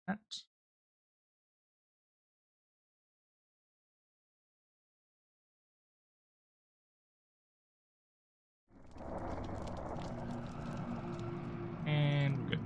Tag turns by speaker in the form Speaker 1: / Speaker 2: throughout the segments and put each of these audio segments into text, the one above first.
Speaker 1: That. And we're good.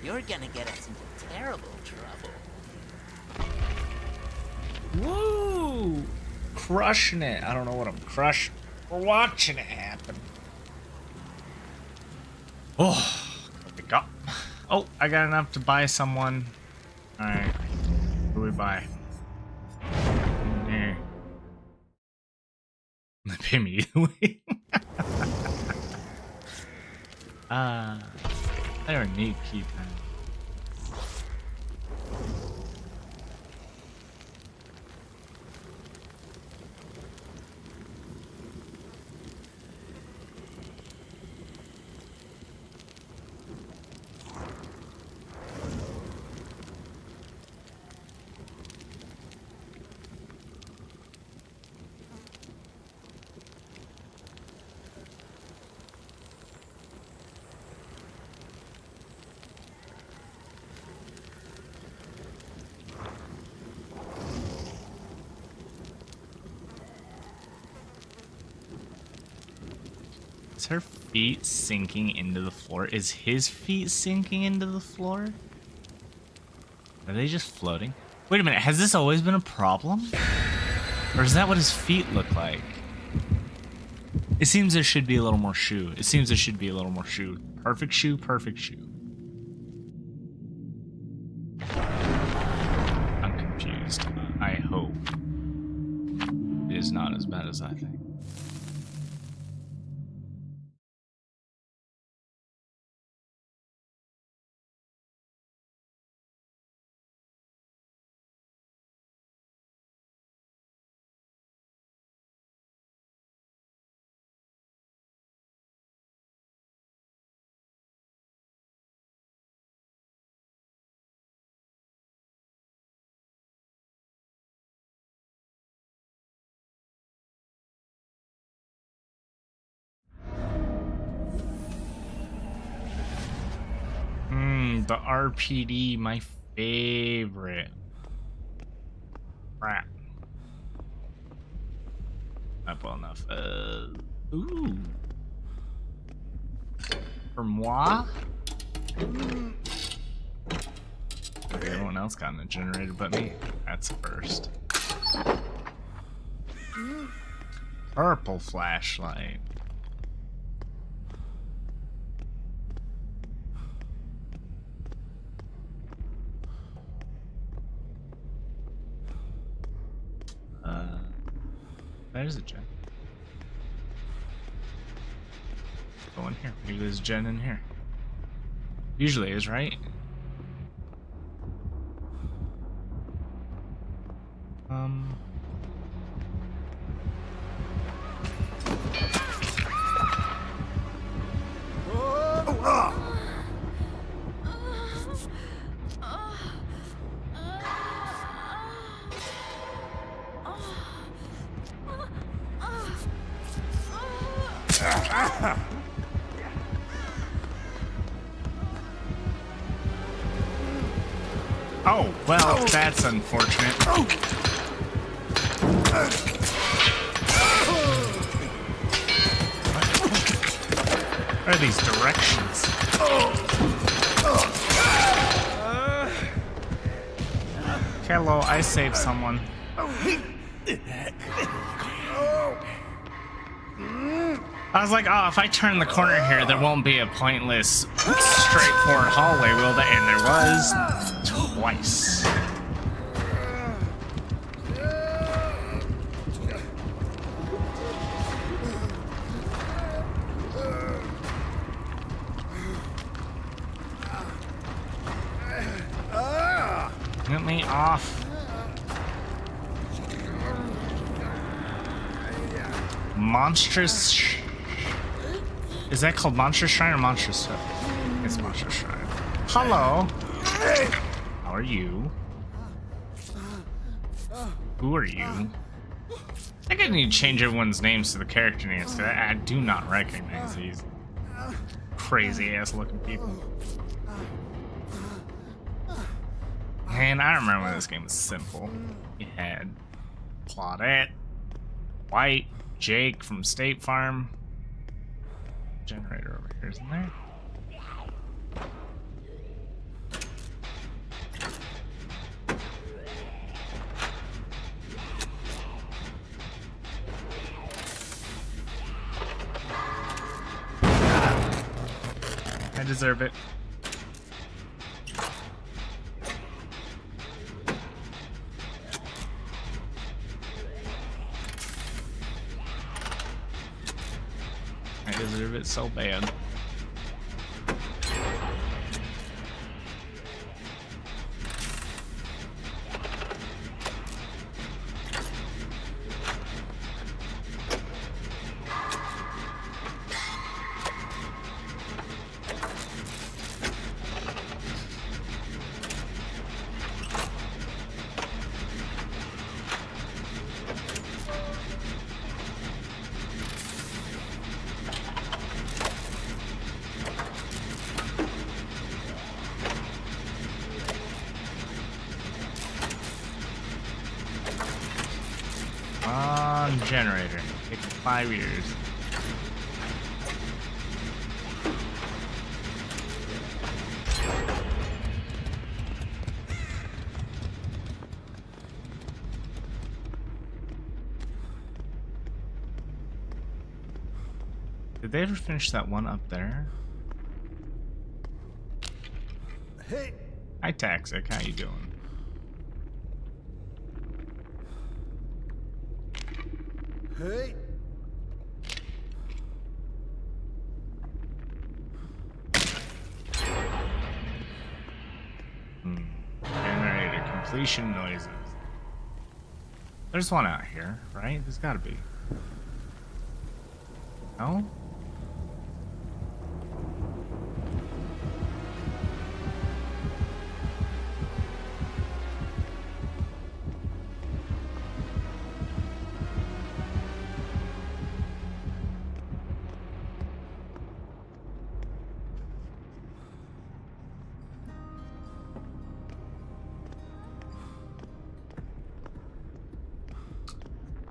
Speaker 2: You're gonna get us into terrible trouble.
Speaker 1: Woo! Crushing it. I don't know what I'm crushing. We're watching it happen. Oh, we got. Oh, I got enough to buy someone. All right, who do we buy? Here. They pay me either way. They're a neat keypad. Is her feet sinking into the floor? Is his feet sinking into the floor? Are they just floating? Wait a minute, has this always been a problem? Or is that what his feet look like? It seems there should be a little more shoe. It seems there should be a little more shoe. Perfect shoe, perfect shoe. I'm confused. I hope it is not as bad as I think. The RPD, my favorite. Crap. Not well enough. Ooh. For moi? Everyone else got a generator but me. That's a first. Purple flashlight. There's a gen. Go in here. Maybe there's a gen in here. Usually is, right? Oh, well, that's unfortunate. What are these directions? Hello, I saved someone. I was like, oh, if I turn the corner here, there won't be a pointless, straightforward hallway, will there? And there was twice. Get me off. Monstrous. Is that called Monstrous Shrine or Monstrous? It's Monstrous Shrine. Hello. How are you? Who are you? I think I need to change everyone's names to the character names, because I do not recognize these crazy ass looking people. And I remember when this game was simple. You had Claudette, White, Jake from State Farm. Generator over here, isn't there? I deserve it. I deserve it so bad. Generator. Take 5 years. Did they ever finish that one up there?
Speaker 3: Hey.
Speaker 1: Hi, Taxic. How you doing?
Speaker 3: Hey.
Speaker 1: Generator completion noises. There's one out here, right? There's gotta be. No?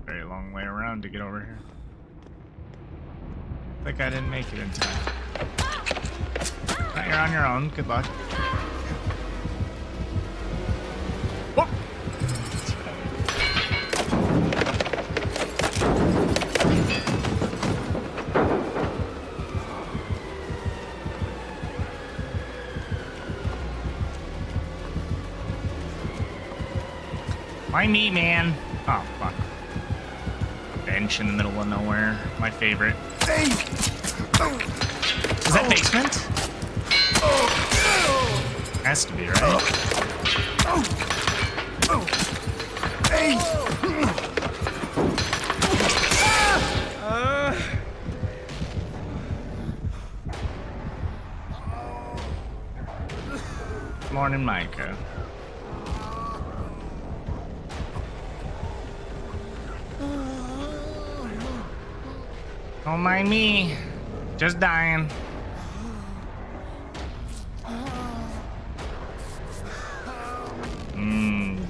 Speaker 1: Very long way around to get over here. I think I didn't make it in time. Well, you're on your own. Good luck. Whoop. Why me, man? Oh, fuck. Bench in the middle of nowhere. My favorite.
Speaker 3: Hey.
Speaker 1: Is that basement? Has to be, right?
Speaker 3: Hey.
Speaker 1: Morning, Micah. Don't mind me. Just dying.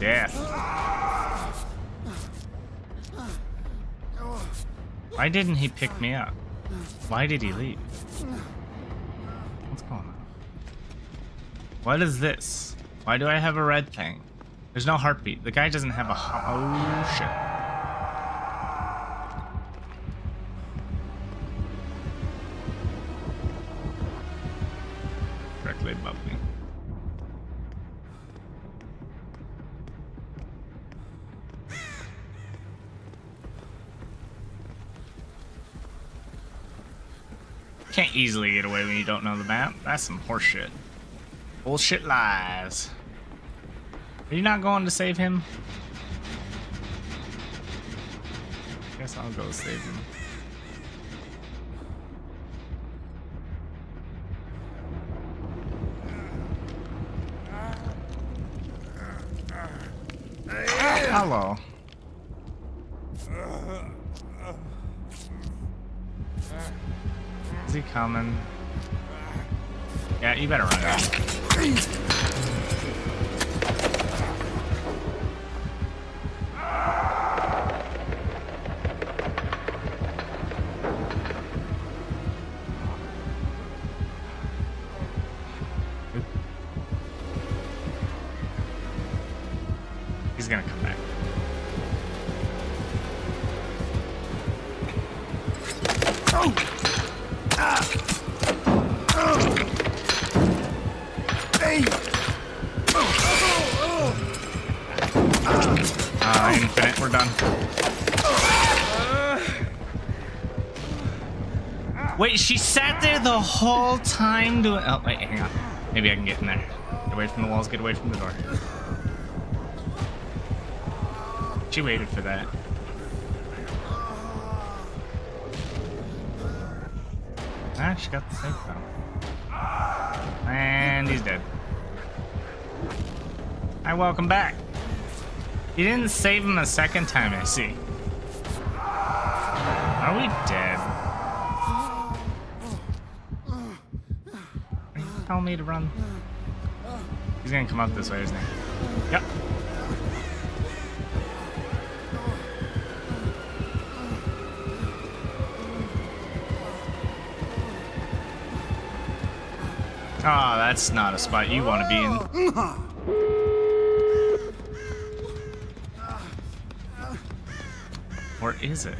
Speaker 1: Death. Why didn't he pick me up? Why did he leave? What's going on? What is this? Why do I have a red thing? There's no heartbeat. The guy doesn't have a oh shit. Directly above me. Can't easily get away when you don't know the map. That's some horseshit. Bullshit lies. Are you not going to save him? Guess I'll go save him. Hello. Is he coming? Yeah, you better run. He's gonna come back. Infinite, we're done. Wait, she sat there the whole time doing. Oh, wait, hang on. Maybe I can get in there. Get away from the walls, get away from the door. She waited for that. Ah, she got the safe phone. And he's dead. Hi, welcome back. You didn't save him a second time, I see. Are we dead? Are you telling me to run? He's gonna come up this way, isn't he? Yep. Oh, that's not a spot you want to be in. Or is it?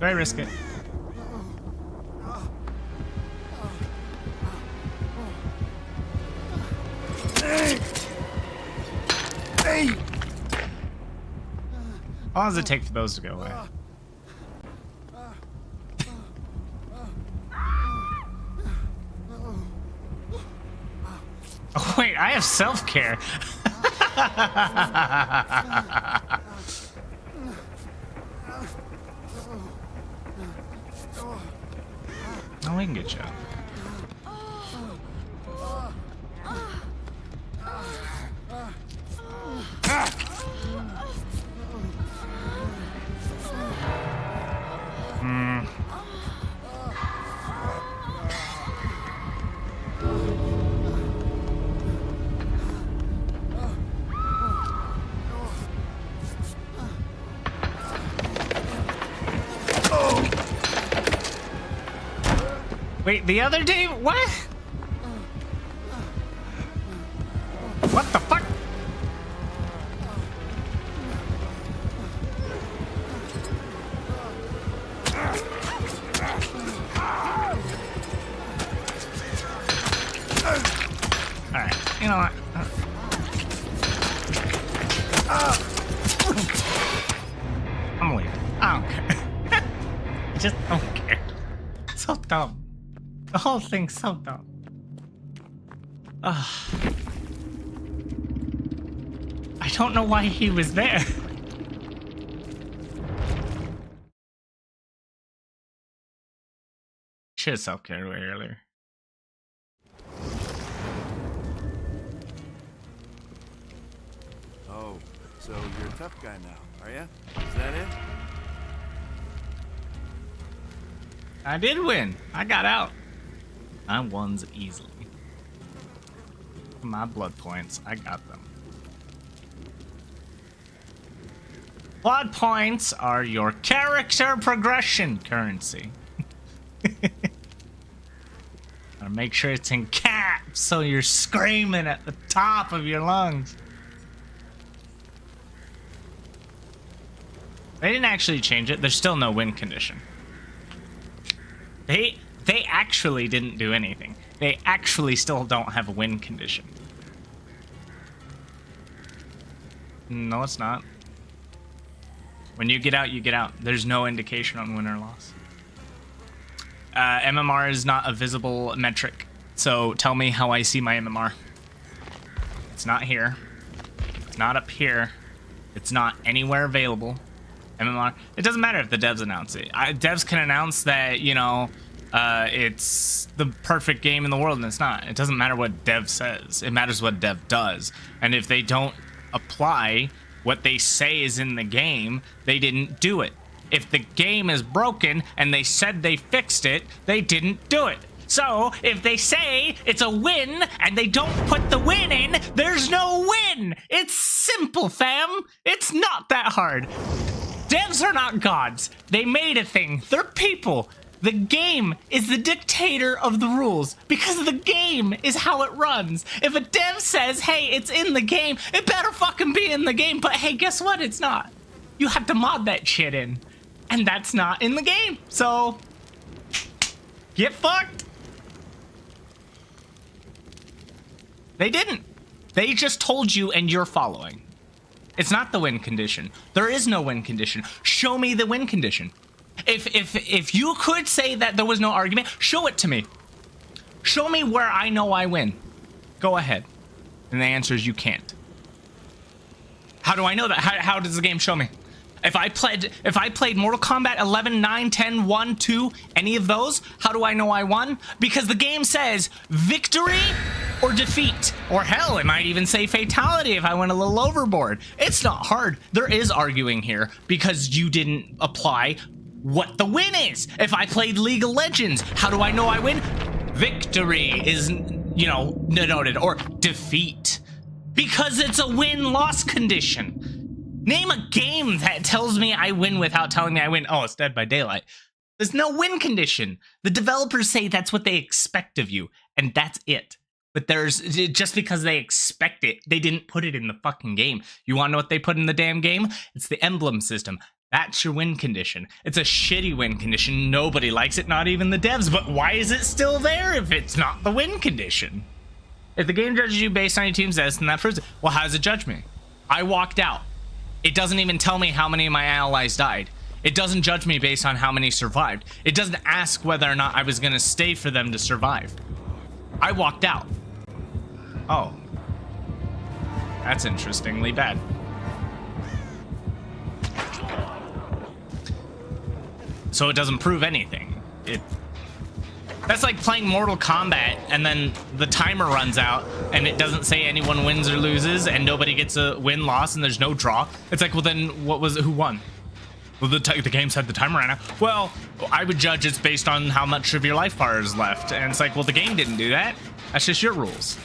Speaker 1: Do I risk it? How long does it take for those to go away? Oh wait, I have self-care. Oh, we can get you up. Wait, the other day? What? What the fuck? Alright, you know what? I'm leaving. I don't care. I just don't care. So dumb. The whole thing's so dumb. I don't know why he was there. Should have self-cared way earlier.
Speaker 4: So you're a tough guy now, are ya? Is that it?
Speaker 1: I did win. I got out. I won easily. My blood points, I got them. Blood points are your character progression currency. Gotta make sure it's in caps so you're screaming at the top of your lungs. They didn't actually change it. There's still no win condition. They actually didn't do anything. They actually still don't have a win condition. No, it's not. When you get out, you get out. There's no indication on win or loss. MMR is not a visible metric. So tell me how I see my MMR. It's not here. It's not up here. It's not anywhere available. MMR. It doesn't matter if the devs announce it. Devs can announce that, you know, it's the perfect game in the world, and it's not. It doesn't matter what dev says. It matters what dev does. And if they don't apply what they say is in the game, they didn't do it. If the game is broken and they said they fixed it, they didn't do it. So if they say it's a win and they don't put the win in, there's no win. It's simple, fam. It's not that hard. Devs are not gods. They made a thing. They're people. The game is the dictator of the rules because the game is how it runs. If a dev says, hey, it's in the game, it better fucking be in the game. But hey, guess what? It's not. You have to mod that shit in. And that's not in the game. So, get fucked. They didn't. They just told you and you're following. It's not the win condition. There is no win condition. Show me the win condition. If you could say that there was no argument, show it to me. Show me where I know I win. Go ahead. And the answer is you can't. How do I know that? How does the game show me? If I played Mortal Kombat 11, 9, 10, 1, 2, any of those, how do I know I won? Because the game says victory or defeat. Or hell, it might even say fatality if I went a little overboard. It's not hard. There is arguing here because you didn't apply what the win is. If I played League of Legends, how do I know I win? Victory is, you know, denoted, or defeat. Because it's a win-loss condition. Name a game that tells me I win without telling me I win. Oh, it's Dead by Daylight. There's no win condition. The developers say that's what they expect of you, and that's it. But just because they expect it, they didn't put it in the fucking game. You want to know what they put in the damn game? It's the emblem system. That's your win condition. It's a shitty win condition. Nobody likes it, not even the devs. But why is it still there if it's not the win condition? If the game judges you based on your team's status, then that proves it. Well, how does it judge me? I walked out. It doesn't even tell me how many of my allies died. It doesn't judge me based on how many survived. It doesn't ask whether or not I was going to stay for them to survive. I walked out. Oh. That's interestingly bad. So it doesn't prove anything. That's like playing Mortal Kombat and then the timer runs out and it doesn't say anyone wins or loses and nobody gets a win-loss and there's no draw. It's like, well then who won? Well, the game said the timer ran out. Well, I would judge it's based on how much of your life bar is left. And it's like, well, the game didn't do that. That's just your rules.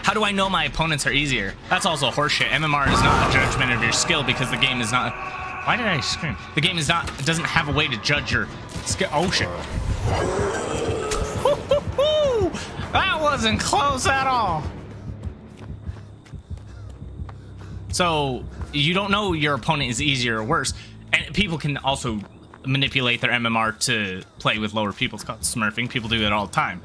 Speaker 1: How do I know my opponents are easier? That's also horseshit. MMR is not a judgment of your skill because the game is not... Why did I scream? The game is not... It doesn't have a way to judge your skill. Oh, shit. That wasn't close at all. So, you don't know your opponent is easier or worse. And people can also manipulate their MMR to play with lower people. It's called smurfing. People do it all the time.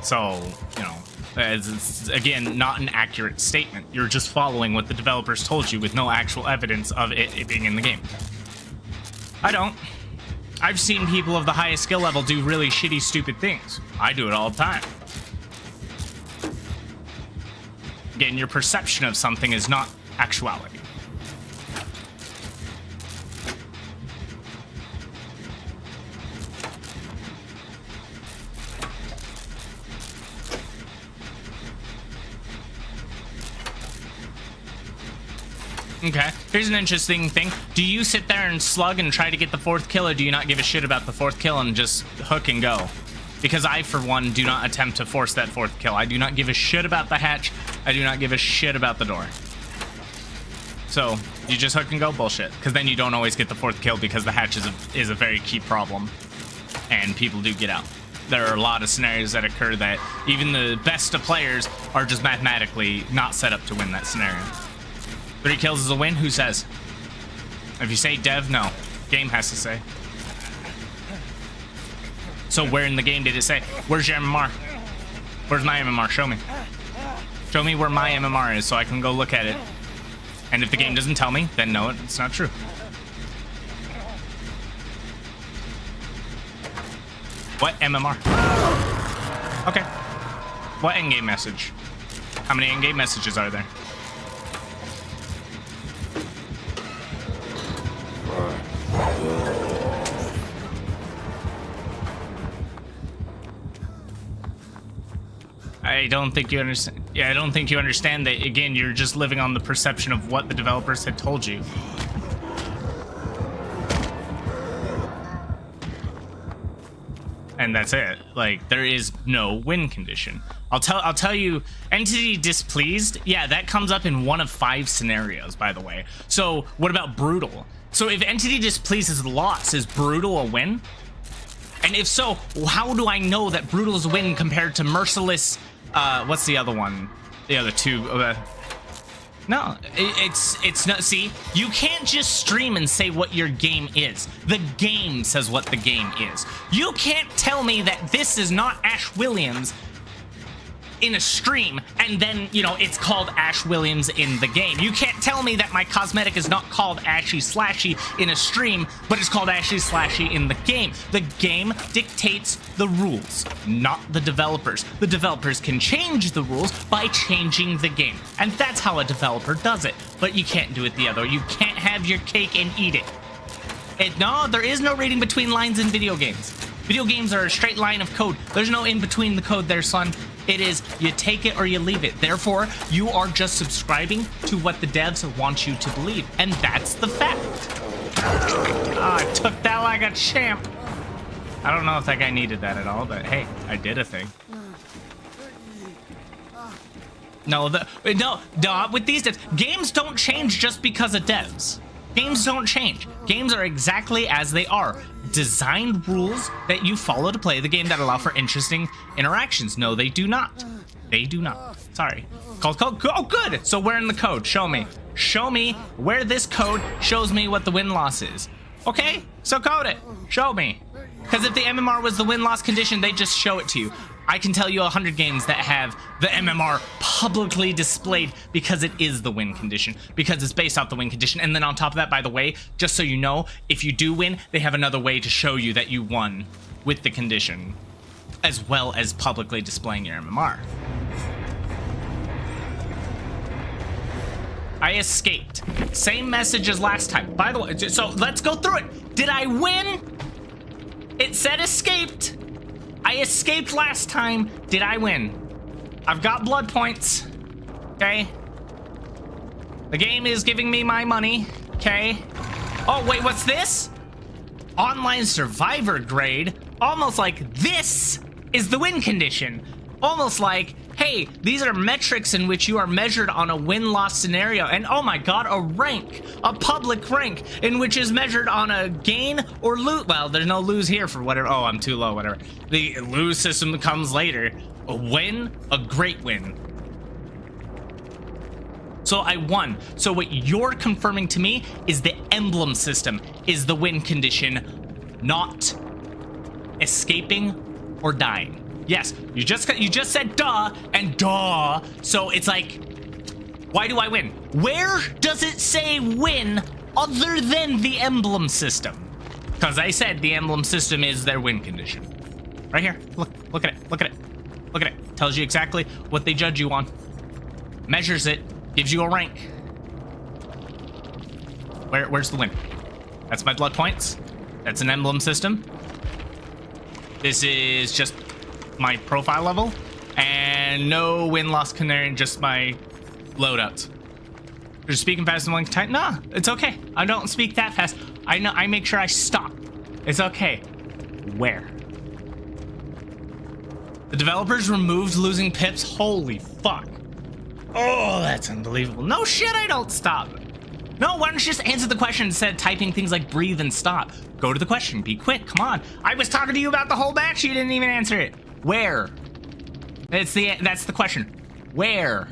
Speaker 1: So, you know, it's, again, not an accurate statement. You're just following what the developers told you with no actual evidence of it being in the game. I don't. I've seen people of the highest skill level do really shitty, stupid things. I do it all the time. Again, your perception of something is not actuality. Okay, here's an interesting thing. Do you sit there and slug and try to get the 4th kill, or do you not give a shit about the 4th kill and just hook and go? Because I, for one, do not attempt to force that 4th kill. I do not give a shit about the hatch. I do not give a shit about the door. So, you just hook and go? Bullshit. Because then you don't always get the 4th kill because the hatch is a very key problem. And people do get out. There are a lot of scenarios that occur that even the best of players are just mathematically not set up to win that scenario. 3 kills is a win? Who says? If you say dev, no. Game has to say. So where in the game did it say? Where's your MMR? Where's my MMR? Show me. Show me where my MMR is so I can go look at it. And if the game doesn't tell me, then no, it's not true. What MMR? Okay. What endgame message? How many endgame messages are there? I don't think you understand. Yeah, I don't think you understand that. Again, you're just living on the perception of what the developers had told you. And that's it. Like, there is no win condition. I'll tell you, entity displeased. Yeah, that comes up in 1 of 5 scenarios, by the way. So what about brutal? So if entity displeased is loss, is brutal a win? And if so, how do I know that brutal is a win compared to merciless? What's the other one? The other two? No, it's not. See, you can't just stream and say what your game is. The game says what the game is. You can't tell me that this is not Ash Williams in a stream, and then, you know, it's called Ash Williams in the game. You can't tell me that my cosmetic is not called Ashy Slashy in a stream, but it's called Ashy Slashy in the game. The game dictates the rules, not the developers. The developers can change the rules by changing the game, and that's how a developer does it. But you can't do it the other way. You can't have your cake and eat it. No, there is no reading between lines in video games. Video games are a straight line of code. There's no in between the code there, son. It is, you take it or you leave it. Therefore, you are just subscribing to what the devs want you to believe. And that's the fact. I took that like a champ. I don't know if that guy needed that at all, but hey, I did a thing. No, with these devs, games don't change just because of devs. Games don't change. Games are exactly as they are. Designed rules that you follow to play the game that allow for interesting interactions. No, they do not. They do not. Sorry. Code. Oh, good. So where in the code? Show me. Show me where this code shows me what the win-loss is. Okay, so code it. Show me. Because if the MMR was the win-loss condition, they just show it to you. I can tell you 100 games that have the MMR publicly displayed because it is the win condition, because it's based off the win condition. And then on top of that, by the way, just so you know, if you do win, they have another way to show you that you won with the condition, as well as publicly displaying your MMR. I escaped. Same message as last time. By the way, so let's go through it. Did I win? It said escaped. I escaped last time. Did I win? I've got blood points. Okay. The game is giving me my money. Okay. Oh, wait, what's this? Online survivor grade. Almost like this is the win condition. Almost like, hey, these are metrics in which you are measured on a win-loss scenario. And oh my god, a rank, a public rank, in which is measured on a gain or lose. Well, there's no lose here for whatever. Oh, I'm too low, whatever. The lose system comes later. A win, a great win. So I won. So what you're confirming to me is the emblem system is the win condition, not escaping or dying. Yes, you just said duh and duh. So it's like, why do I win? Where does it say win other than the emblem system? Because I said the emblem system is their win condition. Right here. Look at it. Look at it. Look at it. Tells you exactly what they judge you on. Measures it. Gives you a rank. Where's the win? That's my blood points. That's an emblem system. This is just my profile level, and no win-loss canary, just my loadouts. You're speaking faster than one time. Nah, it's okay. I don't speak that fast. I know. I make sure I stop. It's okay. Where? The developers removed losing pips. Holy fuck. Oh, that's unbelievable. No shit, I don't stop. No, why don't you just answer the question instead of typing things like breathe and stop? Go to the question. Be quick. Come on. I was talking to you about the whole match. You didn't even answer it. Where? That's the question. Where?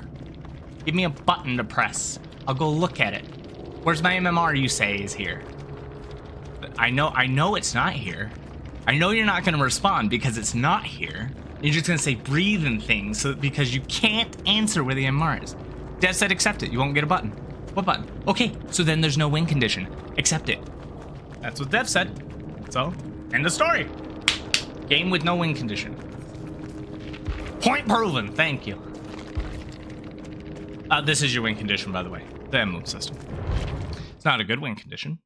Speaker 1: Give me a button to press. I'll go look at it. Where's my MMR you say is here? I know it's not here. I know you're not going to respond because it's not here. You're just going to say breathe and things because you can't answer where the MMR is. Dev said accept it. You won't get a button. What button? Okay, so then there's no win condition. Accept it. That's what Dev said. So, end of story. Game with no win condition. Point proven. Thank you. This is your win condition, by the way. The emblem system. It's not a good win condition.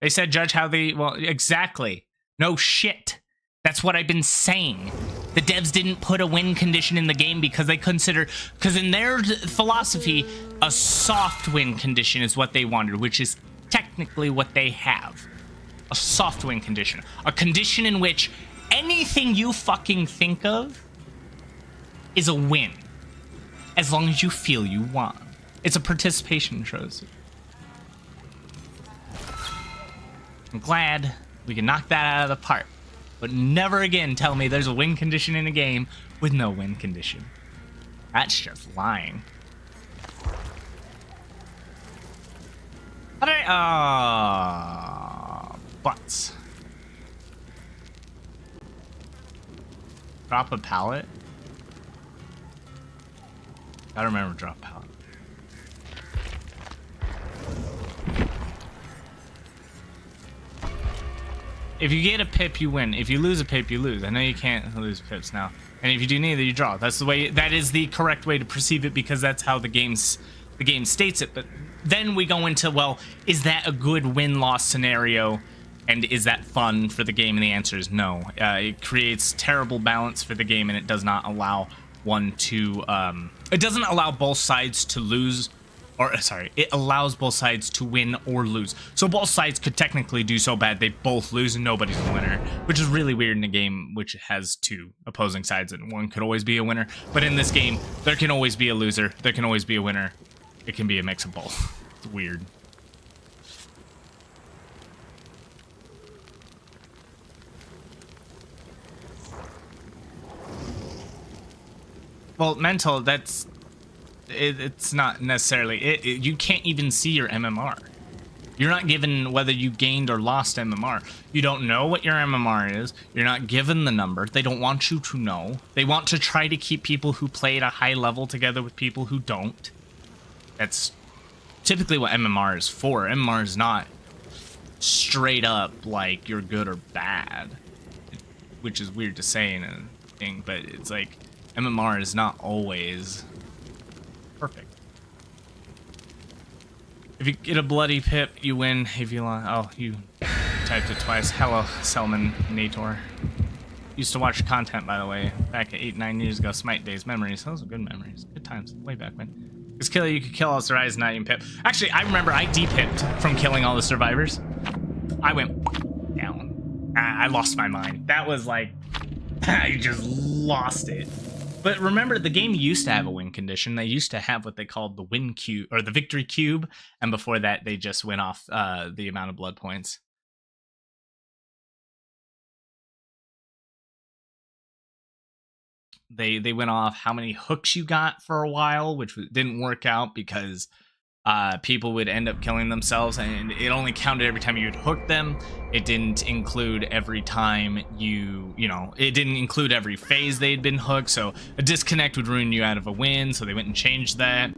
Speaker 1: They said judge how they... Well, exactly. No shit. That's what I've been saying. The devs didn't put a win condition in the game because they consider... Because in their philosophy, a soft win condition is what they wanted, which is technically what they have. A soft win condition. A condition in which anything you fucking think of is a win. As long as you feel you won. It's a participation trophy. I'm glad we can knock that out of the park. But never again tell me there's a win condition in a game with no win condition. That's just lying. Butts. Drop a pallet? Gotta remember drop pallet. If you get a pip, you win. If you lose a pip, you lose. I know you can't lose pips now. And if you do neither, you draw. That's the way. That is the correct way to perceive it because that's how the game states it. But then we go into, well, is that a good win-loss scenario? And is that fun for the game? And the answer is no. It creates terrible balance for the game, and it does not allow one to... it doesn't allow both sides to lose... Or, sorry, it allows both sides to win or lose. So both sides could technically do so bad they both lose and nobody's a winner, which is really weird in a game which has two opposing sides and one could always be a winner. But in this game, there can always be a loser, there can always be a winner. It can be a mix of both. It's weird. Well, mental, that's... It's not necessarily you can't even see your MMR. You're not given whether you gained or lost MMR. You don't know what your MMR is. You're not given the number. They don't want you to know. They want to try to keep people who play at a high level together with people who don't. That's typically what MMR is for. MMR is not straight up like you're good or bad, which is weird to say in a thing, but it's like MMR is not always perfect. If you get a bloody pip, you win. If you oh, you typed it twice. Hello, Selman Nator. Used to watch content, by the way, back 8-9 years ago. Smite days, memories. Those are good memories. Good times, way back when. This killer, you could kill all the survivors, not even pip. Actually, I remember I de-pipped from killing all the survivors. I went down. I lost my mind. That was like, I just lost it. But remember, the game used to have a win condition. They used to have what they called the win cube, or the victory cube, and before that, they just went off the amount of blood points. They went off how many hooks you got for a while, which didn't work out because people would end up killing themselves, and it only counted every time you would hook them. It didn't include every time you know, it didn't include every phase they'd been hooked, so a disconnect would ruin you out of a win, so they went and changed that.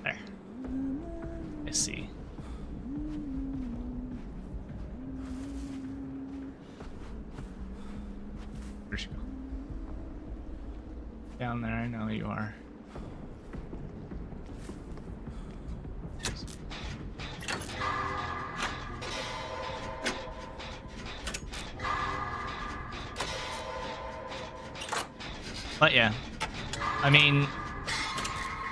Speaker 1: There. Let's see. Where'd she go? Down there, I know you are. But yeah, I mean,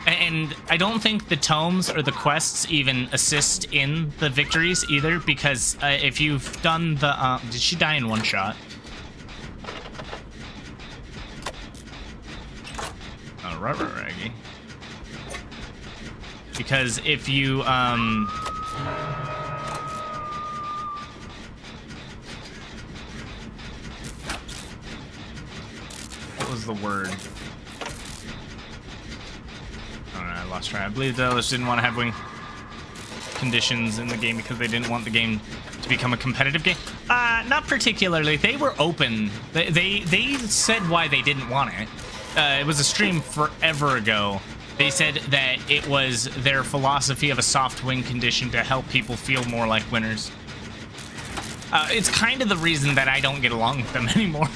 Speaker 1: and I don't think the tomes or the quests even assist in the victories either, because if you've done the, did she die in one shot? Oh, rubber raggy. Because if you, what was the word? Oh, no, I lost track. I believe they just didn't want to have wing conditions in the game because they didn't want the game to become a competitive game. Not particularly. They were open. They said why they didn't want it. It was a stream forever ago. They said that it was their philosophy of a soft win condition to help people feel more like winners. It's kind of the reason that I don't get along with them anymore.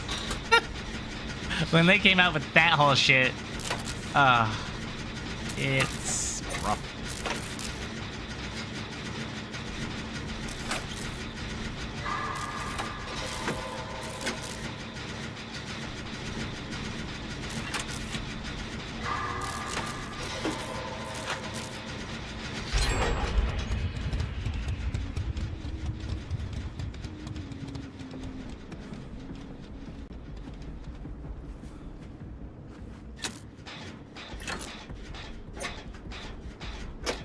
Speaker 1: When they came out with that whole shit, it's rough.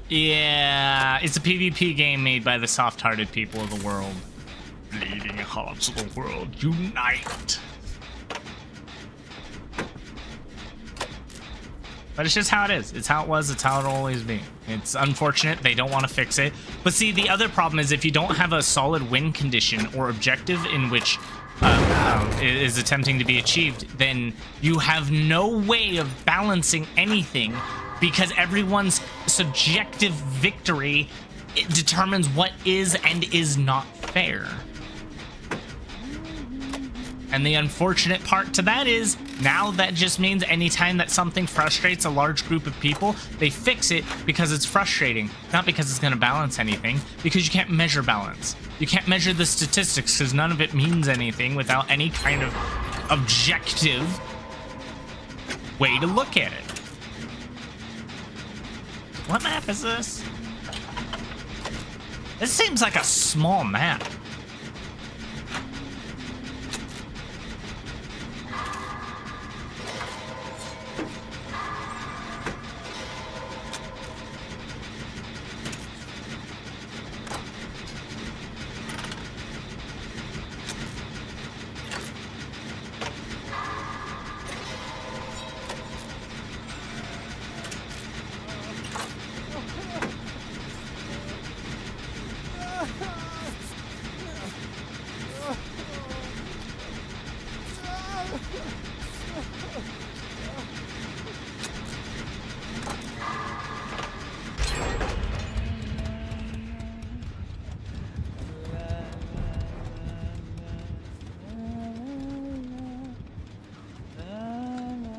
Speaker 1: Yeah, it's a PvP game made by the soft-hearted people of the world. Bleeding hearts of the world, unite! But it's just how it is. It's how it was. It's how it'll always be. It's unfortunate. They don't want to fix it. But see, the other problem is if you don't have a solid win condition or objective in which is attempting to be achieved, then you have no way of balancing anything, because everyone's subjective victory determines what is and is not fair. And the unfortunate part to that is, now that just means anytime that something frustrates a large group of people, they fix it because it's frustrating, not because it's going to balance anything, because you can't measure balance. You can't measure the statistics because none of it means anything without any kind of objective way to look at it. What map is this? This seems like a small map.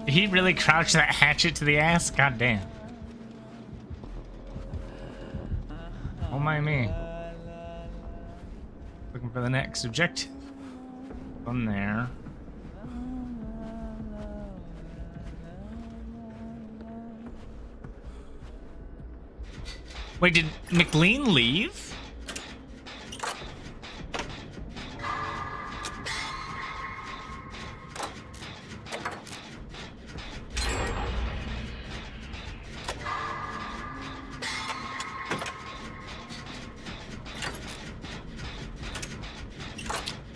Speaker 1: Did he really crouch that hatchet to the ass? God damn. Oh my me. Looking for the next objective. From there. Wait, did McLean leave?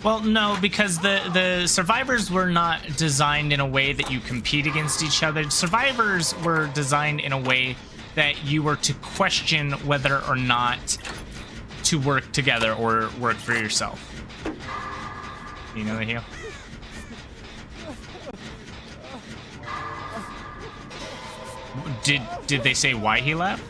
Speaker 1: Well, no, because the survivors were not designed in a way that you compete against each other. Survivors were designed in a way that you were to question whether or not to work together or work for yourself. You know the heal? Did they say why he left?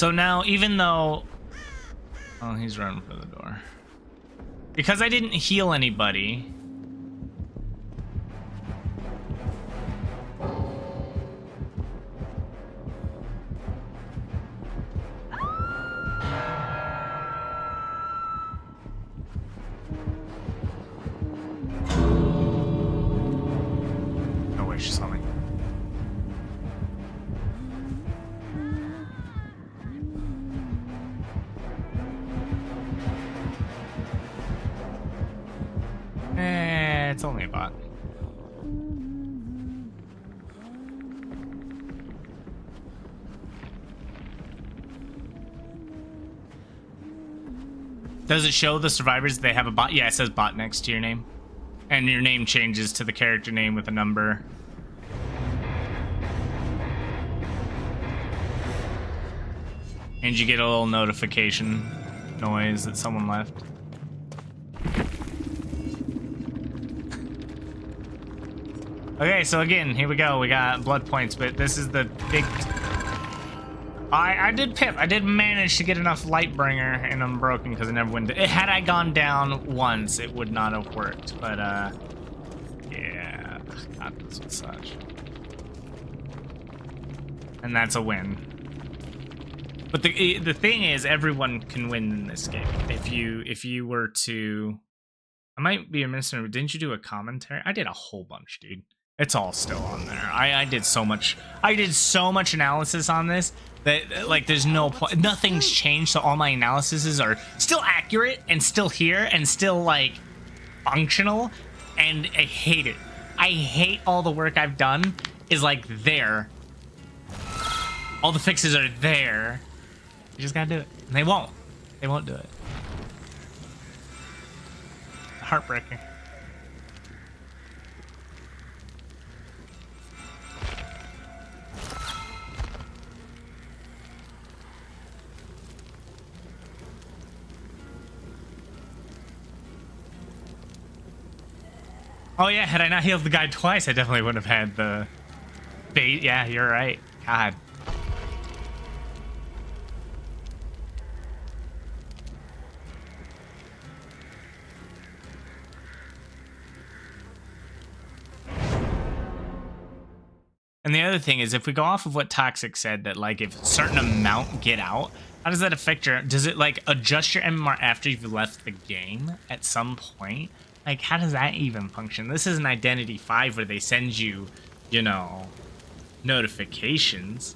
Speaker 1: So now, even though... Oh, he's running for the door. Because I didn't heal anybody... No way she saw me. It's only a bot. Does it show the survivors they have a bot? Yeah, it says bot next to your name. And your name changes to the character name with a number. And you get a little notification noise that someone left. Okay, so again, here we go. We got blood points, but this is the big... I did pip. I did manage to get enough Lightbringer and Unbroken because I never went... Had I gone down once, it would not have worked. But, yeah. God, this was such. And that's a win. But the thing is, everyone can win in this game. If you were to... I might be a minister. Didn't you do a commentary? I did a whole bunch, dude. It's all still on there. I did so much analysis on this that like there's no point. Nothing's changed, so all my analyses are still accurate and still here and still like functional. And I hate it. I hate all the work I've done is like there. All the fixes are there. You just gotta do it. And they won't. They won't do it. Heartbreaking. Oh yeah, had I not healed the guy twice, I definitely would have had the bait. Yeah, you're right. God. And the other thing is, if we go off of what Toxic said, that like if a certain amount get out, how does that affect your... Does it like adjust your MMR after you've left the game at some point? Like, how does that even function? This is an Identity 5 where they send you, you know, notifications.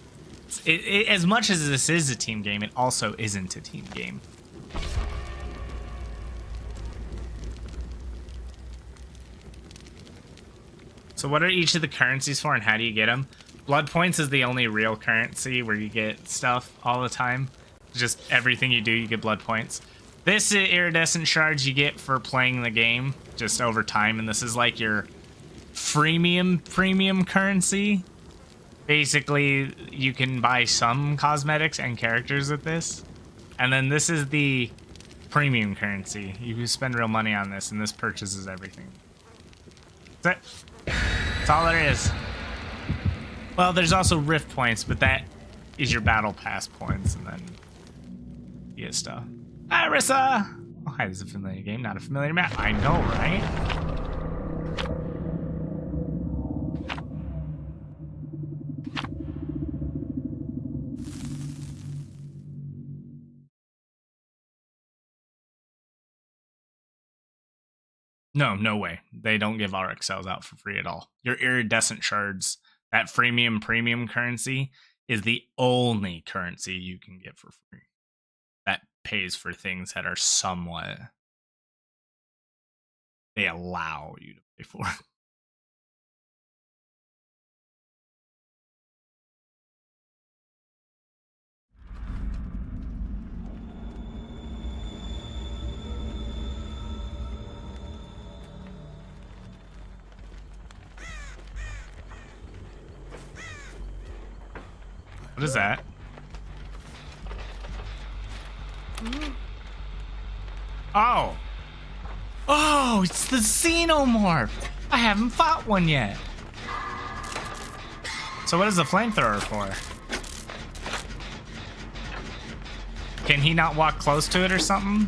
Speaker 1: As much as this is a team game, it also isn't a team game. So what are each of the currencies for and how do you get them? Blood points is the only real currency where you get stuff all the time. Just everything you do, you get blood points. This is iridescent shards you get for playing the game just over time, and this is like your premium currency. Basically, you can buy some cosmetics and characters with this. And then this is the premium currency. You can spend real money on this, and this purchases everything. That's it. That's all there is. Well, there's also rift points, but that is your battle pass points, and then you get stuff. Hi, Rissa! Oh, hi, this is a familiar game, not a familiar map. I know, right? No way. They don't give RXLs out for free at all. Your iridescent shards, that premium currency, is the only currency you can get for free. That pays for things that are somewhat... They allow you to pay for. What is that? Oh! Oh, it's the Xenomorph! I haven't fought one yet. So what is the flamethrower for? Can he not walk close to it or something?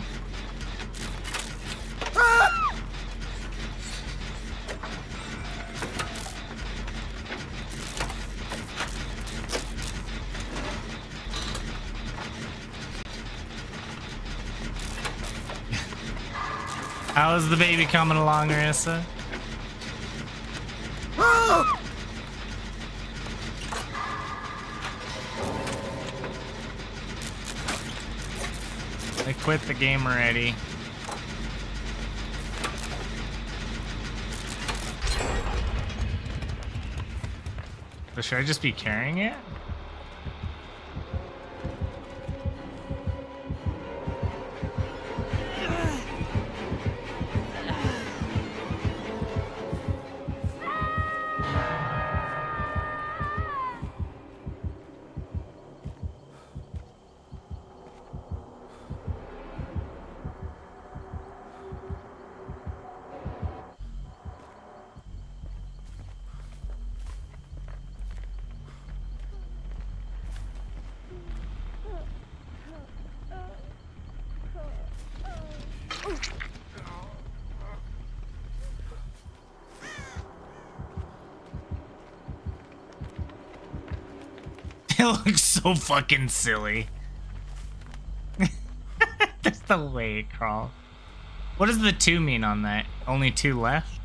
Speaker 1: How's the baby coming along, Arissa? I quit the game already. So should I just be carrying it? It looks so fucking silly. That's the way it crawls. What does the 2 mean on that? Only 2 left?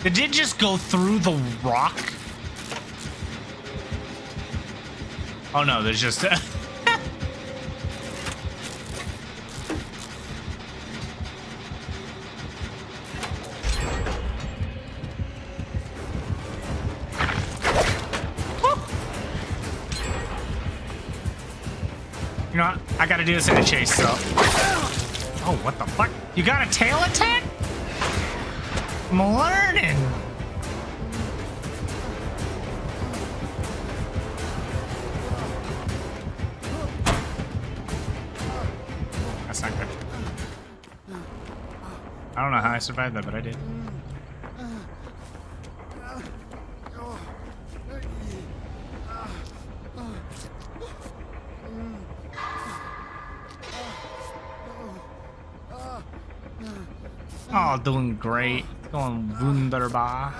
Speaker 1: Did it just go through the rock? Oh no, there's just... You know what? I gotta do this in a chase, so... Oh, what the fuck? You got a tail attack? I'm learning. That's not good. I don't know how I survived that, but I did. Oh, doing great. Going wunderbar.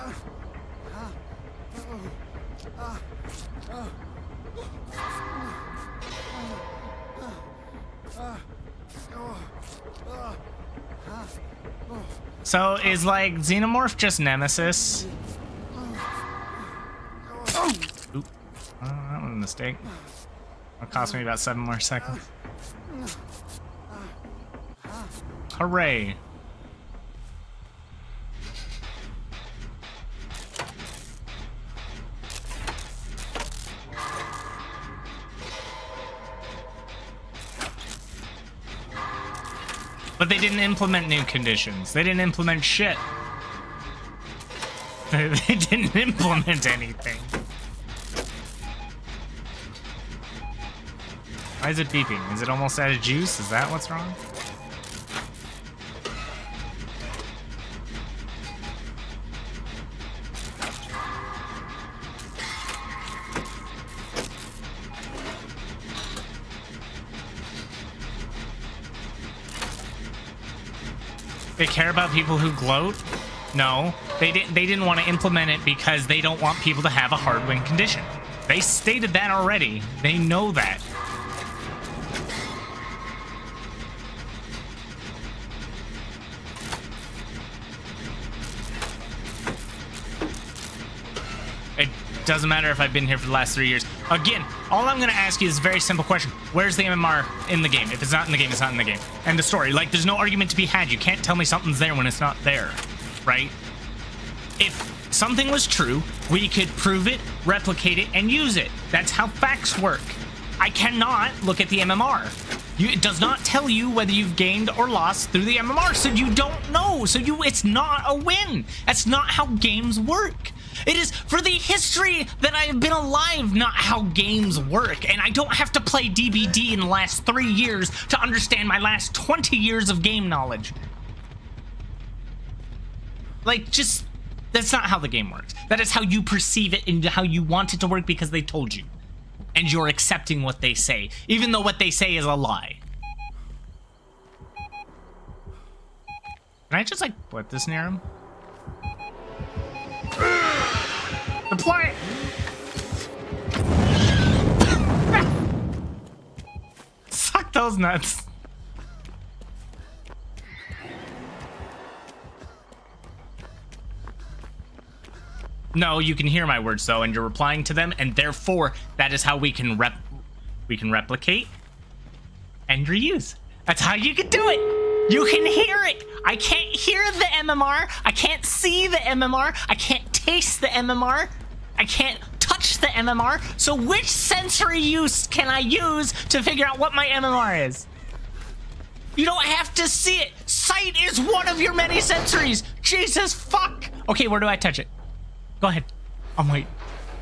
Speaker 1: So is like Xenomorph just Nemesis? Oop. That was a mistake. It'll cost me about 7 more seconds. Hooray. But they didn't implement new conditions. They didn't implement shit. They didn't implement anything. Why is it beeping? Is it almost out of juice? Is that what's wrong? They care about people who gloat? No, they didn't want to implement it because they don't want people to have a hard win condition. They stated that already. They know that. It doesn't matter if I've been here for the last 3 years. Again, all I'm going to ask you is a very simple question. Where's the MMR in the game? If it's not in the game, it's not in the game. End of story. Like, there's no argument to be had. You can't tell me something's there when it's not there, right? If something was true, we could prove it, replicate it, and use it. That's how facts work. I cannot look at the MMR. It does not tell you whether you've gained or lost through the MMR, so you don't know. So it's not a win. That's not how games work. It is for the history that I have been alive, not how games work. And I don't have to play DBD in the last 3 years to understand my last 20 years of game knowledge. Like, just, that's not how the game works. That is how you perceive it and how you want it to work because they told you. And you're accepting what they say, even though what they say is a lie. Can I just, like, put this near him? Deploy it! Suck those nuts. No, you can hear my words though, and you're replying to them, and therefore that is how we can replicate and reuse. That's how you can do it. You can hear it. I can't hear the MMR. I can't see the MMR. I can't taste the MMR. I can't touch the MMR. So which sensory use can I use to figure out what my MMR is? You don't have to see it. Sight is one of your many sensories. Jesus fuck. Okay, where do I touch it? Go ahead. I'm waiting.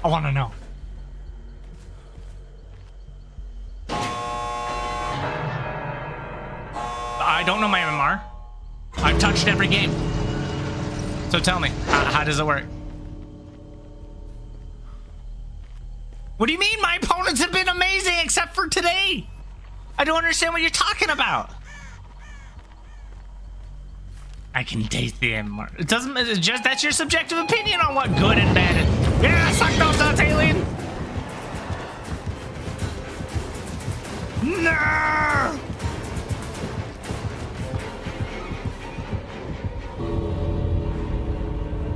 Speaker 1: I want to know. I don't know my MMR. I've touched every game. So tell me, how does it work? What do you mean my opponents have been amazing except for today? I don't understand what you're talking about. I can taste the MMR. It doesn't, it's just, that's your subjective opinion on what good and bad is. Yeah, suck those nuts, alien. No!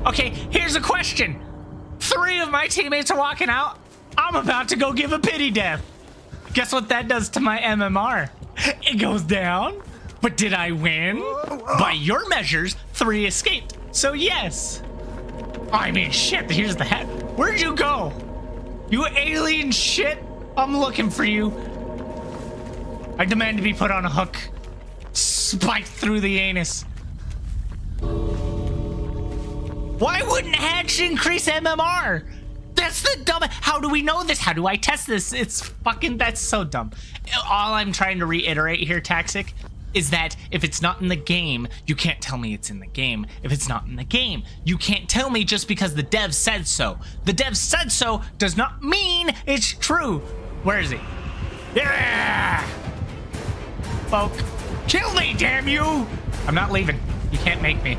Speaker 1: Okay, here's a question. 3 of my teammates are walking out. I'm about to go give a pity death. Guess what that does to my MMR? It goes down. But did I win? By your measures, 3 escaped. So yes. I mean, shit, here's the hat. Where'd you go? You alien shit. I'm looking for you. I demand to be put on a hook. Spiked through the anus. Why wouldn't Hatch increase MMR? That's the dumb. How do we know this? How do I test this? It's fucking, that's so dumb. All I'm trying to reiterate here, Taxic, is that if it's not in the game, you can't tell me it's in the game. If it's not in the game, you can't tell me just because the dev said so. The dev said so does not mean it's true. Where is he? Yeah! Folk. Kill me, damn you! I'm not leaving. You can't make me.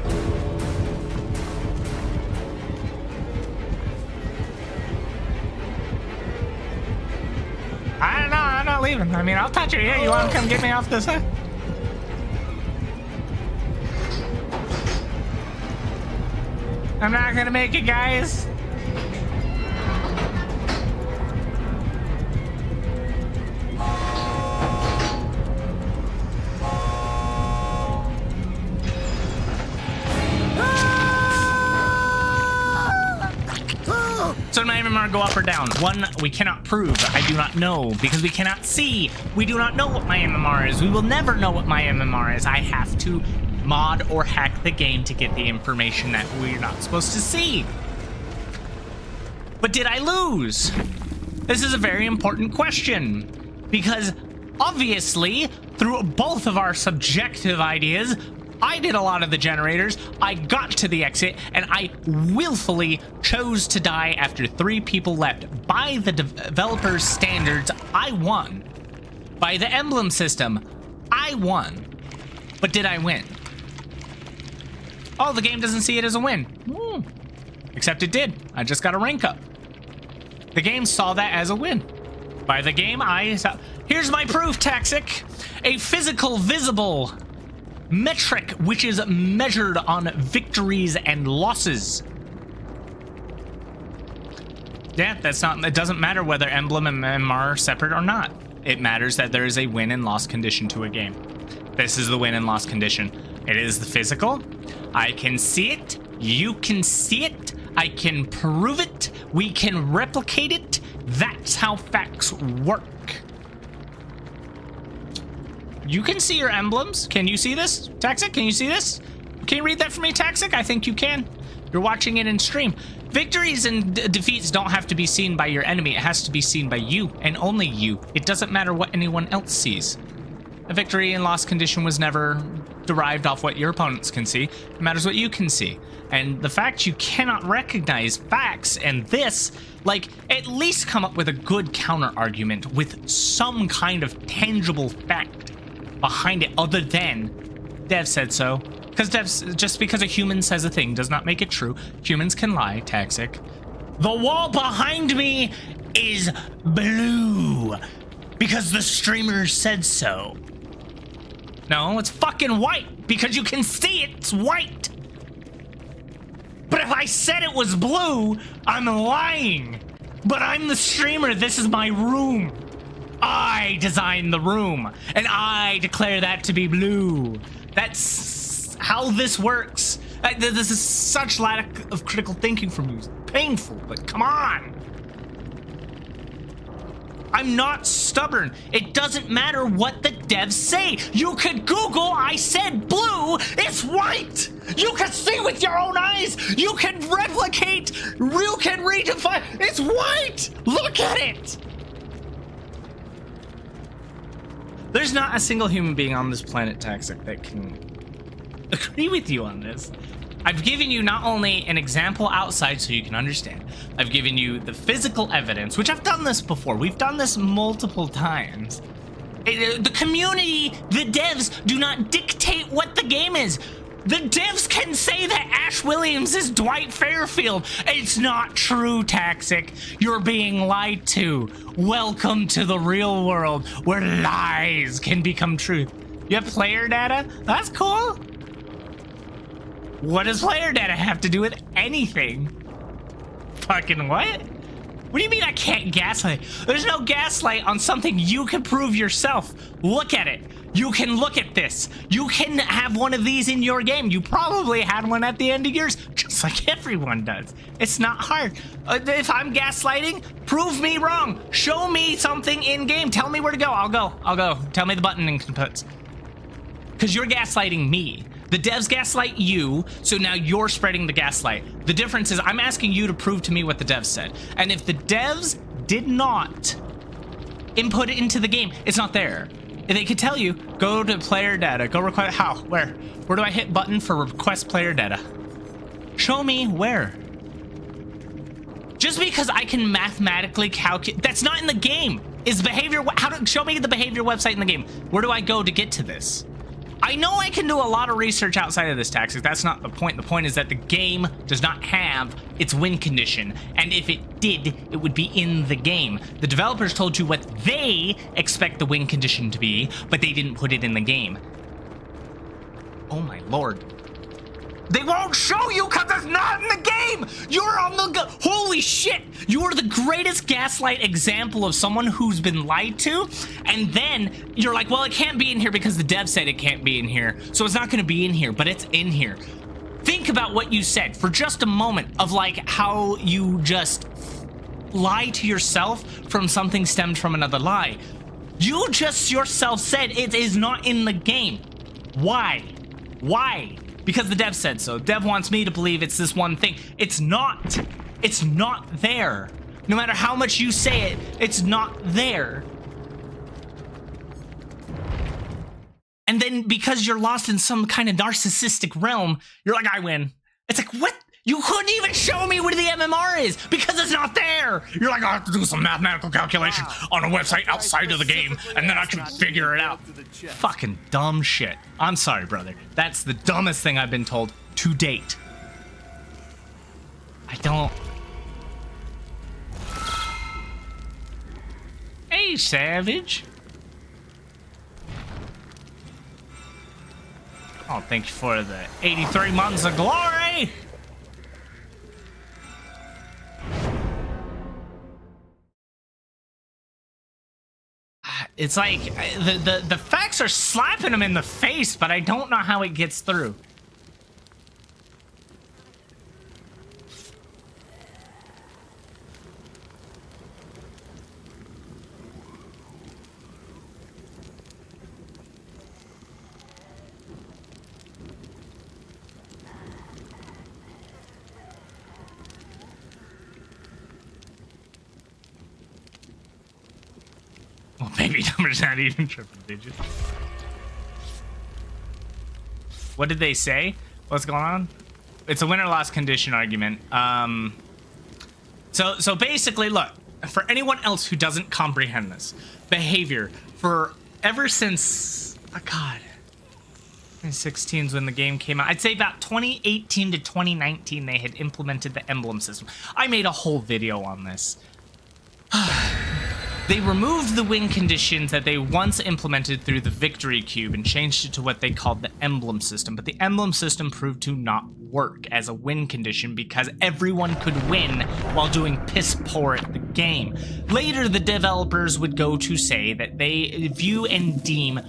Speaker 1: I don't know, I'm not leaving. I mean, I'll touch you here. You want to come get me off this side? I'm not gonna make it, guys. So did my MMR go up or down? 1, we cannot prove. I do not know because we cannot see. We do not know what my MMR is. We will never know what my MMR is. I have to mod or hack the game to get the information that we're not supposed to see. But did I lose? This is a very important question because obviously through both of our subjective ideas, I did a lot of the generators, I got to the exit, and I willfully chose to die after 3 people left. By the developer's standards, I won. By the emblem system, I won. But did I win? Oh, the game doesn't see it as a win. Except it did. I just got a rank up. The game saw that as a win. By the game, I saw... Here's my proof, Taxic. A physical, visible metric which is measured on victories and losses. Yeah, that's not... It doesn't matter whether Emblem and MMR are separate or not. It matters that there is a win and loss condition to a game. This is the win and loss condition. It is the physical. I can see it. You can see it. I can prove it. We can replicate it. That's how facts work. You can see your emblems. Can you see this, Taxic? Can you see this? Can you read that for me, Taxic? I think you can. You're watching it in stream. Victories and defeats don't have to be seen by your enemy. It has to be seen by you and only you. It doesn't matter what anyone else sees. A victory and loss condition was never derived off what your opponents can see. It matters what you can see. And the fact you cannot recognize facts and this, like, at least come up with a good counter argument with some kind of tangible fact behind it other than Dev said so. Because just because a human says a thing does not make it true. Humans can lie, Taxic. The wall behind me is blue because the streamer said so. No, it's fucking white because you can see it's white. But if I said it was blue, I'm lying. But I'm the streamer. This is my room. I designed the room, and I declare that to be blue. That's how this works. This is such lack of critical thinking from you. It's painful, but come on. I'm not stubborn. It doesn't matter what the devs say. You could Google, I said blue, it's white. You can see with your own eyes. You can replicate, you can redefine, it's white. Look at it. There's not a single human being on this planet, Taxic, that can agree with you on this. I've given you not only an example outside so you can understand, I've given you the physical evidence, which I've done this before. We've done this multiple times. The community, the devs, do not dictate what the game is. The devs can say that Ash Williams is Dwight Fairfield. It's not true, Taxic. You're being lied to. Welcome to the real world where lies can become truth. You have player data? That's cool. What does player data have to do with anything? Fucking what? What do you mean I can't gaslight? There's no gaslight on something you can prove yourself. Look at it. You can look at this. You can have one of these in your game. You probably had one at the end of yours, just like everyone does. It's not hard. If I'm gaslighting, prove me wrong. Show me something in game. Tell me where to go. I'll go. Tell me the button inputs. Because you're gaslighting me. The devs gaslight you, so now you're spreading the gaslight. The difference is I'm asking you to prove to me what the devs said. And if the devs did not input it into the game, it's not there. They could tell you, go to player data, go request, how, where do I hit button for request player data? Show me where. Just because I can mathematically calculate, that's not in the game. Is behavior, show me the behavior website in the game. Where do I go to get to this? I know I can do a lot of research outside of this, Taxic. That's not the point. The point is that the game does not have its win condition. And if it did, it would be in the game. The developers told you what they expect the win condition to be, but they didn't put it in the game. Oh my lord. They won't show you because it's not in the game! You're on the holy shit! You're the greatest gaslight example of someone who's been lied to, and then you're like, well, it can't be in here because the dev said it can't be in here, so it's not gonna be in here, but it's in here. Think about what you said for just a moment of like how you just lie to yourself from something stemmed from another lie. You just yourself said it is not in the game. Why? Why? Because the dev said so. Dev wants me to believe it's this one thing. It's not. It's not there. No matter how much you say it, it's not there. And then because you're lost in some kind of narcissistic realm, you're like, I win. It's like, what? You couldn't even show me where the MMR is because it's not there. You're like, I have to do some mathematical calculations on a website outside of the game, and then I can figure it out. Fucking dumb shit. I'm sorry, brother. That's the dumbest thing I've been told to date. I don't... Hey, Savage. Oh, thank you for the 83 months of glory. It's like the facts are slapping him in the face, but I don't know how it gets through. Well, baby number's not even triple digits. What did they say? What's going on? It's a win or loss condition argument. So basically, look, for anyone else who doesn't comprehend this, behavior for ever since, oh God, 2016 is when the game came out. I'd say about 2018 to 2019, they had implemented the emblem system. I made a whole video on this. They removed the win conditions that they once implemented through the victory cube and changed it to what they called the emblem system. But the emblem system proved to not work as a win condition because everyone could win while doing piss poor at the game. Later, the developers would go to say that they view and deem...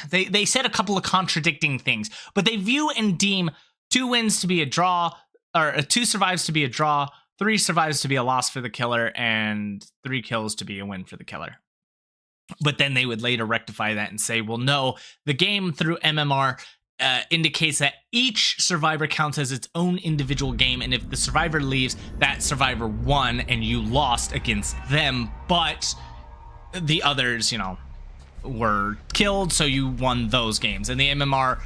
Speaker 1: They said a couple of contradicting things, but they view and deem 2 wins to be a draw, or 2 survives to be a draw, 3 survives to be a loss for the killer, and 3 kills to be a win for the killer. But then they would later rectify that and say, well, no, the game through MMR indicates that each survivor counts as its own individual game, and if the survivor leaves, that survivor won and you lost against them, but the others, you know, were killed, so you won those games. And the MMR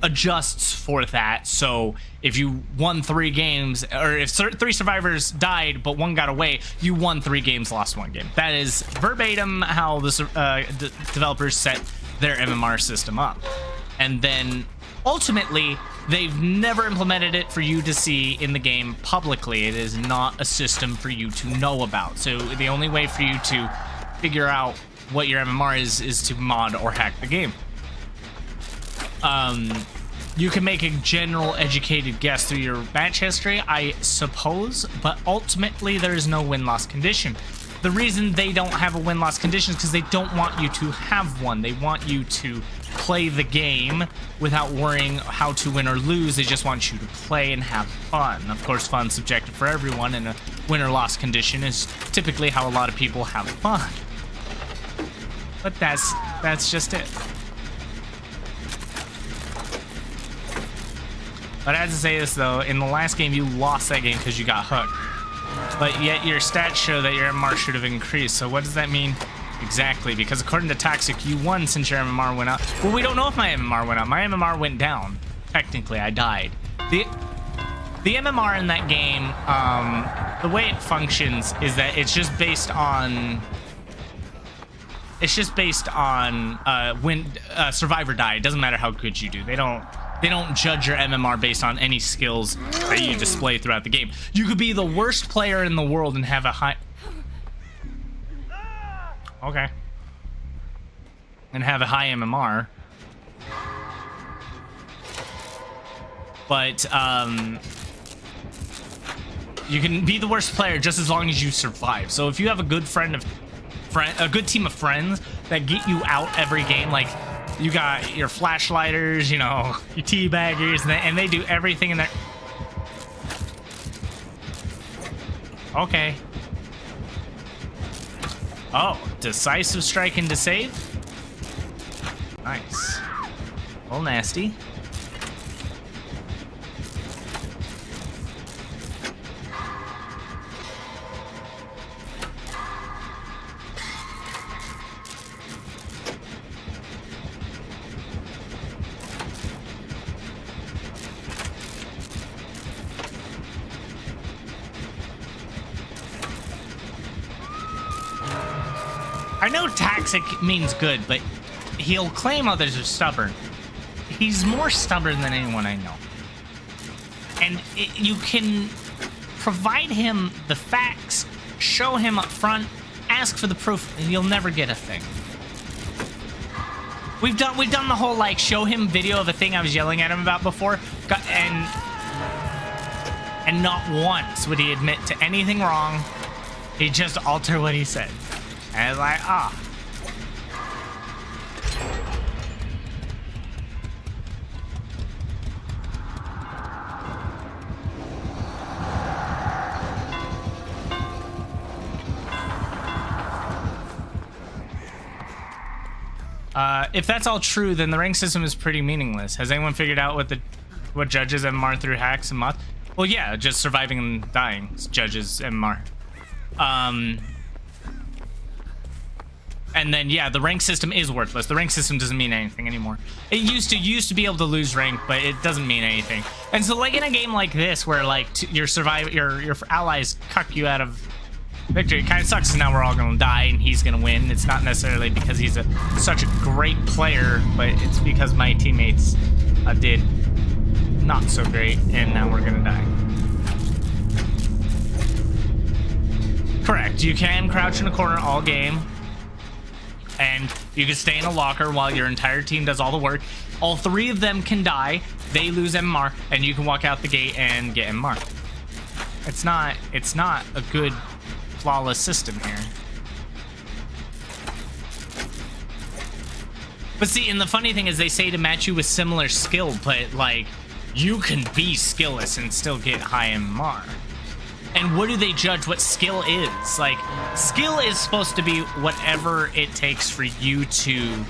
Speaker 1: adjusts for that, so if you won 3 games, or if 3 survivors died but 1 got away, you won 3 games, lost 1 game. That is verbatim how the developers set their MMR system up. And then ultimately, they've never implemented it for you to see in the game publicly. It is not a system for you to know about. So the only way for you to figure out what your MMR is to mod or hack the game. You can make a general educated guess through your match history, I suppose, but ultimately there is no win-loss condition. The reason they don't have a win-loss condition is because they don't want you to have one. They want you to play the game without worrying how to win or lose. They just want you to play and have fun. Of course, fun's subjective for everyone, and a win or loss condition is typically how a lot of people have fun. But that's just it. But I have to say this though, in the last game you lost that game because you got hooked. But yet your stats show that your MMR should have increased. So what does that mean exactly? Because according to Toxic, you won since your MMR went up. Well, we don't know if my MMR went up. My MMR went down. Technically, I died. The MMR in that game, the way it functions is that it's just based on... It's just based on when survivor die. It doesn't matter how good you do. They don't judge your MMR based on any skills that you display throughout the game. You could be the worst player in the world and have a high... Okay. And have a high MMR. But you can be the worst player just as long as you survive. So if you have a good a good team of friends that get you out every game, like you got your flashlighters, you know, your teabaggers, and they do everything in there. Okay. Oh, decisive strike into save. Nice. A little nasty. I know toxic means good, but he'll claim others are stubborn. He's more stubborn than anyone I know. And you can provide him the facts, show him up front, ask for the proof, and you'll never get a thing. We've done the whole like show him video of a thing I was yelling at him about before, and not once would he admit to anything wrong. He'd just alter what he said. And I was like, ah. If that's all true, then the rank system is pretty meaningless. Has anyone figured out what judges MMR through hacks and mods? Well, yeah, just surviving and dying judges MMR. And then yeah, the rank system is worthless. The rank system doesn't mean anything anymore. It used to be able to lose rank, but it doesn't mean anything. And so like in a game like this, where like your allies cuck you out of victory, it kind of sucks because now we're all gonna die and he's gonna win. It's not necessarily because he's such a great player, but it's because my teammates did not so great, and now we're gonna die. Correct. You can crouch in a corner all game, and you can stay in a locker while your entire team does all the work. All three of them can die. They lose MMR, and you can walk out the gate and get MMR. It's not a good flawless system here. But see, and the funny thing is they say to match you with similar skill, but like you can be skillless and still get high MMR. And what do they judge what skill is? Like, skill is supposed to be whatever it takes for you to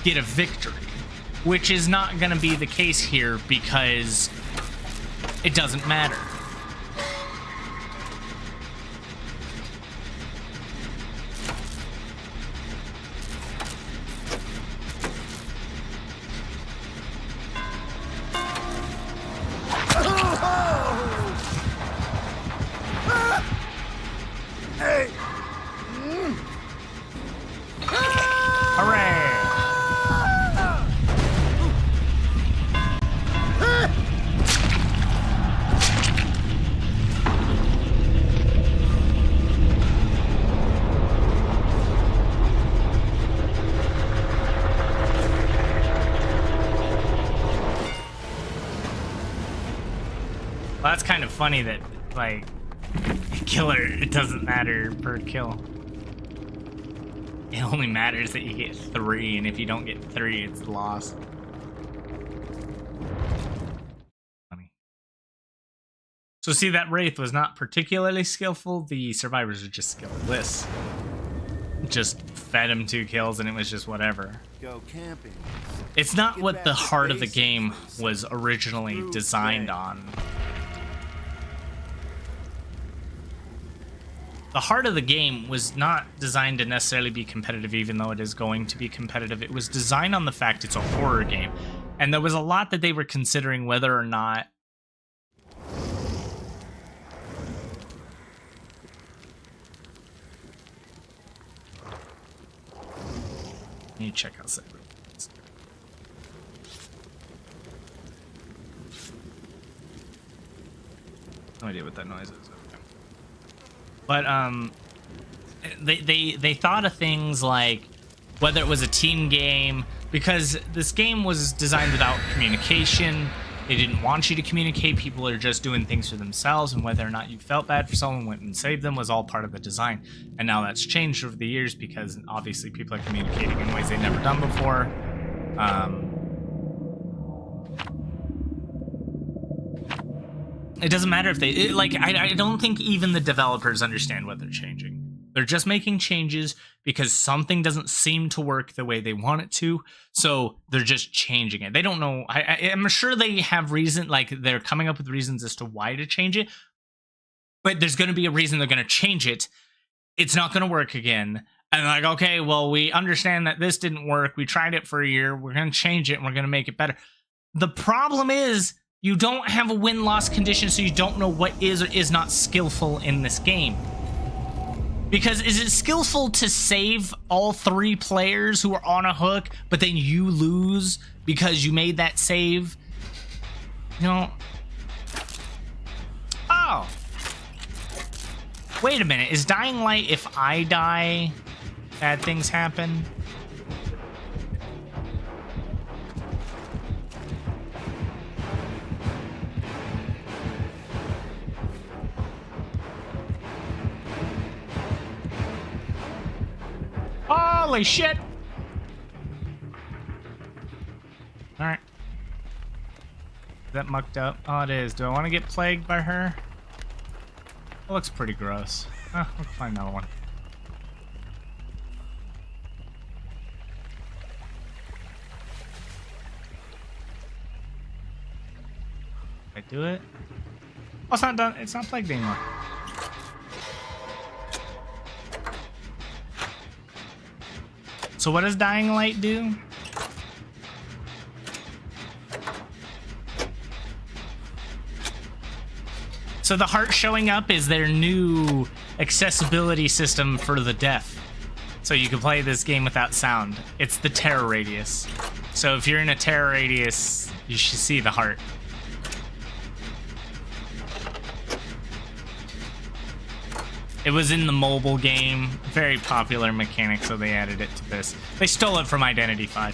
Speaker 1: get a victory, which is not going to be the case here because it doesn't matter. Well, that's kind of funny that, like, killer, it doesn't matter per kill. It only matters that you get 3, and if you don't get 3, it's a loss. Funny. So see, that Wraith was not particularly skillful. The survivors are just skillless. Just fed him 2 kills, and it was just whatever.
Speaker 4: Go camping.
Speaker 1: It's not what the heart of the game was originally designed on. The heart of the game was not designed to necessarily be competitive, even though it is going to be competitive. It was designed on the fact it's a horror game. And there was a lot that they were considering whether or not Let me check outside. No idea what that noise is. But they thought of things like whether it was a team game, because this game was designed without communication. They didn't want you to communicate. People are just doing things for themselves, and whether or not you felt bad for someone, went and saved them was all part of the design. And now that's changed over the years because obviously people are communicating in ways they've never done before. It doesn't matter if they I don't think even the developers understand what they're changing. They're just making changes because something doesn't seem to work the way they want it to, so they're just changing it. They don't know. I'm sure they have reason, like they're coming up with reasons as to why to change it, but there's going to be a reason they're going to change it. It's not going to work again. And like, okay, well, we understand that this didn't work. We tried it for a year. We're going to change it and we're going to make it better. The problem is, you don't have a win-loss condition, so you don't know what is or is not skillful in this game. Because is it skillful to save all 3 players who are on a hook, but then you lose because you made that save? You know. Oh. Wait a minute. Is Dying Light, if I die, bad things happen? Holy shit! Alright. Is that mucked up? Oh, it is. Do I want to get plagued by her? That looks pretty gross. Let's find another one. Did I do it? Oh, it's not done. It's not plagued anymore. So what does Dying Light do? So the heart showing up is their new accessibility system for the deaf. So you can play this game without sound. It's the terror radius. So if you're in a terror radius, you should see the heart. It was in the mobile game. Very popular mechanic, so they added it to this. They stole it from Identity V.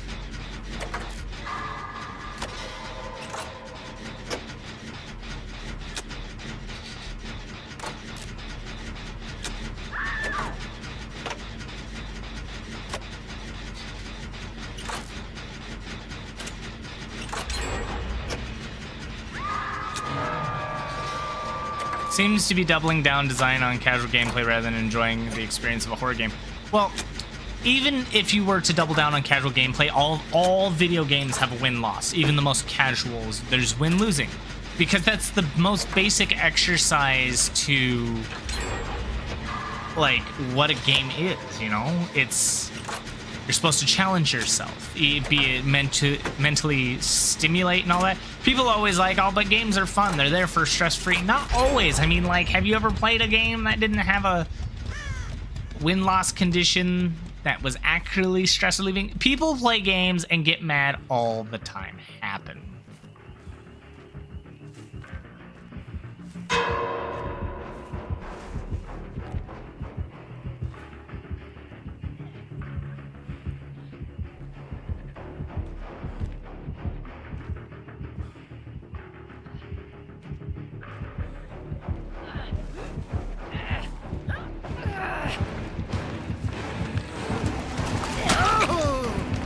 Speaker 1: Seems to be doubling down design on casual gameplay rather than enjoying the experience of a horror game. Well, even if you were to double down on casual gameplay, all video games have a win-loss. Even the most casuals, there's win-losing. Because that's the most basic exercise to, like, what a game is, you know? It's... You're supposed to challenge yourself, be it meant to mentally stimulate and all that. People always like, oh, but games are fun. They're there for stress-free. Not always. I mean, like, have you ever played a game that didn't have a win-loss condition that was actually stress-relieving? People play games and get mad all the time. Happen.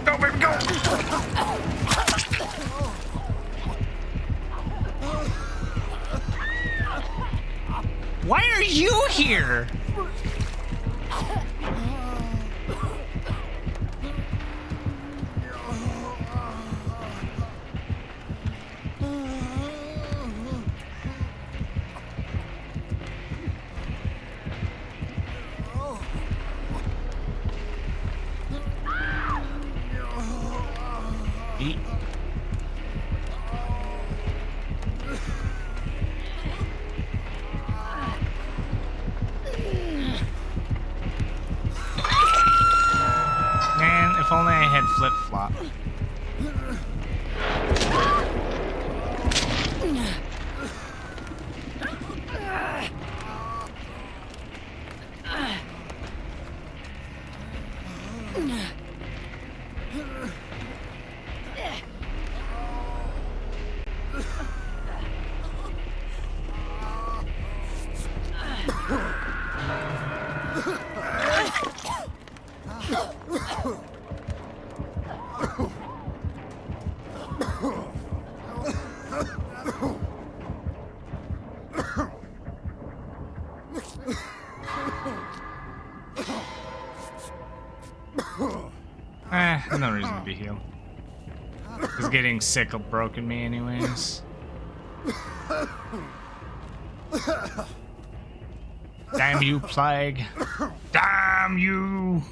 Speaker 1: Go, baby, go! Why are you here? Eat. Man, if only I had flip-flop. No reason to be healed. Because getting sick will broken me anyways. Damn you, plague. Damn you!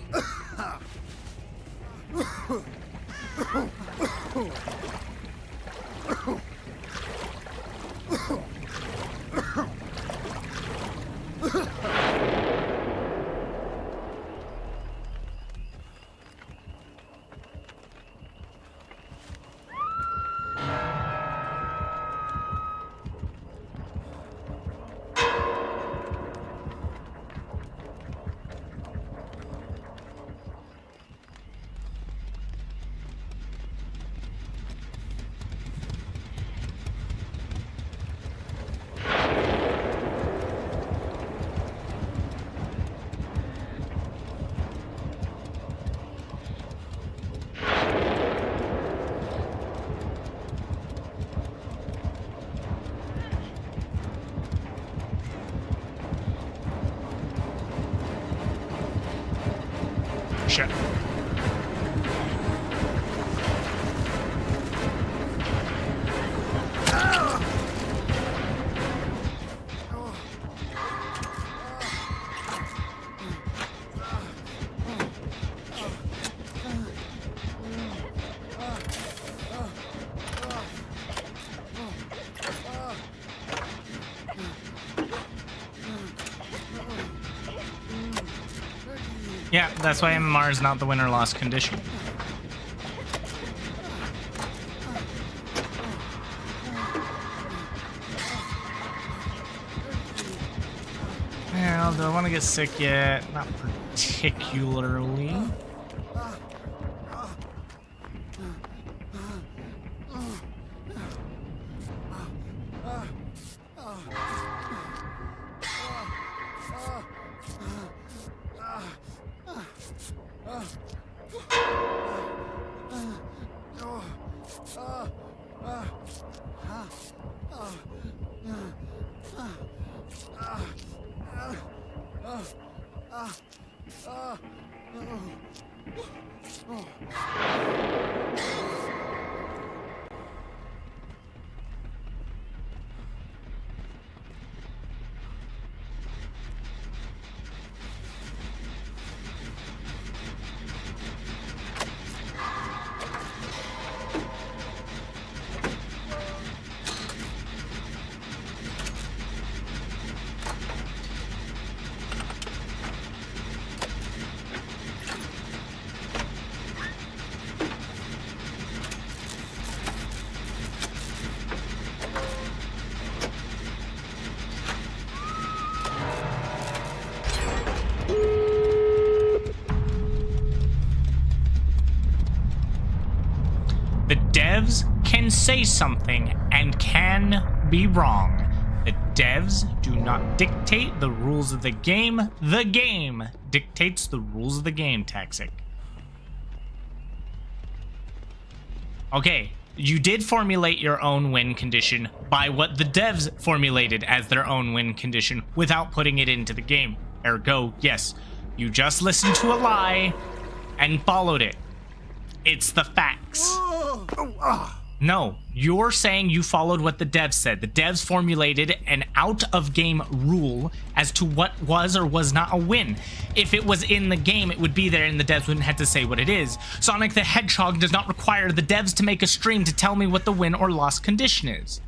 Speaker 1: Shit. Yeah, that's why MMR is not the win or loss condition. Well, do I want to get sick yet? Not particularly. The devs can say something and can be wrong. The devs do not dictate the rules of the game. The game dictates the rules of the game, Taxic. Okay, you did formulate your own win condition by what the devs formulated as their own win condition without putting it into the game. Ergo, yes, you just listened to a lie and followed it. It's the facts. No, you're saying you followed what the devs said. The devs formulated an out-of-game rule as to what was or was not a win. If it was in the game, it would be there and the devs wouldn't have to say what it is. Sonic the Hedgehog does not require the devs to make a stream to tell me what the win or loss condition is.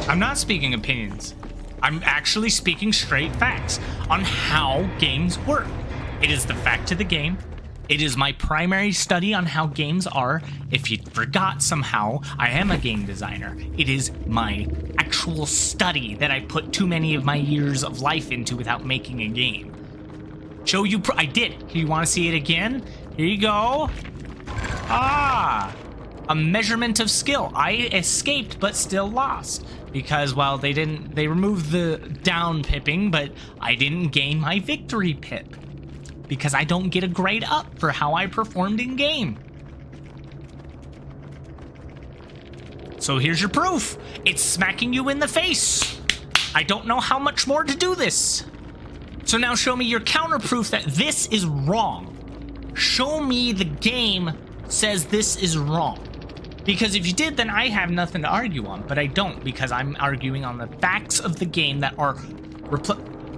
Speaker 1: I'm not speaking opinions. I'm actually speaking straight facts on how games work. It is the fact of the game. It is my primary study on how games are. If you forgot somehow, I am a game designer. It is my actual study that I put too many of my years of life into without making a game. Show you, I did. You want to see it again? Here you go. Ah, a measurement of skill. I escaped, but still lost. Because, well, they removed the down pipping, but I didn't gain my victory pip. Because I don't get a grade up for how I performed in game. So here's your proof. It's smacking you in the face. I don't know how much more to do this. So now show me your counter proof that this is wrong. Show me the game says this is wrong. Because if you did, then I have nothing to argue on, but I don't, because I'm arguing on the facts of the game that are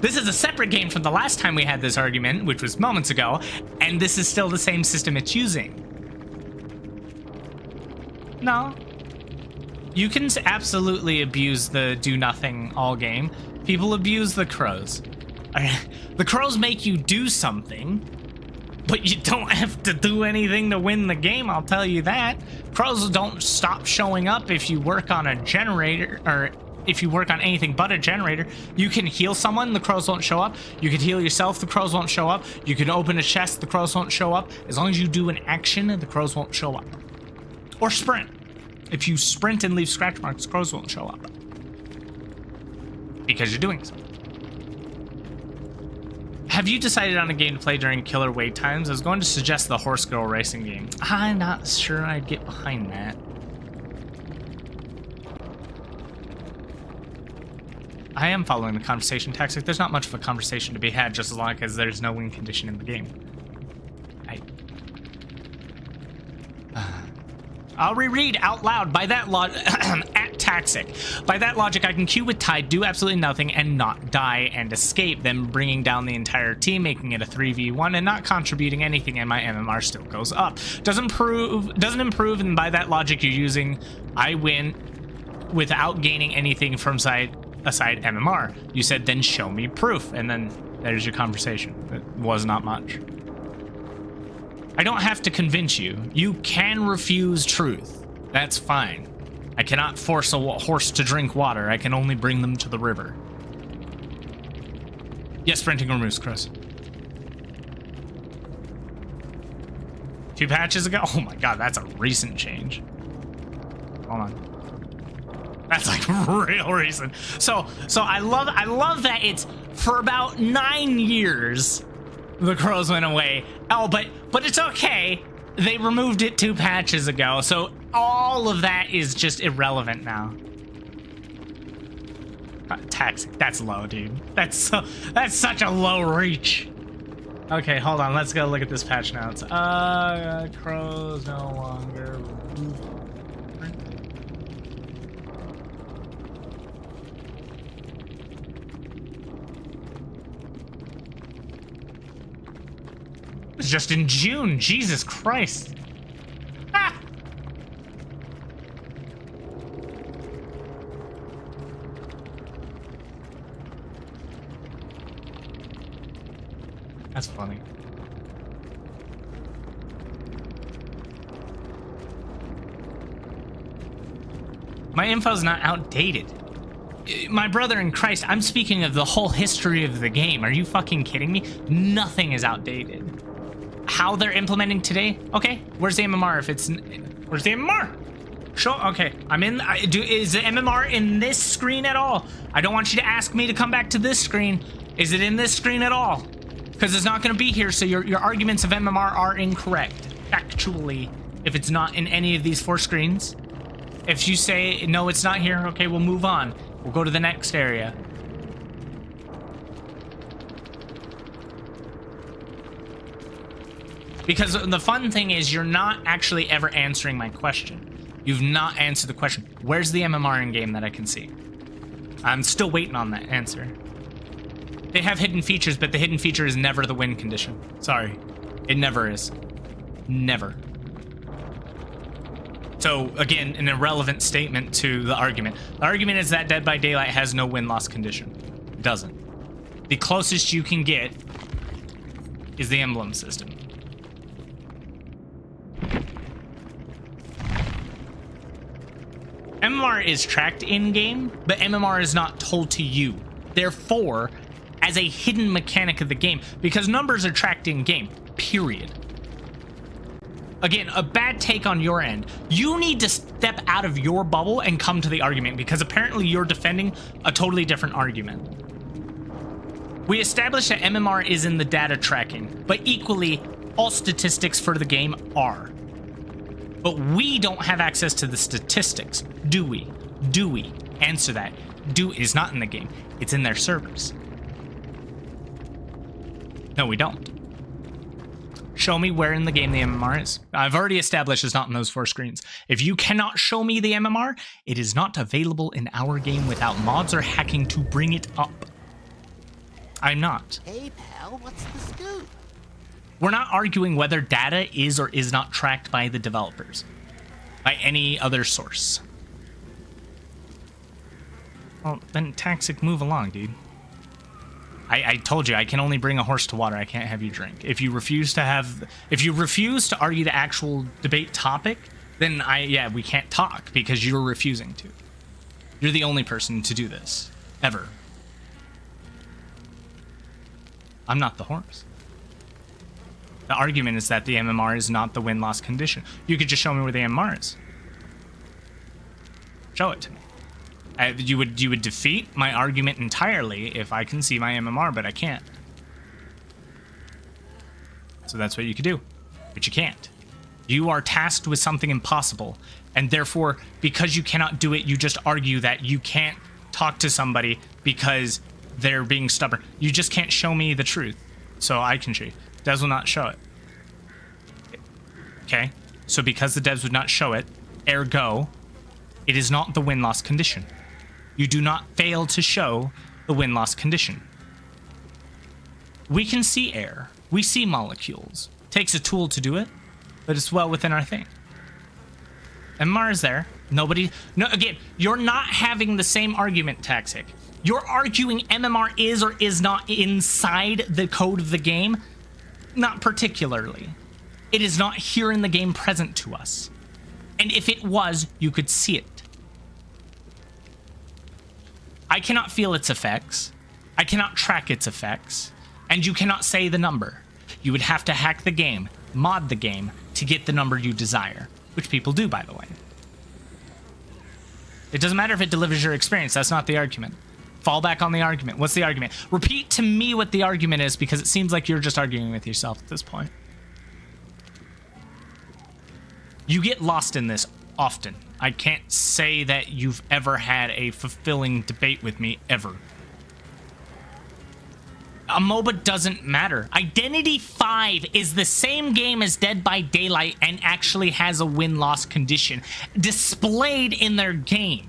Speaker 1: This is a separate game from the last time we had this argument, which was moments ago, and this is still the same system it's using. No. You can absolutely abuse the do nothing all game. People abuse the crows. The crows make you do something, but you don't have to do anything to win the game, I'll tell you that. Crows don't stop showing up if you work on a generator, or if you work on anything but a generator. You can heal someone, the crows won't show up. You can heal yourself, the crows won't show up. You can open a chest, the crows won't show up. As long as you do an action, the crows won't show up. Or sprint. If you sprint and leave scratch marks, crows won't show up. Because you're doing something. Have you decided on a game to play during killer wait times? I was going to suggest the Horse Girl racing game. I'm not sure I'd get behind that. I am following the conversation tactic. There's not much of a conversation to be had just as long as there's no win condition in the game. I'll reread out loud. By that at Taxic. By that logic, I can queue with Tide, do absolutely nothing, and not die and escape, then bringing down the entire team, making it a 3v1, and not contributing anything, and my MMR still goes up. Doesn't improve, and by that logic you're using, I win without gaining anything from aside MMR. You said, then show me proof, and then there's your conversation. It was not much. I don't have to convince you. You can refuse truth. That's fine. I cannot force a horse to drink water. I can only bring them to the river. Yes, sprinting removes, Chris. 2 patches ago? Oh my god, that's a recent change. Hold on. That's like real recent. So I love that it's for about 9 years the crows went away. Oh, but it's okay. They removed it 2 patches ago, so all of that is just irrelevant now. Taxic, that's low, dude. That's such a low reach. Okay, hold on. Let's go look at this patch notes. Crows no longer. It was just in June. Jesus Christ. Ah! That's funny. My info's not outdated. My brother in Christ, I'm speaking of the whole history of the game. Are you fucking kidding me? Nothing is outdated. How they're implementing today? Okay, where's the MMR? Where's the MMR? Sure. Okay, I'm in. Is the MMR in this screen at all? I don't want you to ask me to come back to this screen. Is it in this screen at all? Because it's not going to be here. So your arguments of MMR are incorrect. Factually, if it's not in any of these 4 screens, if you say no, it's not here. Okay, we'll move on. We'll go to the next area. Because the fun thing is you're not actually ever answering my question. You've not answered the question. Where's the MMR in game that I can see? I'm still waiting on that answer. They have hidden features, but the hidden feature is never the win condition. Sorry. It never is. Never. So, again, an irrelevant statement to the argument. The argument is that Dead by Daylight has no win-loss condition. It doesn't. The closest you can get is the emblem system. MMR is tracked in-game, but MMR is not told to you. Therefore, as a hidden mechanic of the game, because numbers are tracked in-game, period. Again, a bad take on your end. You need to step out of your bubble and come to the argument, because apparently you're defending a totally different argument. We established that MMR is in the data tracking, but equally, all statistics for the game are. But we don't have access to the statistics, do we? Do we? Answer that. Do is not in the game. It's in their servers. No, we don't. Show me where in the game the MMR is. I've already established it's not in those 4 screens. If you cannot show me the MMR, it is not available in our game without mods or hacking to bring it up. I'm not.
Speaker 2: Hey, pal, what's the scoop?
Speaker 1: We're not arguing whether data is or is not tracked by the developers, by any other source. Well, then Taxic, move along, dude. I told you I can only bring a horse to water. I can't have you drink. If you refuse to argue the actual debate topic, then we can't talk because you're refusing to. You're the only person to do this ever. I'm not the horse. The argument is that the MMR is not the win-loss condition. You could just show me where the MMR is. Show it to me. You would defeat my argument entirely if I can see my MMR, but I can't. So that's what you could do, but you can't. You are tasked with something impossible, and therefore, because you cannot do it, you just argue that you can't talk to somebody because they're being stubborn. You just can't show me the truth, so I can show you. Devs will not show it. Okay, so because the devs would not show it, ergo, it is not the win-loss condition. You do not fail to show the win-loss condition. We can see air. We see molecules. Takes a tool to do it, but it's well within our thing. MMR is there. Nobody... No, again, you're not having the same argument, Taxic. You're arguing MMR is or is not inside the code of the game. Not particularly. It is not here in the game present to us. And if it was, you could see it. I cannot feel its effects. I cannot track its effects. And you cannot say the number. You would have to hack the game, mod the game, to get the number you desire. Which people do, by the way. It doesn't matter if it delivers your experience. That's not the argument. Fall back on the argument. What's the argument? Repeat to me what the argument is, because it seems like you're just arguing with yourself at this point. You get lost in this often. I can't say that you've ever had a fulfilling debate with me, ever. A MOBA doesn't matter. Identity 5 is the same game as Dead by Daylight and actually has a win-loss condition displayed in their game.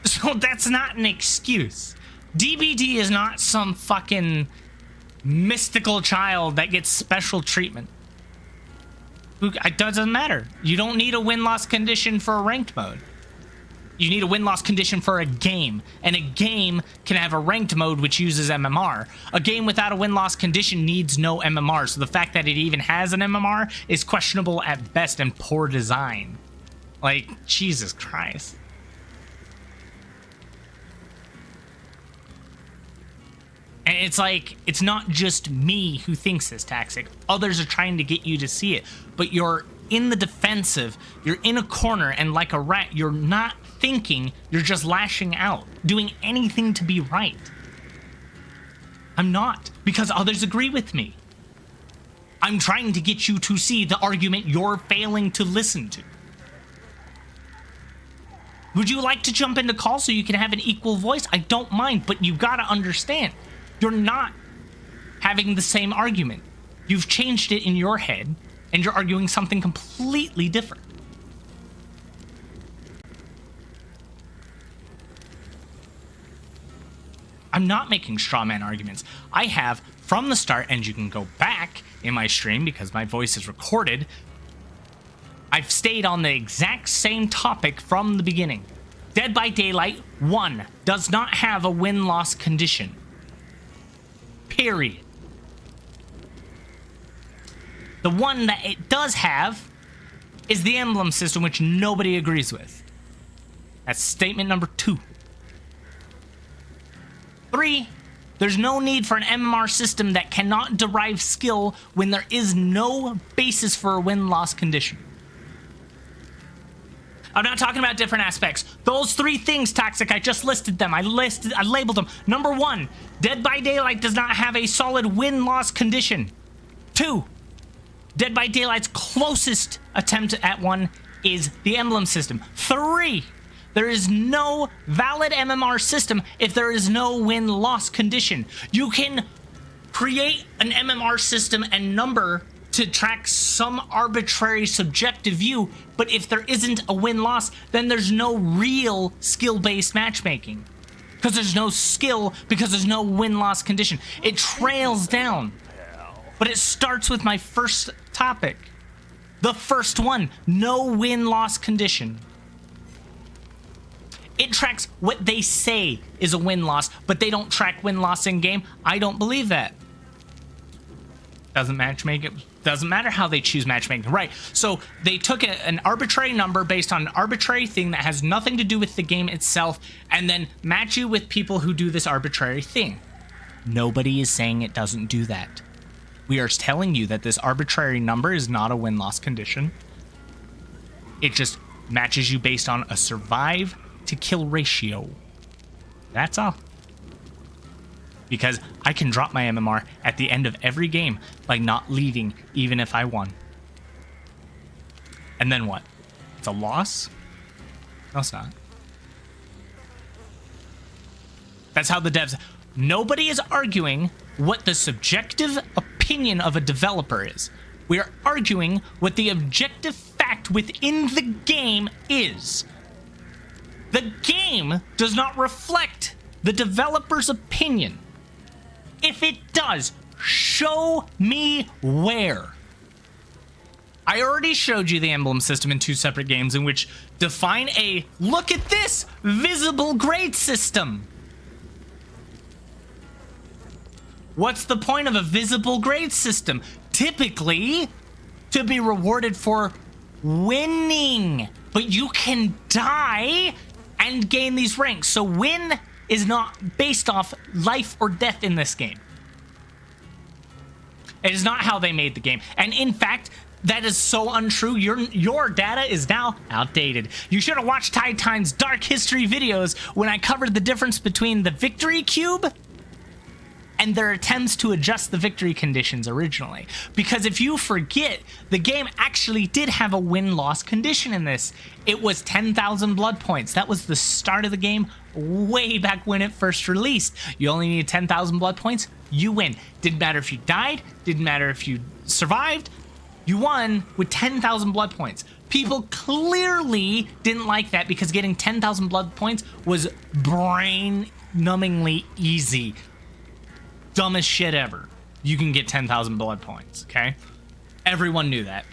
Speaker 1: So that's not an excuse. DBD is not some fucking mystical child that gets special treatment. It doesn't matter. You don't need a win-loss condition for a ranked mode. You need a win-loss condition for a game, and a game can have a ranked mode which uses MMR. A game without a win-loss condition needs no MMR, so the fact that it even has an MMR is questionable at best and poor design. Like, Jesus Christ. And it's like, it's not just me who thinks this, Taxic. Others are trying to get you to see it, but you're in the defensive, you're in a corner, and like a rat, you're not thinking, you're just lashing out, doing anything to be right. I'm not, because others agree with me. I'm trying to get you to see the argument you're failing to listen to. Would you like to jump into call so you can have an equal voice? I don't mind, but you gotta understand, you're not having the same argument. You've changed it in your head, and you're arguing something completely different. I'm not making straw man arguments. I have, from the start, and you can go back in my stream because my voice is recorded, I've stayed on the exact same topic from the beginning. Dead by Daylight 1 does not have a win-loss condition. Period. The one that it does have is the emblem system, which nobody agrees with. That's statement number 2. 3, there's no need for an MMR system that cannot derive skill when there is no basis for a win-loss condition. I'm not talking about different aspects. Those 3 things, Toxic, I just listed them. I labeled them. Number 1, Dead by Daylight does not have a solid win-loss condition. 2, Dead by Daylight's closest attempt at one is the emblem system. 3, there is no valid MMR system if there is no win-loss condition. You can create an MMR system and number to track some arbitrary subjective view, but if there isn't a win-loss, then there's no real skill-based matchmaking. Because there's no skill, because there's no win-loss condition. It trails down. But it starts with my first topic. The first one, no win-loss condition. It tracks what they say is a win-loss, but they don't track win-loss in-game. I don't believe that. Doesn't matchmake it. Doesn't matter how they choose matchmaking. Right, so they took an arbitrary number based on an arbitrary thing that has nothing to do with the game itself, and then match you with people who do this arbitrary thing. Nobody is saying it doesn't do that. We are telling you that this arbitrary number is not a win-loss condition. It just matches you based on a survive to kill ratio. That's all. Because I can drop my MMR at the end of every game by not leaving even if I won. And then what? It's a loss? No, it's not. That's how the devs... Nobody is arguing what the subjective opinion of a developer is. We are arguing what the objective fact within the game is. The game does not reflect the developer's opinion. If it does, show me where. I already showed you the emblem system in 2 separate games in which define a, look at this, visible grade system. What's the point of a visible grade system? Typically, to be rewarded for winning. But you can die and gain these ranks. So win is not based off life or death in this game. It is not how they made the game. And in fact, that is so untrue. Your data is now outdated. You should have watched Titani's Dark History videos when I covered the difference between the victory cube and their attempts to adjust the victory conditions originally. Because if you forget, the game actually did have a win-loss condition in this. It was 10,000 blood points. That was the start of the game way back when it first released. You only needed 10,000 blood points, you win. Didn't matter if you died, didn't matter if you survived, you won with 10,000 blood points. People clearly didn't like that because getting 10,000 blood points was brain-numbingly easy. Dumbest shit ever. You can get 10,000 blood points, okay? Everyone knew that.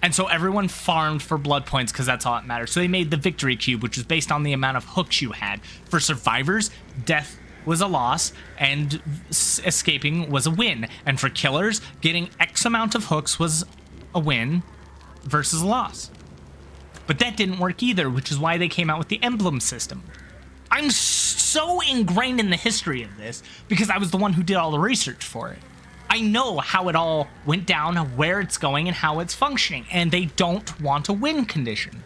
Speaker 1: And so everyone farmed for blood points because that's all that matters. So they made the victory cube, which was based on the amount of hooks you had. For survivors, death was a loss and escaping was a win. And for killers, getting X amount of hooks was a win versus a loss. But that didn't work either, which is why they came out with the emblem system. I'm so ingrained in the history of this because I was the one who did all the research for it. I know how it all went down, where it's going, and how it's functioning, and they don't want a win condition.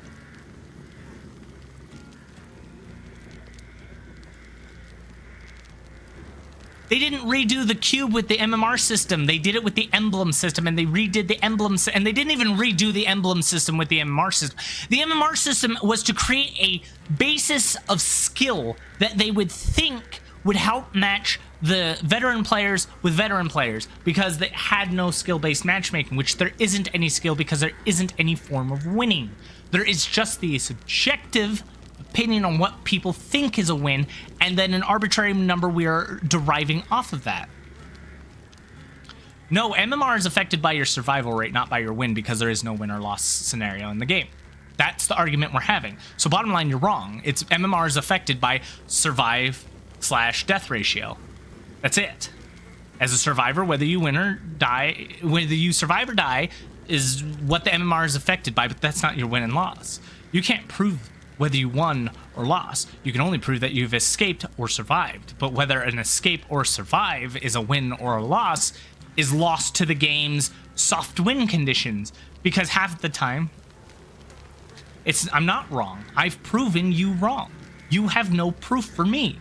Speaker 1: They didn't redo the cube with the MMR system. They did it with the emblem system, and they redid the emblem, and they didn't even redo the emblem system with the MMR system. The MMR system was to create a basis of skill that they would think would help match the veteran players with veteran players because they had no skill-based matchmaking, which there isn't any skill because there isn't any form of winning. There is just the subjective opinion on what people think is a win, and then an arbitrary number we are deriving off of that. No, MMR is affected by your survival rate, not by your win, because there is no win or loss scenario in the game. That's the argument we're having. So bottom line, you're wrong. It's MMR is affected by survive/death ratio. That's it. As a survivor, whether you win or die, whether you survive or die is what the MMR is affected by, but that's not your win and loss. You can't prove whether you won or lost. You can only prove that you've escaped or survived. But whether an escape or survive is a win or a loss is lost to the game's soft win conditions. Because half the time, I'm not wrong. I've proven you wrong. You have no proof for me.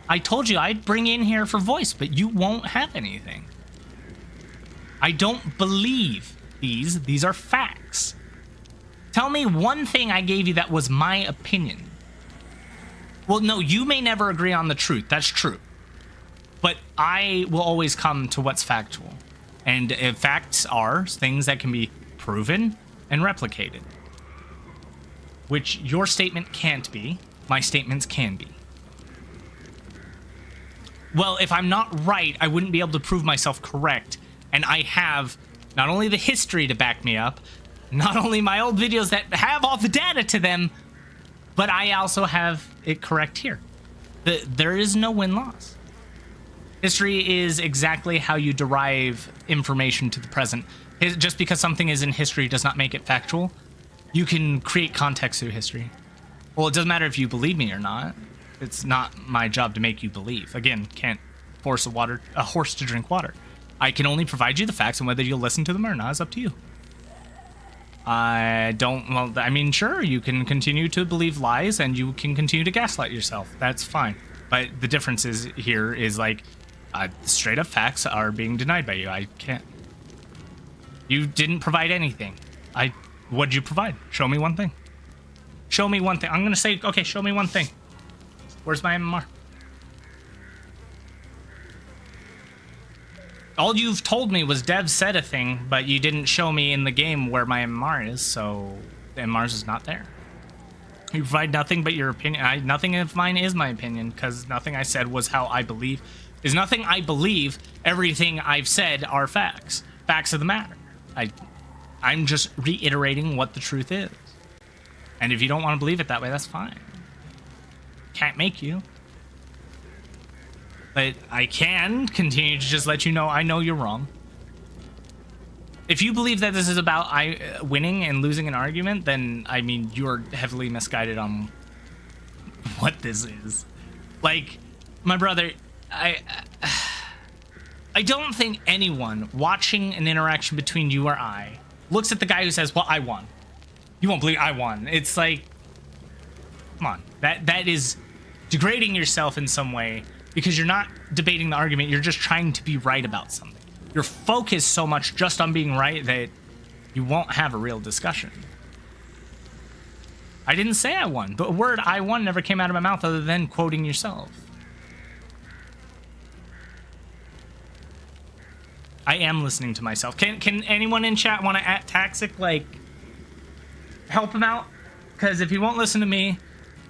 Speaker 1: I told you I'd bring you in here for voice, but you won't have anything. I don't believe these. These are facts. Tell me one thing I gave you that was my opinion. Well, no, you may never agree on the truth. That's true. But I will always come to what's factual. And facts are things that can be proven and replicated. Which your statement can't be. My statements can be. Well, if I'm not right, I wouldn't be able to prove myself correct. And I have not only the history to back me up, not only my old videos that have all the data to them, but I also have it correct here. There is no win-loss. History is exactly how you derive information to the present. Just because something is in history does not make it factual. You can create context through history. Well, it doesn't matter if you believe me or not. It's not my job to make you believe. Again, can't force a horse to drink water. I can only provide you the facts, and whether you'll listen to them or not is up to you. Sure, you can continue to believe lies and you can continue to gaslight yourself. That's fine. But the difference here is straight up facts are being denied by you. I can't. You didn't provide anything. What'd you provide? Show me one thing. Show me one thing. I'm going to say, okay, show me one thing. Where's my MMR? All you've told me was Dev said a thing, but you didn't show me in the game where my MMR is, so the MMR is not there. You provide nothing but your opinion. Nothing of mine is my opinion, because nothing I said was how I believe. Is nothing I believe. Everything I've said are facts. Facts of the matter. I'm just reiterating what the truth is. And if you don't want to believe it that way, that's fine. Can't make you. But I can continue to just let you know I know you're wrong. If you believe that this is about winning and losing an argument, then, I mean, you're heavily misguided on what this is. Like, my brother, I don't think anyone watching an interaction between you or I looks at the guy who says, well, I won. You won't believe I won. It's like, come on. That is degrading yourself in some way because you're not debating the argument. You're just trying to be right about something. You're focused so much just on being right that you won't have a real discussion. I didn't say I won. The word I won never came out of my mouth other than quoting yourself. I am listening to myself. Can anyone in chat want to at Taxic, like, help him out? Because if he won't listen to me,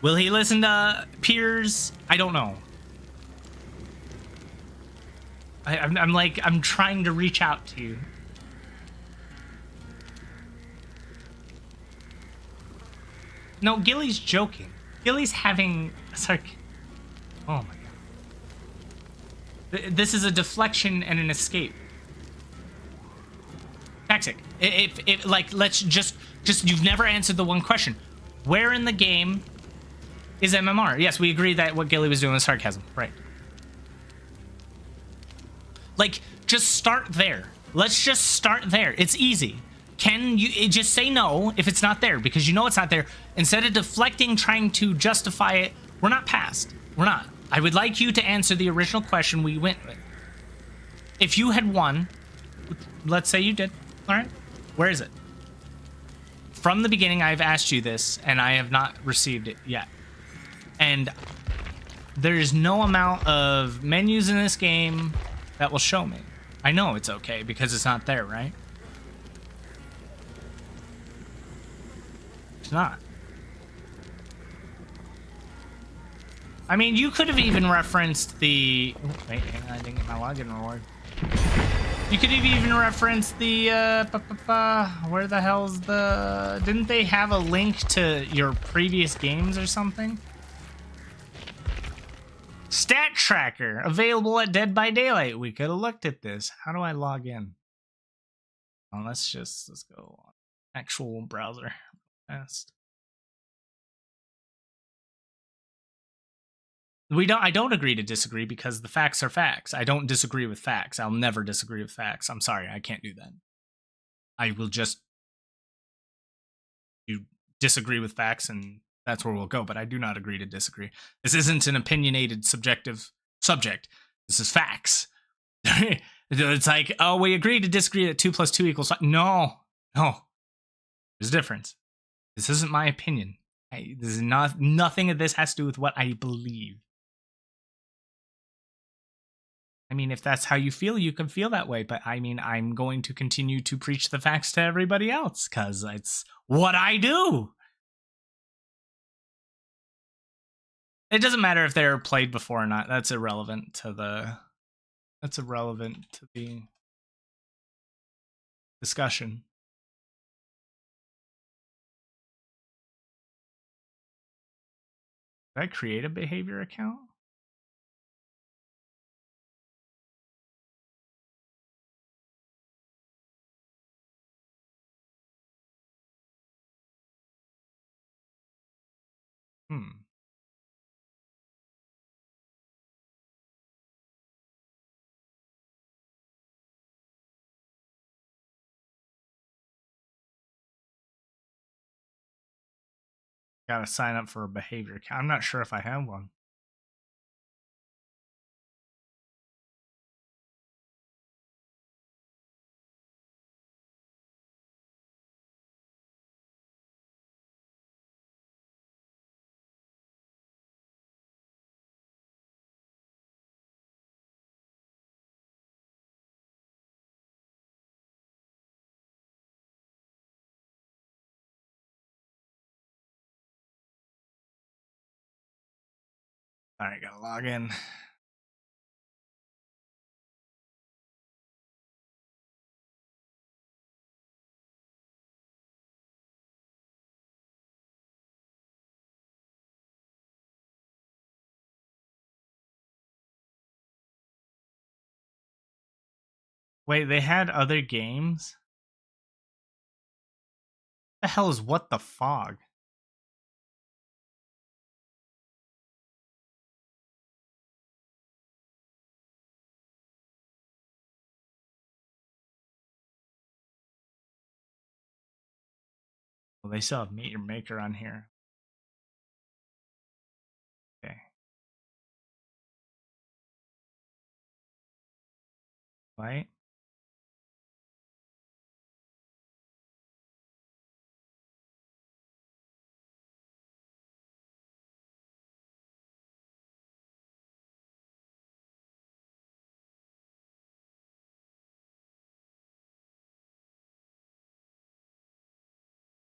Speaker 1: will he listen to peers? I don't know. I'm trying to reach out to you. No, Gilly's joking. Gilly's having oh my god. This is a deflection and an escape. Taxic. If like, let's just you've never answered the one question. Where in the game is MMR? Yes, we agree that what Gilly was doing was sarcasm. Right. Like, just start there. Let's just start there. It's easy. Can you just say no if it's not there? Because you know it's not there. Instead of deflecting, trying to justify it, we're not past. We're not. I would like you to answer the original question we went with. If you had won, let's say you did. All right. Where is it? From the beginning, I've asked you this, and I have not received it yet. And there's no amount of menus in this game that will show me. I know it's okay because it's not there, right? It's not. I mean, you could have even referenced the... Wait, hang on, I didn't get my login reward. You could have even referenced the... where the hell's the... Didn't they have a link to your previous games or something? Stat tracker available at Dead by Daylight. We could have looked at this. How do I log in? Oh, let's go on actual browser. Fast. I don't agree to disagree because the facts are facts. I don't disagree with facts. I'll never disagree with facts. I'm sorry, I can't do that. I will just disagree with facts and that's where we'll go, but I do not agree to disagree. This isn't an opinionated subjective subject. This is facts. It's like, oh, we agree to disagree that 2 + 2 = 5. No. There's a difference. This isn't my opinion. This is not, nothing of this has to do with what I believe. I mean, if that's how you feel, you can feel that way. But I mean, I'm going to continue to preach the facts to everybody else because it's what I do. It doesn't matter if they're played before or not. That's irrelevant to the discussion. Did I create a behavior account? Gotta sign up for a behavior account. I'm not sure if I have one. All right, gotta log in. Wait, they had other games? The hell is What the Fog? Well, they still have Meet Your Maker on here. Okay. Right?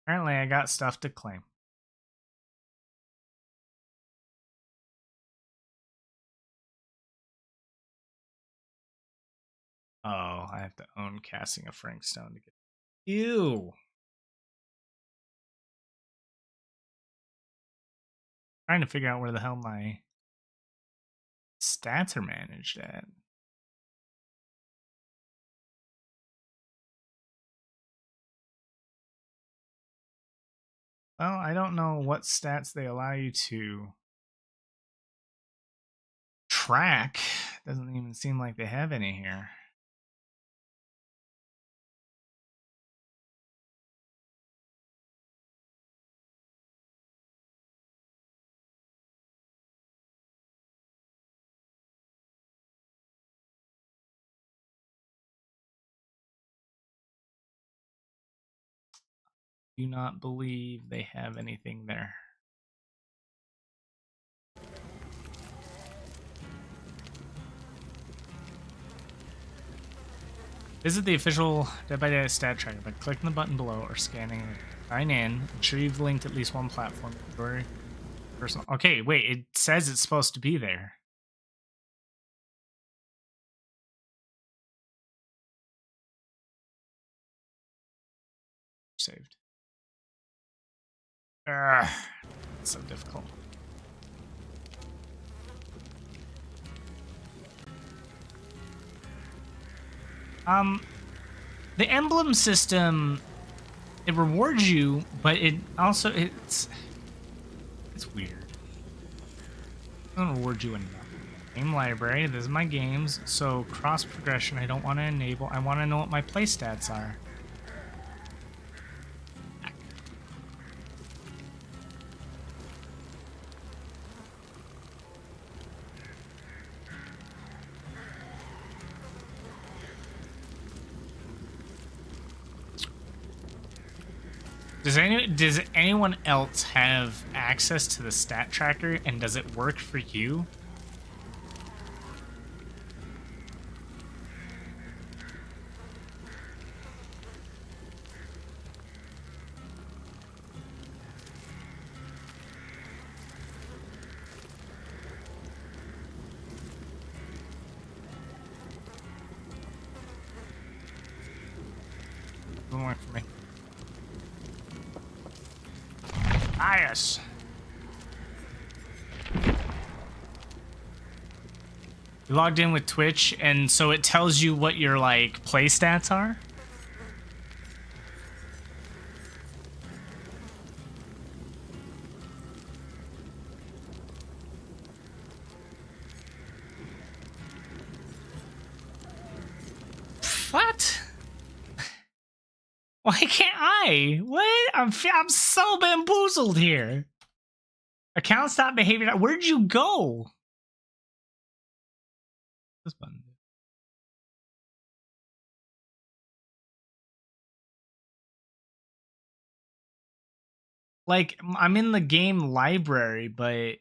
Speaker 1: Apparently, I got stuff to claim. Oh, I have to own Casting of Frankstone to get. Ew. Trying to figure out where the hell my stats are managed at. Well, I don't know what stats they allow you to track. Doesn't even seem like they have any here. Do not believe they have anything there. Visit the official Dead by Daylight stat tracker by clicking the button below or scanning Sign in. Ensure you've linked at least one platform. Your personal. Okay, wait. It says it's supposed to be there. Saved. It's so difficult. The emblem system, it rewards you, but it also it's weird. It doesn't reward you enough. Game library, this is my games, so cross progression I don't want to enable. I want to know what my play stats are. Does anyone else have access to the stat tracker, and does it work for you? Doesn't work for me. Yes. You logged in with Twitch, and so it tells you what your like play stats are. What? Why can't I? What? I'm so bamboozled here. Account stop behavior. Where'd you go? This button. Like, I'm in the game library, but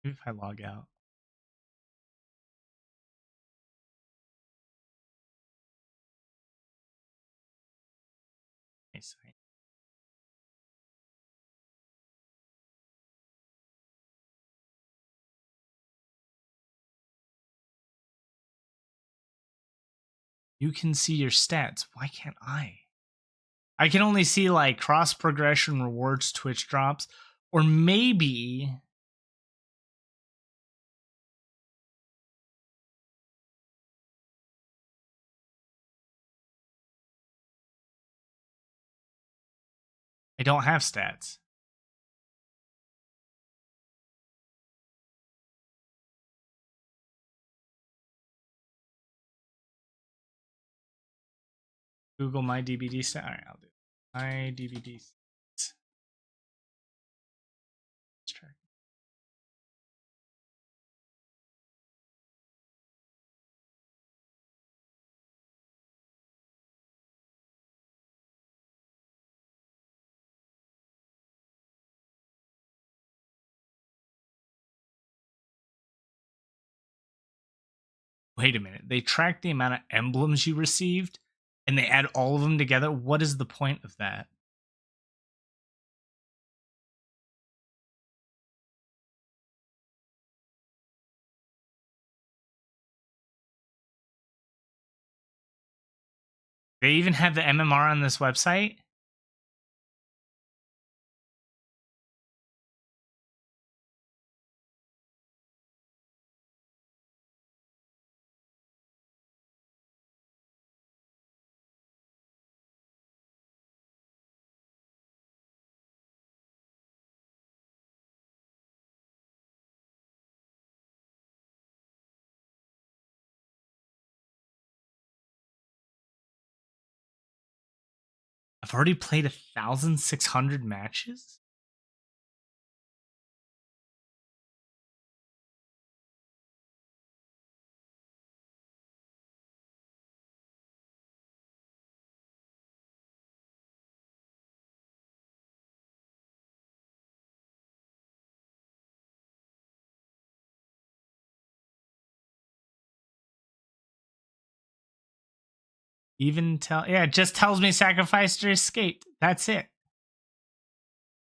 Speaker 1: Maybe if I log out. Nice. You can see your stats. Why can't I? I can only see like cross progression rewards, Twitch drops, or maybe I don't have stats. Google my DBD stat. All right, I'll do it. My DBD stats. Let's try. Wait a minute. They track the amount of emblems you received and they add all of them together. What is the point of that? They even have the MMR on this website? I've already played 1,600 matches? Yeah, it just tells me sacrificed or escaped. That's it.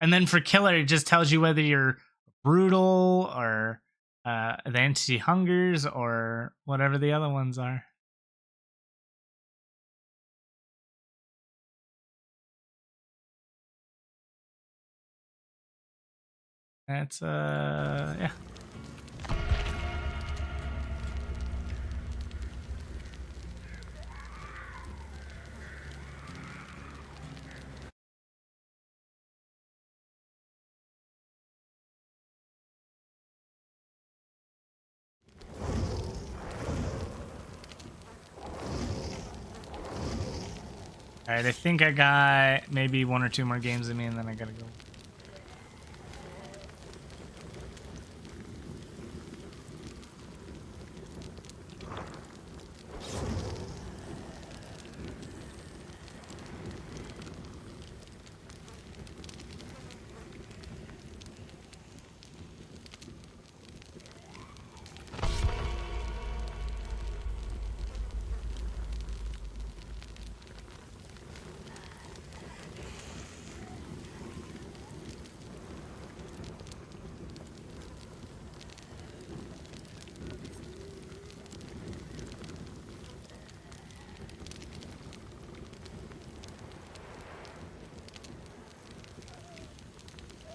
Speaker 1: And then for killer, it just tells you whether you're brutal or the entity hungers or whatever the other ones are. That's yeah. All right, I think I got maybe 1 or 2 more games in me, and then I gotta go.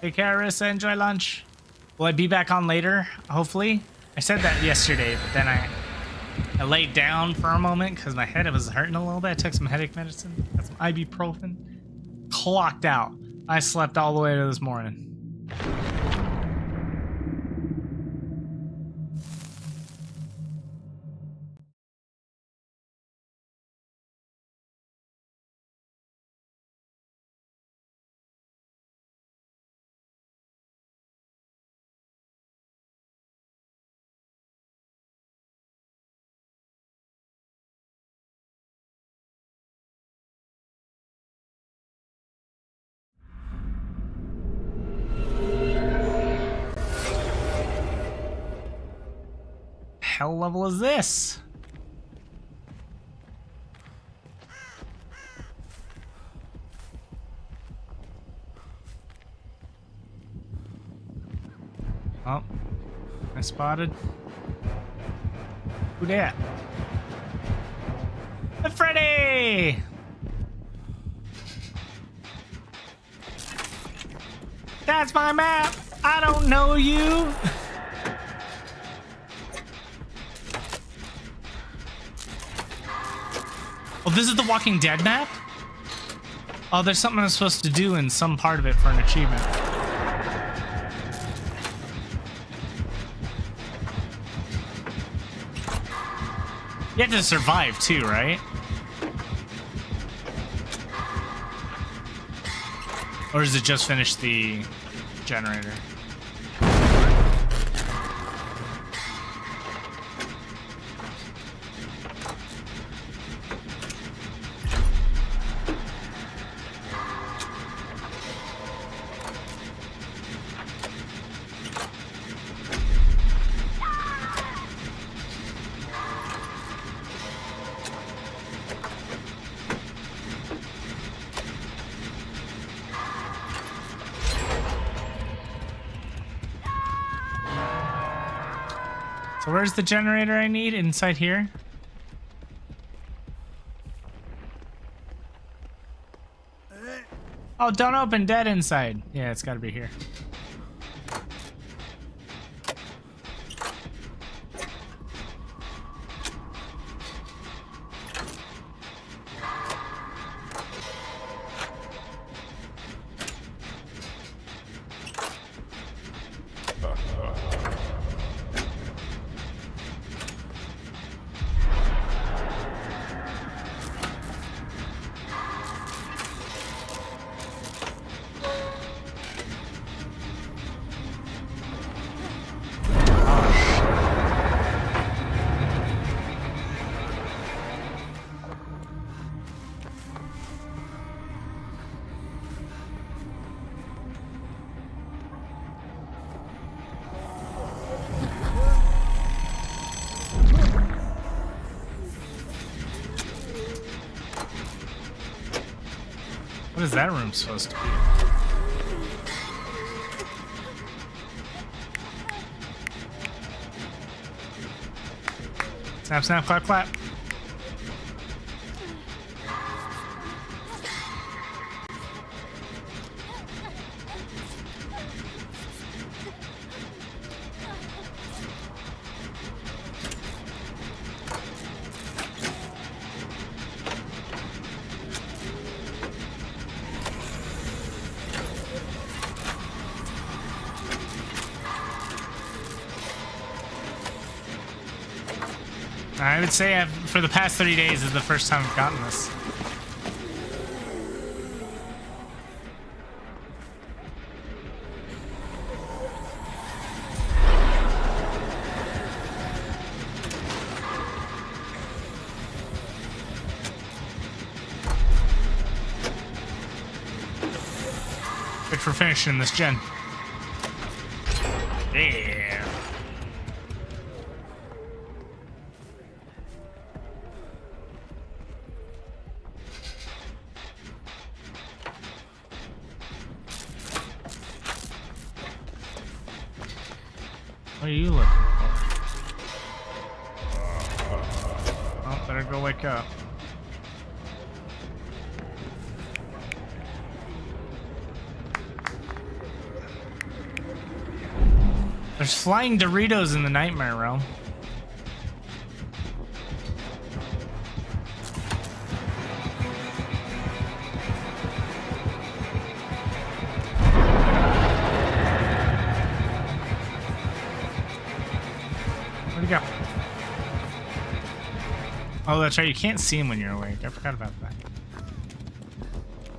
Speaker 1: Take care, Arissa. Enjoy lunch. Will I be back on later? Hopefully. I said that yesterday, but then I laid down for a moment because my head was hurting a little bit. I took some headache medicine, got some ibuprofen, clocked out. I slept all the way to this morning. hell level is this? Oh, I spotted. Who dat? Freddy! That's my map! I don't know you! Oh, this is the Walking Dead map? Oh, there's something I'm supposed to do in some part of it for an achievement. You have to survive too, right? Or does it just finish the generator? So where's the generator I need? Inside here? Oh, don't open, dead inside. Yeah, it's gotta be here. What is that room supposed to be? Snap, snap, clap, clap. I would say for the past 30 days is the first time I've gotten this. Good for finishing this gen. Yeah. What are you looking for? Oh, better go wake up. There's flying Doritos in the Nightmare Realm. Where'd he go? Oh, that's right. You can't see him when you're awake. I forgot about that.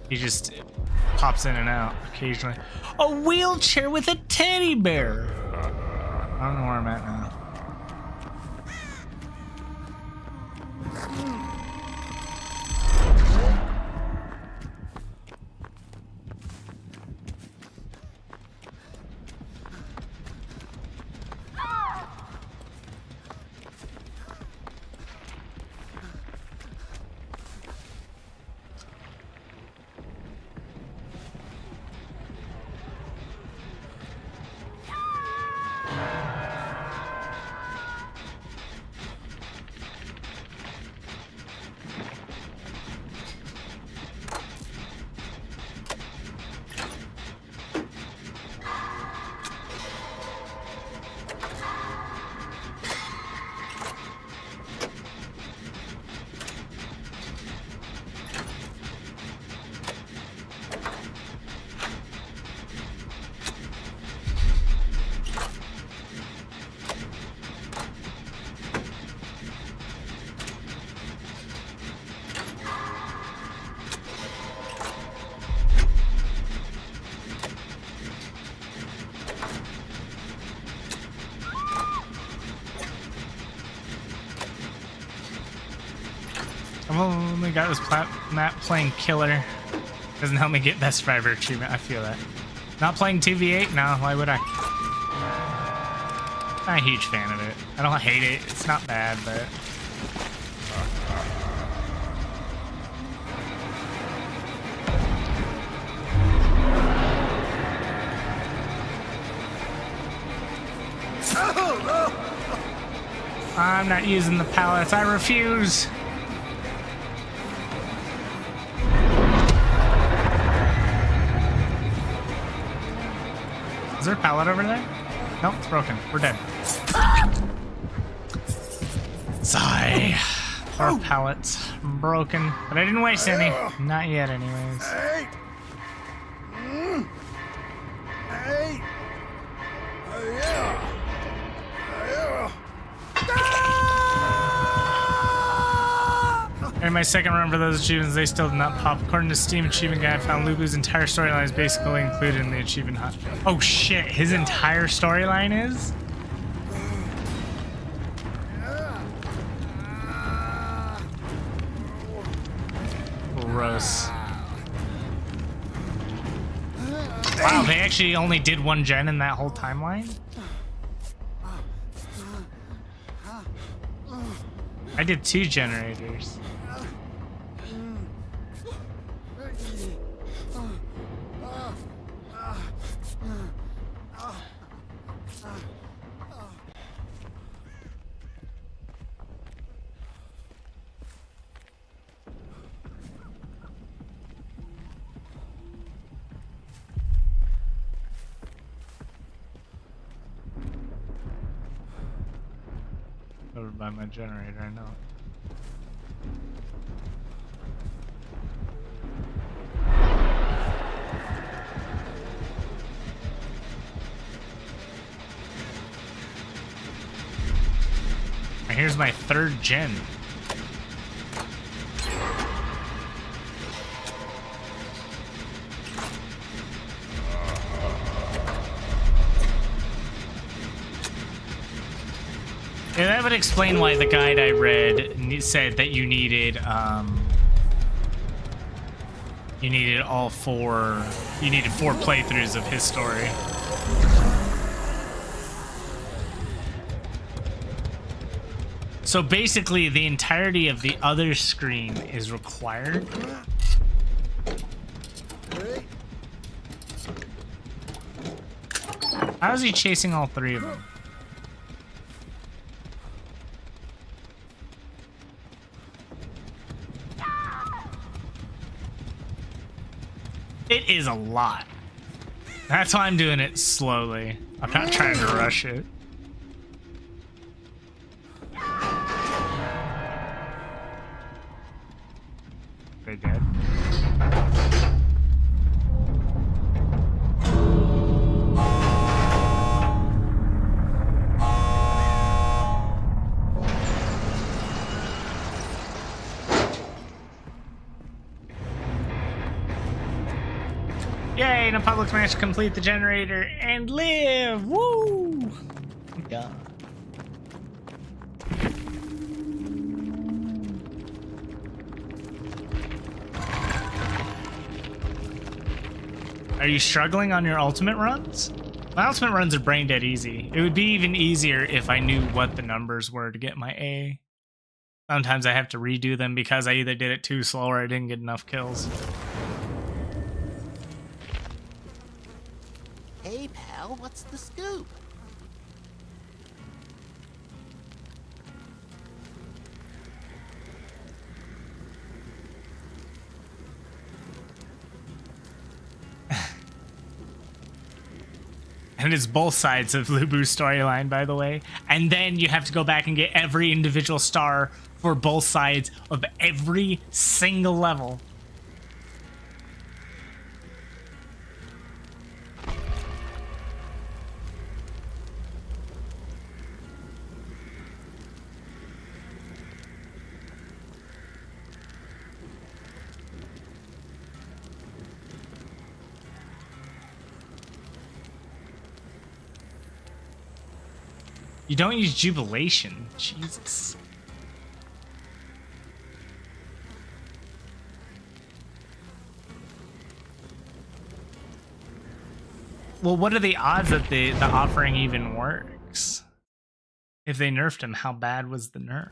Speaker 1: He just pops in and out occasionally. A wheelchair with a teddy bear. I don't know where I'm at now. only got this map playing killer. Doesn't help me get best driver achievement. I feel that. Not playing 2v8? No, why would I? Not a huge fan of it. I don't hate it. It's not bad, but... I'm not using the pallets. I refuse. Is there a pallet over there? Nope, it's broken. We're dead. Sigh. Our pallets broken, but I didn't waste any. Not yet, anyways.
Speaker 3: Hey! Hey! Yeah!
Speaker 1: In my second run for those achievements, they still did not pop. According to Steam Achievement Guide, I found Lubu's entire storyline is basically included in the achievement hunt. Oh shit, his entire storyline is? Gross. Wow, they actually only did one gen in that whole timeline? I did 2 generators. Over by my generator, I know. And here's my 3rd gen. Yeah, that would explain why the guide I read said that you needed all 4. You needed 4 playthroughs of his story. So basically, the entirety of the other screen is required. How is he chasing all 3 of them? It is a lot. That's why I'm doing it slowly. I'm not trying to rush it. They dead? Yay, Napublic managed to complete the generator and live! Woo! Yeah. Are you struggling on your ultimate runs? My ultimate runs are brain dead easy. It would be even easier if I knew what the numbers were to get my A. Sometimes I have to redo them because I either did it too slow or I didn't get enough kills.
Speaker 2: Hey, pal, what's the scoop?
Speaker 1: And it's both sides of Lubu's storyline, by the way. And then you have to go back and get every individual star for both sides of every single level. You don't use jubilation. Jesus. Well, what are the odds that the offering even works? If they nerfed him, how bad was the nerf?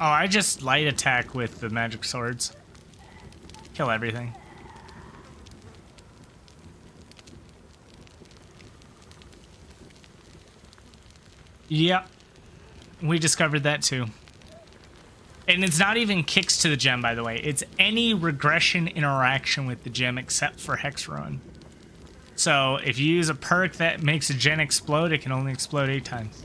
Speaker 1: Oh, I just light attack with the magic swords. Kill everything. Yep. We discovered that too. And it's not even kicks to the gem, by the way. It's any regression interaction with the gem except for Hex Ruin. So if you use a perk that makes a gen explode, it can only explode 8 times.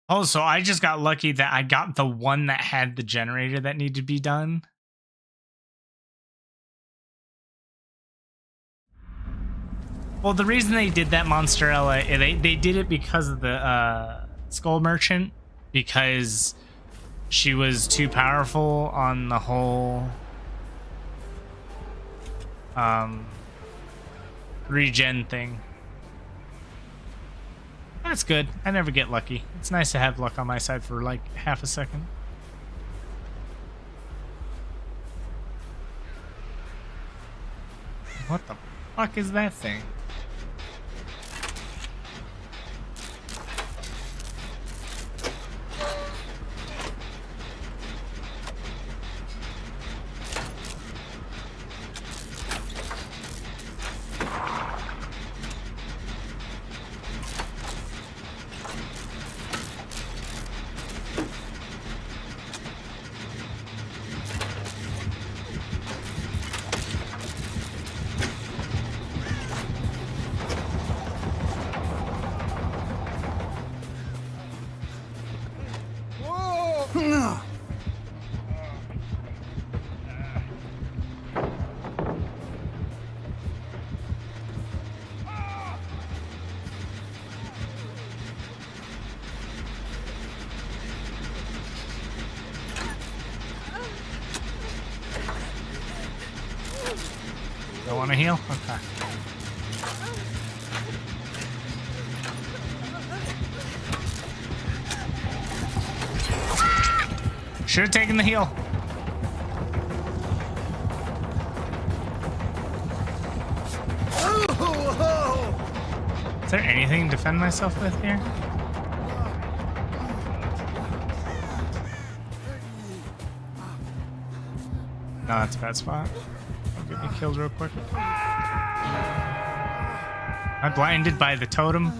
Speaker 1: Oh, so I just got lucky that I got the one that had the generator that needed to be done. Well, the reason they did that, Monsterella, they did it because of the Skull Merchant, because she was too powerful on the whole regen thing. That's good. I never get lucky. It's nice to have luck on my side for like half a second. What the fuck is that thing? Don't want to heal? Okay. Should have taken the heal. Is there anything to defend myself with here? No, that's a bad spot. I'll get me killed real quick. Am I blinded by the totem?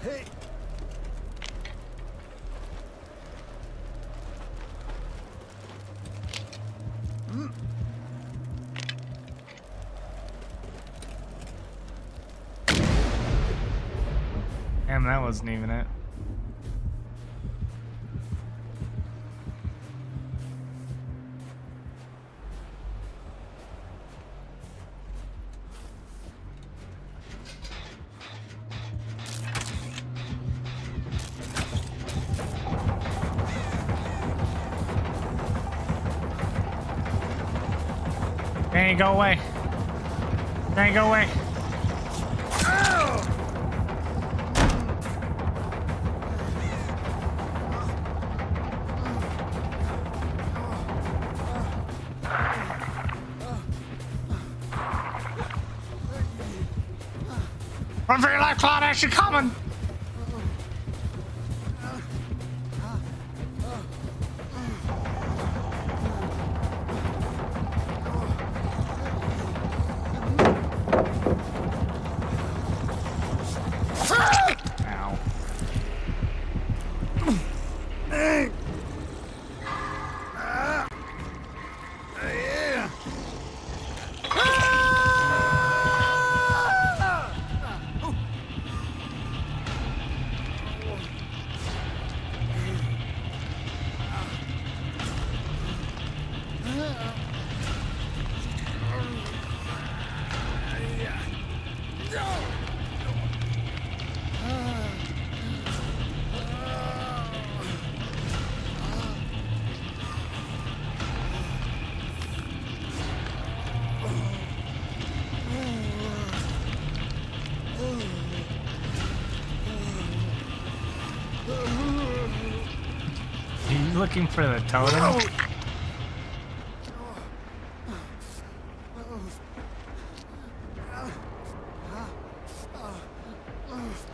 Speaker 3: Hey!
Speaker 1: Damn, that wasn't even it. Danny, go away. Danny, go away. Run for your life, Claude, she's coming! Ow. He's looking for the totem.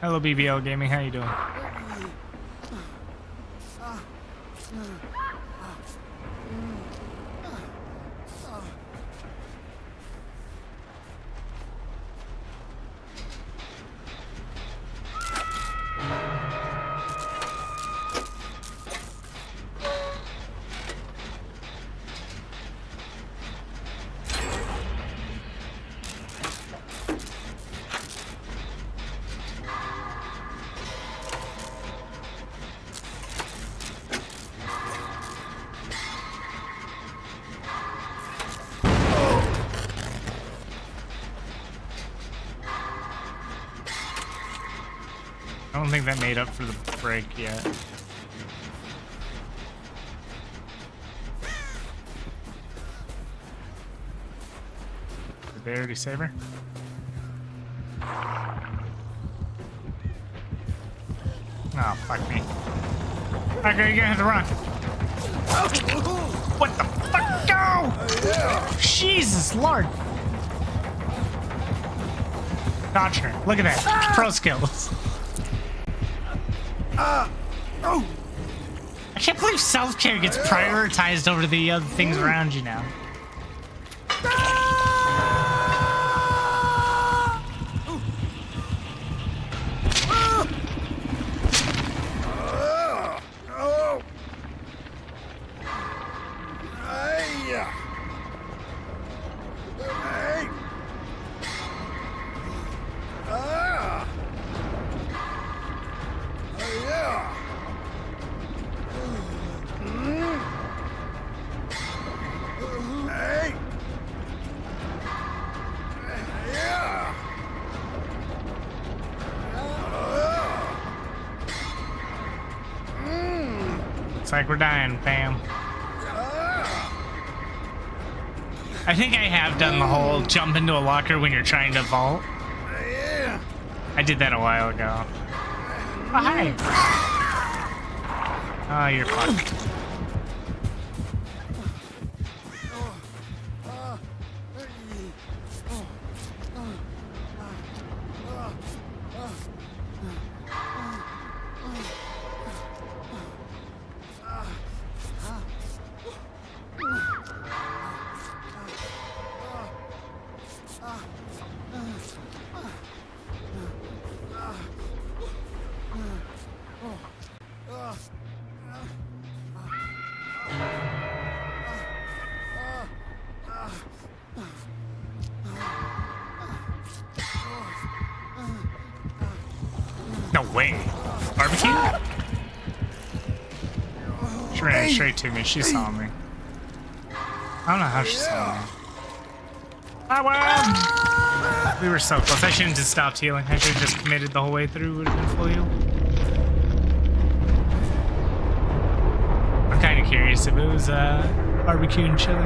Speaker 1: Hello, BBL Gaming. How you doing? I don't think that made up for the break yet. Did they already save her? Oh, fuck me. Okay, you're gonna have to run. What the fuck? Go! Jesus Lord! Dodge her. Look at that. Pro skills. I can't believe self-care gets prioritized over the other things around you now. Looks like we're dying, fam. I think I have done the whole jump into a locker when you're trying to vault. I did that a while ago. Oh, hi. Oh, you're fucked. No way. Barbecue? She ran straight to me. She saw me. I don't know how she saw me. I won! We were so close. I shouldn't have stopped healing. I should have just committed the whole way through. Would have been full heal. I'm kind of curious if it was barbecue and chili.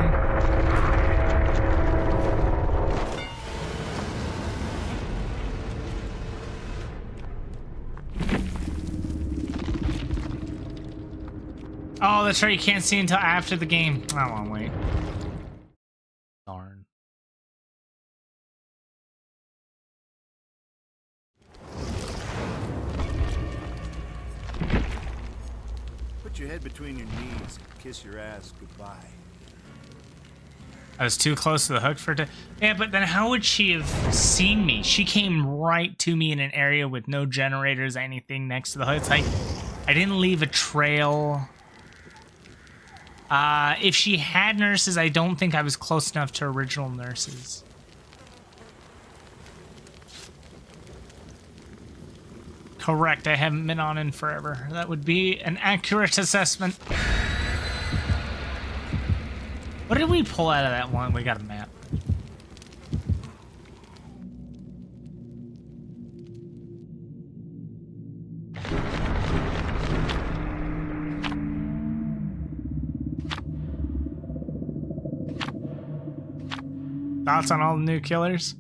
Speaker 1: Oh, that's right. You can't see until after the game. I won't wait. Darn.
Speaker 4: Put your head between your knees and kiss your ass goodbye.
Speaker 1: I was too close to the hook for it to... Yeah, but then how would she have seen me? She came right to me in an area with no generators, anything next to the hook. It's like, I didn't leave a trail. If she had nurses, I don't think I was close enough to original nurses. Correct, I haven't been on in forever. That would be an accurate assessment. What did we pull out of that one? We got a map. Thoughts on all the new killers?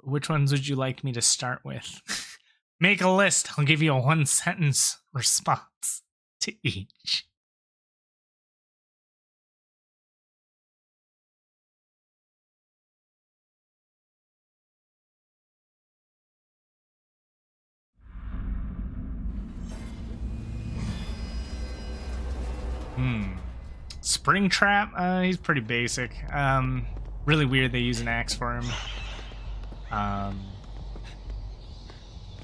Speaker 1: Which ones would you like me to start with? Make a list. I'll give you a 1-sentence response to each. Springtrap, he's pretty basic. Really weird they use an axe for him.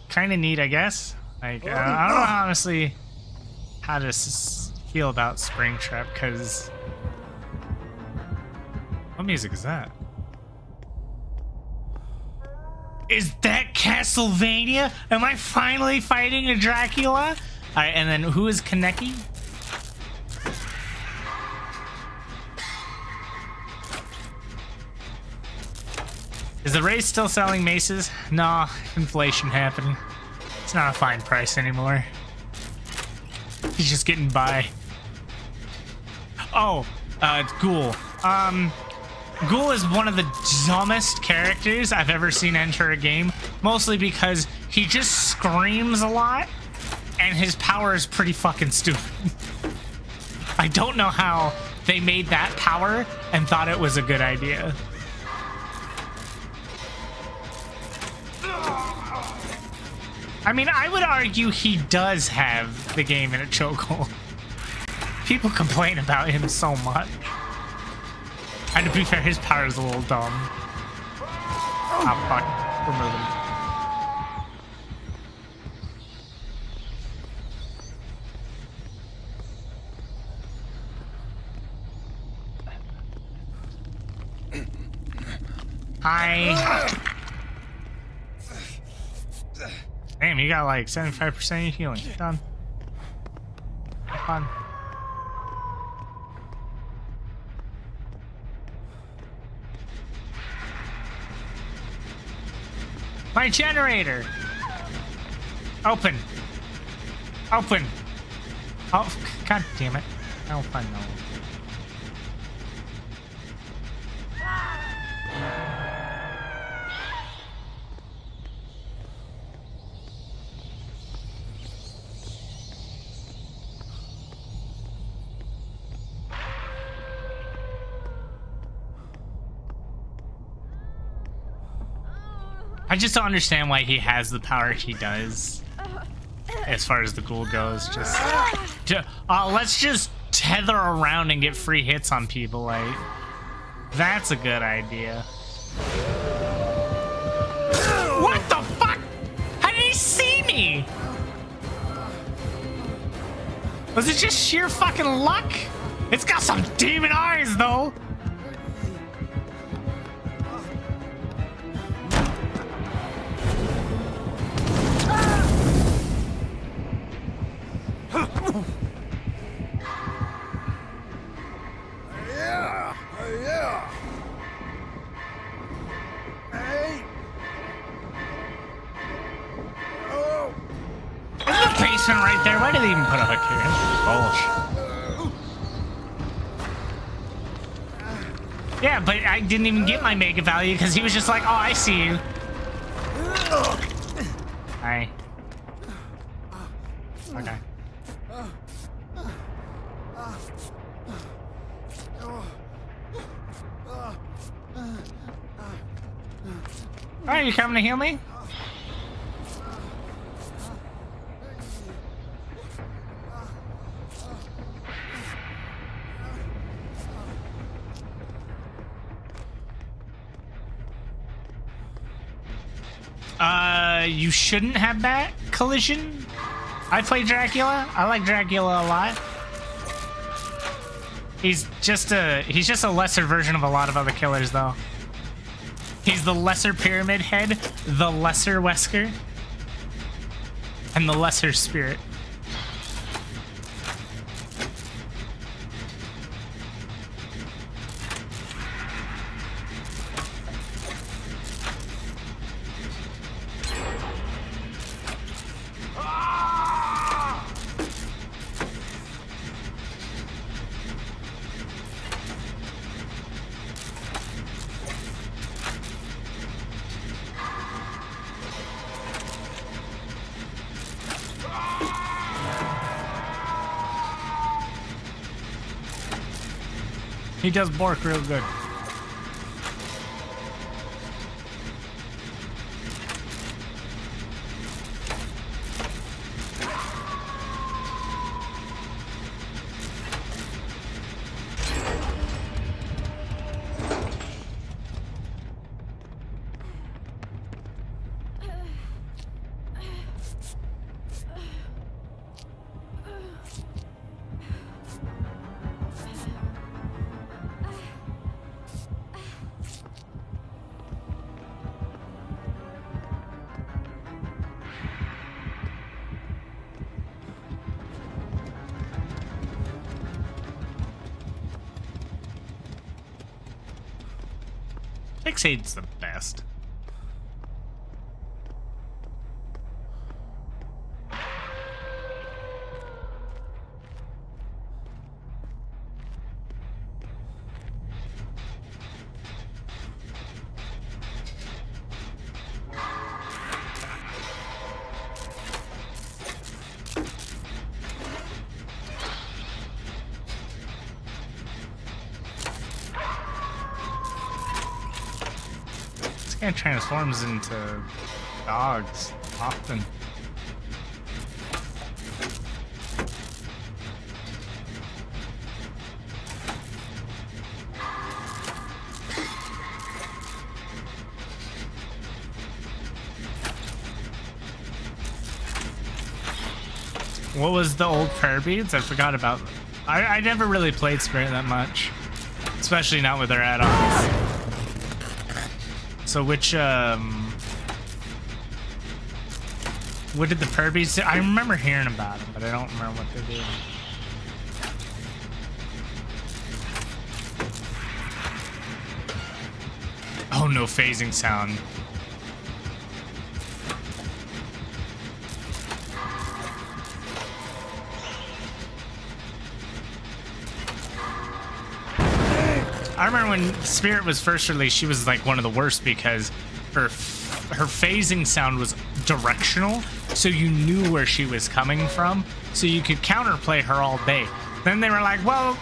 Speaker 1: Kind of neat, I guess. Like, I don't know honestly how to feel about Springtrap, because... What music is that? Is that Castlevania? Am I finally fighting a Dracula? Alright, and then who is Kaneki? Is the race still selling maces? Nah, inflation happening. It's not a fine price anymore. He's just getting by. Oh, it's Ghoul. Ghoul is one of the dumbest characters I've ever seen enter a game, mostly because he just screams a lot, and his power is pretty fucking stupid. I don't know how they made that power and thought it was a good idea. I mean, I would argue he does have the game in a chokehold. People complain about him so much. And to be fair, his power is a little dumb. Oh, fuck. Remove him. Hi. Damn, you got like 75% healing. Done. Have fun. My generator! Open! Open! Oh, god damn it. Oh, fun, no. I just don't understand why he has the power he does. As far as the Ghoul goes, let's just tether around and get free hits on people. Like, that's a good idea. What the fuck? How did he see me? Was it just sheer fucking luck? It's got some demon eyes, though. Right there. Why did they even put a hook here? Bullshit. Yeah, but I didn't even get my mega value because he was just like, oh, I see you. Hi. Okay. Alright, you coming to heal me? You shouldn't have that collision. I play Dracula. I like Dracula a lot. He's just a lesser version of a lot of other killers, though. He's the lesser Pyramid Head, the lesser Wesker, and the lesser Spirit. He does bark real good. Fixate's the best. It transforms into dogs often. What was the old prayer beads? I forgot about. I never really played Spirit that much, especially not with their add-ons. So which, what did the Purbies do? I remember hearing about them, but I don't remember what they did. Oh, no phasing sound. I remember when Spirit was first released, she was like one of the worst because her phasing sound was directional, so you knew where she was coming from, so you could counterplay her all day. Then they were like, well,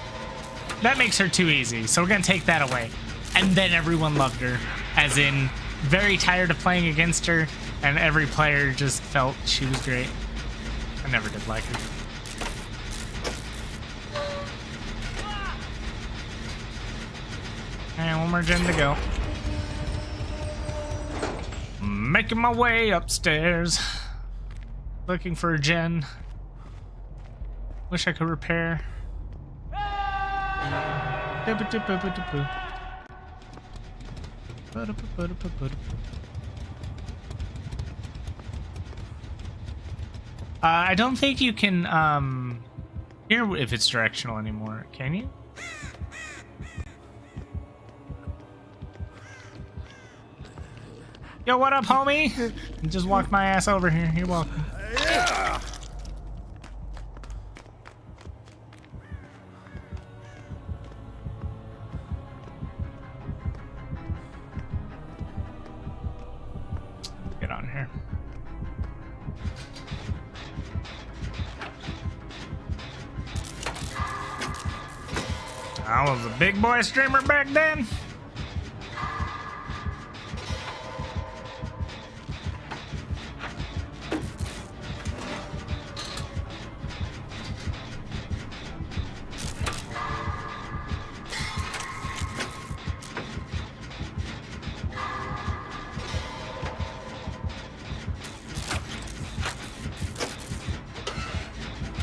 Speaker 1: that makes her too easy, so we're gonna take that away. And then everyone loved her, as in very tired of playing against her, and every player just felt she was great. I never did like her. And one more gen to go. Making my way upstairs. Looking for a gen. Wish I could repair. I don't think you can hear if it's directional anymore, can you? Yo, what up, homie? Just walked my ass over here. You're welcome.
Speaker 4: Yeah.
Speaker 1: Get on here. I was a big boy streamer back then.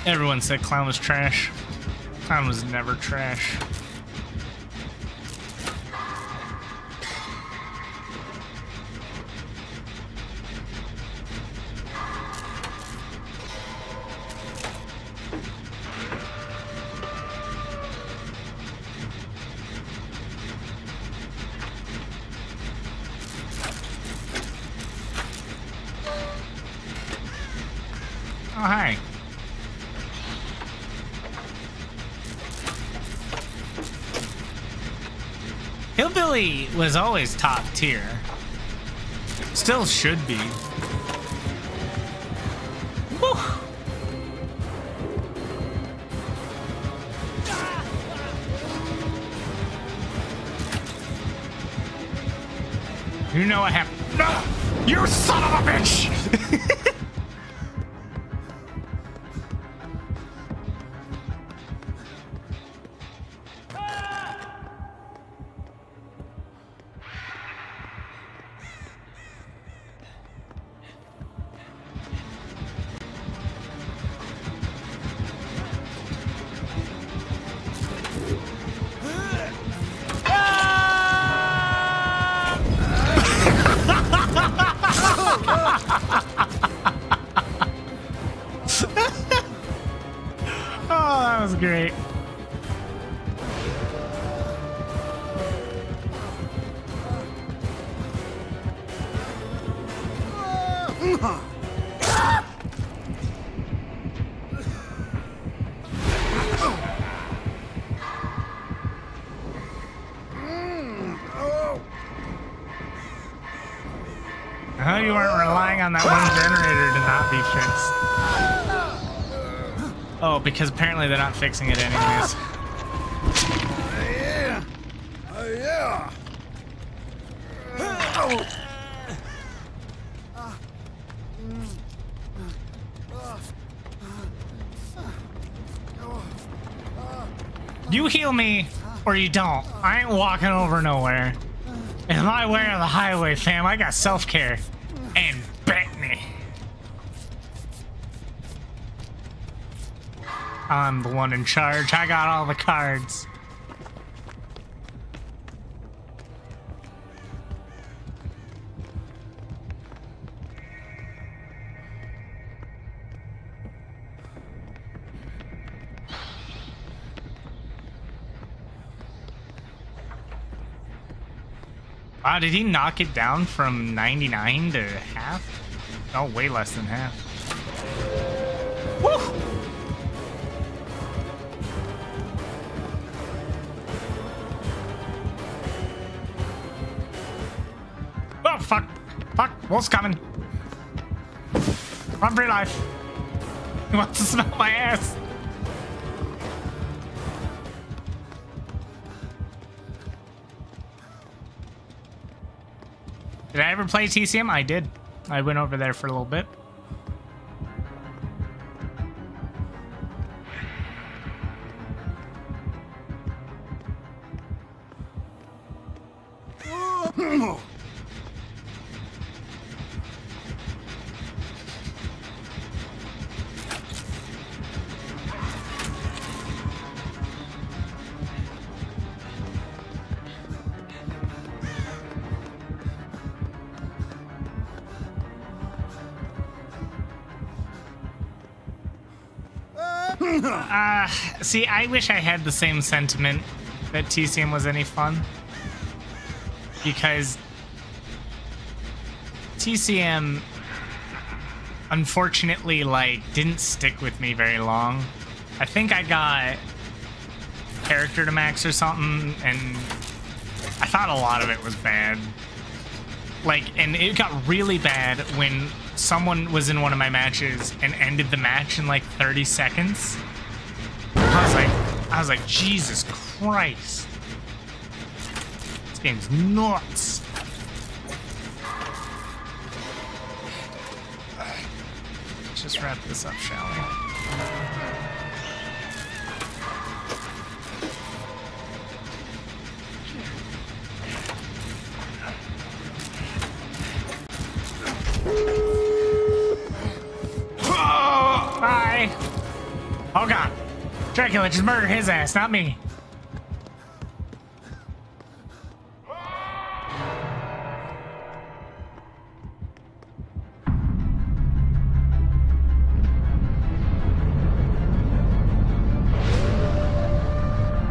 Speaker 1: Everyone said Clown was trash. Clown was never trash. Oh, hi. Hillbilly was always top tier. Still should be. Woo! You know what happened? No! You son of a bitch! Oh, that was great. I hope you weren't relying on that one generator to not be fixed. Oh, because apparently they're not fixing it anyways.
Speaker 4: Yeah. Yeah. Oh.
Speaker 1: You heal me, or you don't. I ain't walking over nowhere. It's my way or the highway, fam. I got self-care. And bet me. I'm the one in charge. I got all the cards. Wow, did he knock it down from 99 to half? Oh, way less than half. Woo! Oh, fuck. Fuck, wolf's coming. Run for your life. He wants to smell my ass. Did I ever play TCM? I did. I went over there for a little bit. See, I wish I had the same sentiment that TCM was any fun. Because TCM, unfortunately, like, didn't stick with me very long. I think I got character to max or something, and I thought a lot of it was bad. Like, and it got really bad when someone was in one of my matches and ended the match in like 30 seconds. I was like, Jesus Christ. This game's nuts. Let's just wrap this up, shall we? Bye. Oh god. Dracula just murdered his ass, not me.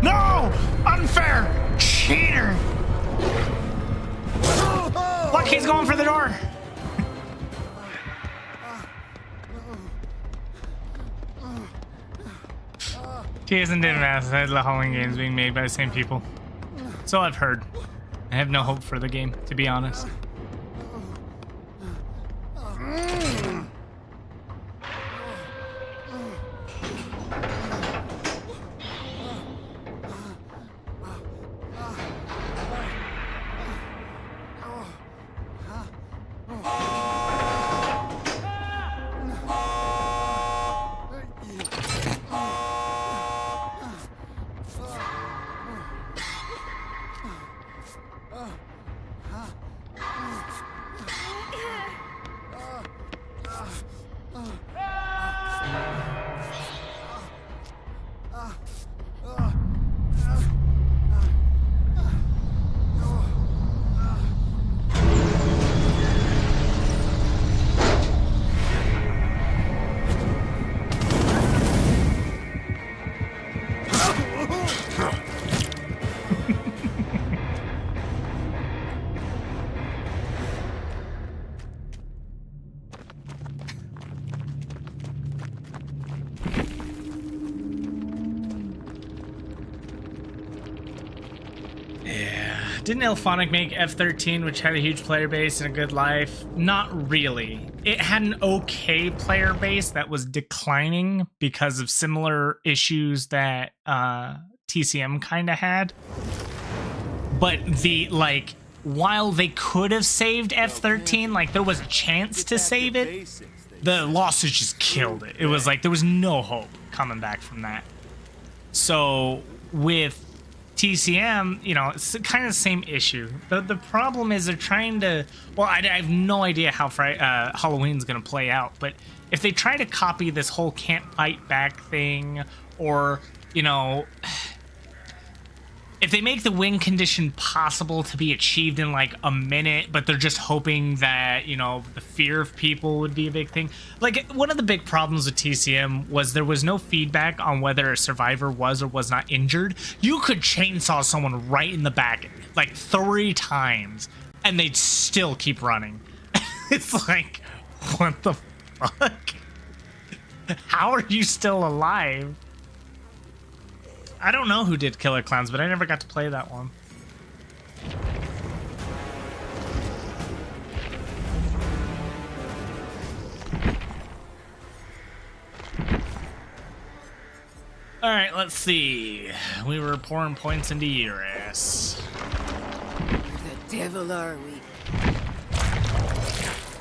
Speaker 1: No! Unfair! Cheater! Look, he's going for the door. Jason didn't ask that the Halloween games being made by the same people. So I've heard. I have no hope for the game, to be honest. Didn't Ilphonic make F13, which had a huge player base and a good life? Not really. It had an okay player base that was declining because of similar issues that TCM kind of had. But while they could have saved F13, like there was a chance to save it, the lawsuit just killed it. It was like there was no hope coming back from that. So with TCM, you know, it's kind of the same issue. The problem is they're trying to, well, I have no idea how Halloween's going to play out, but if they try to copy this whole can't fight back thing, or, you know, if they make the win condition possible to be achieved in like a minute, but they're just hoping that, you know, the fear of people would be a big thing. Like, one of the big problems with TCM was there was no feedback on whether a survivor was or was not injured. You could chainsaw someone right in the back like 3 times and they'd still keep running. It's like, what the fuck? How are you still alive? I don't know who did Killer Clowns, but I never got to play that one. All right, let's see. We were pouring points into Eurus.
Speaker 2: The devil are we?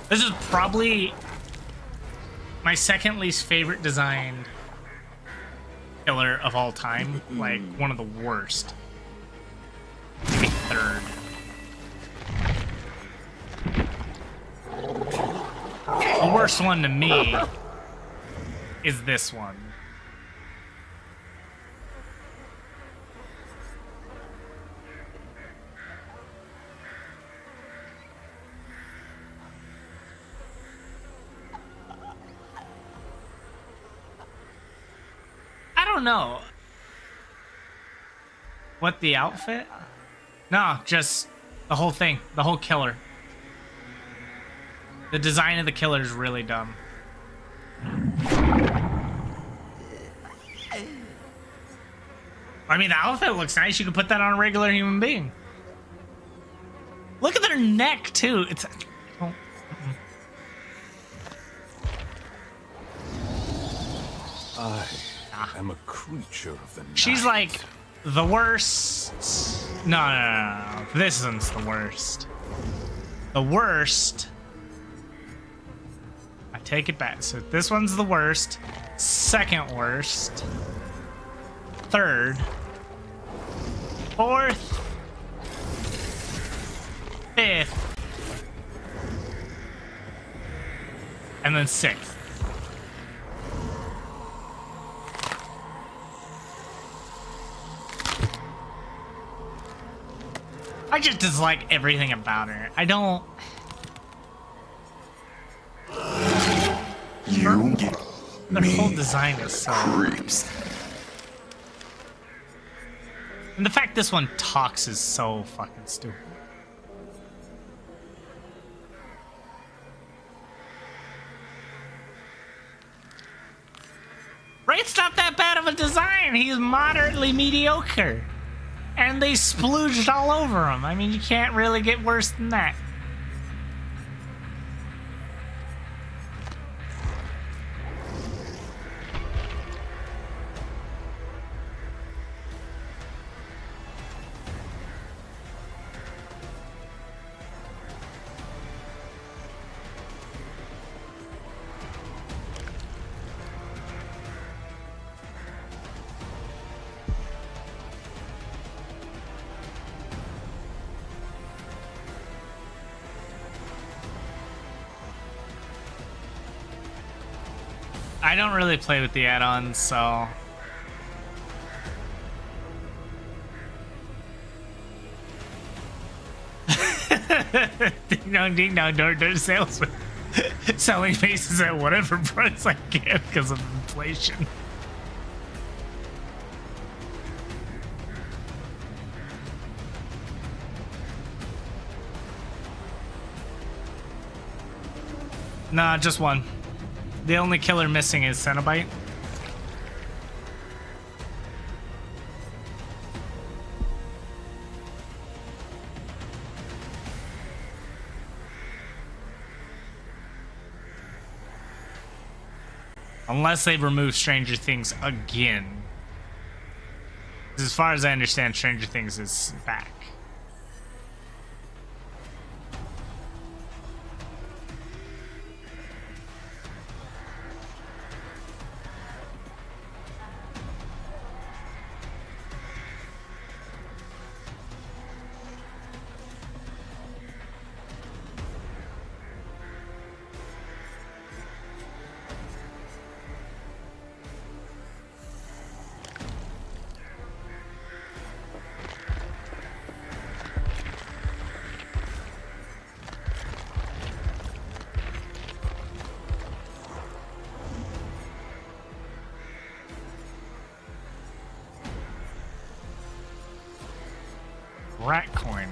Speaker 1: This is probably my second least favorite designed killer of all time. Like, one of the worst. Maybe third. The worst one to me is this one. I don't know. What, the outfit? No, just the whole thing. The whole killer. The design of the killer is really dumb. I mean, the outfit looks nice. You could put that on a regular human being. Look at their neck, too. It's... Oh.
Speaker 3: I am a creature of the night.
Speaker 1: She's like the worst. No. This isn't the worst. The worst. I take it back. So this one's the worst. Second worst. Third. Fourth. Fifth. And then sixth. I just dislike everything about her. I don't.
Speaker 5: You get
Speaker 1: Their whole design is so.
Speaker 5: creeps.
Speaker 1: And the fact this one talks is so fucking stupid. Wraith's not that bad of a design. He's moderately mediocre. And they splooged all over him. I mean, you can't really get worse than that. I don't really play with the add-ons, so... ding dong, door salesman. Selling faces at whatever price I can because of inflation. Nah, just one. The only killer missing is Cenobite. Unless they remove Stranger Things again. As far as I understand, Stranger Things is back. Rat coin.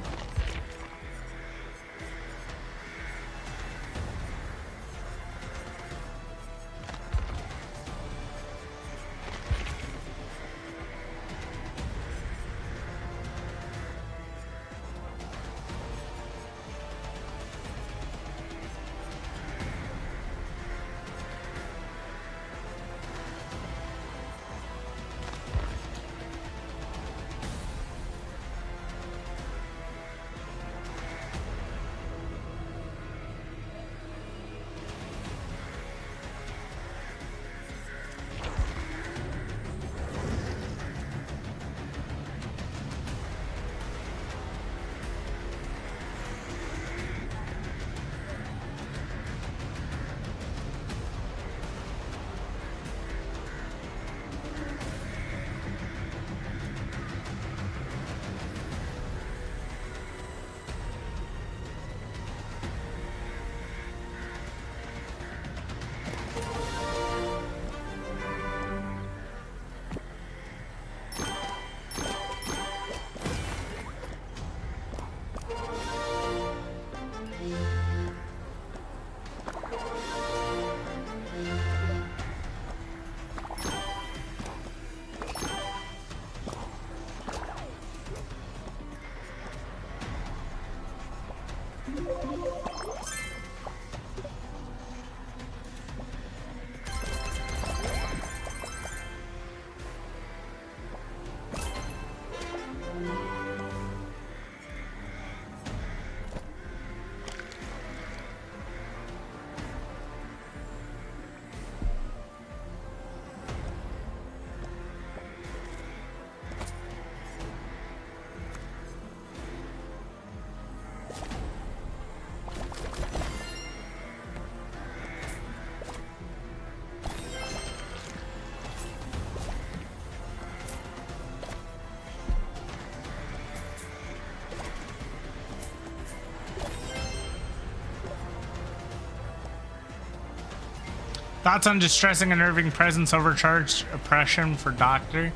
Speaker 1: Thoughts on distressing, unnerving presence, overcharged oppression for Doctor?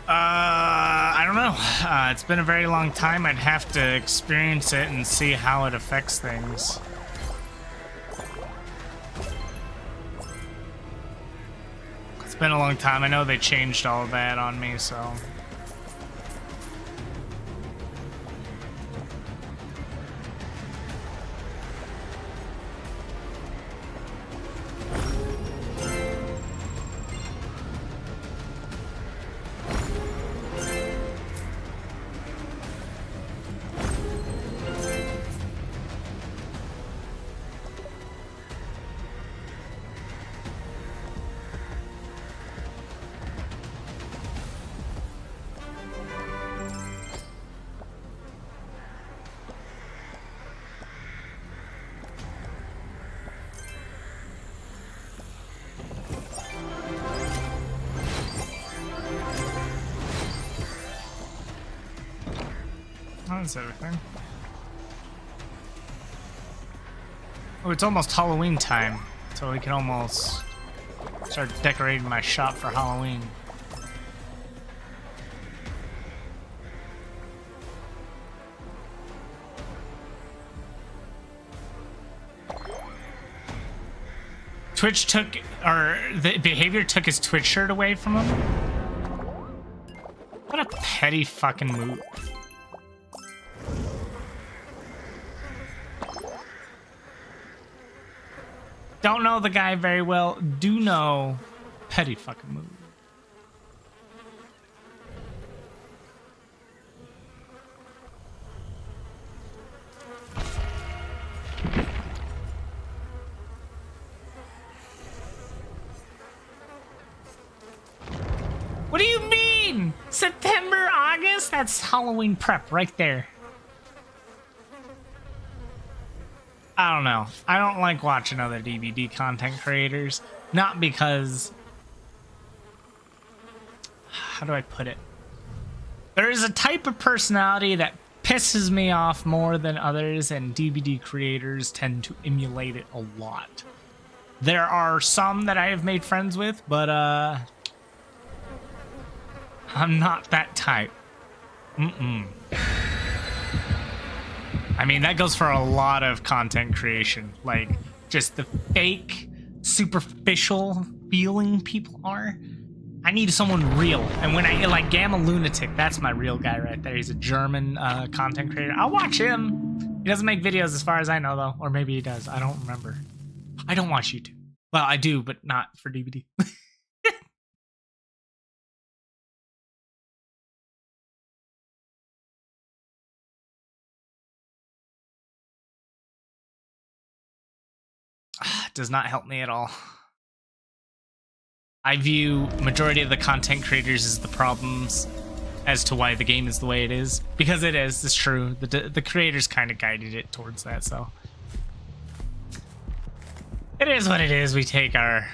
Speaker 1: I don't know. It's been a very long time. I'd have to experience it and see how it affects things. It's been a long time. I know they changed all of that on me, so... That's everything. Oh, it's almost Halloween time, so we can almost start decorating my shop for Halloween. Twitch took, or the behavior took his Twitch shirt away from him? What a petty fucking move. Don't know the guy very well. Do know petty fucking move. What do you mean? September, August? That's Halloween prep right there. I don't know. I don't like watching other DBD content creators. Not because... How do I put it? There is a type of personality that pisses me off more than others, and DBD creators tend to emulate it a lot. There are some that I have made friends with, but I'm not that type. I mean, that goes for a lot of content creation. Like, just the fake, superficial feeling people are. I need someone real. And when I, like, Gamma Lunatic, that's my real guy right there. He's a German content creator. I'll watch him. He doesn't make videos as far as I know, though. Or maybe he does. I don't remember. I don't watch YouTube. Well, I do, but not for DVD. Does not help me at all. I view majority of the content creators as the problems as to why the game is the way it is. Because it is, it's true. The creators kind of guided it towards that, so. It is what it is. We take our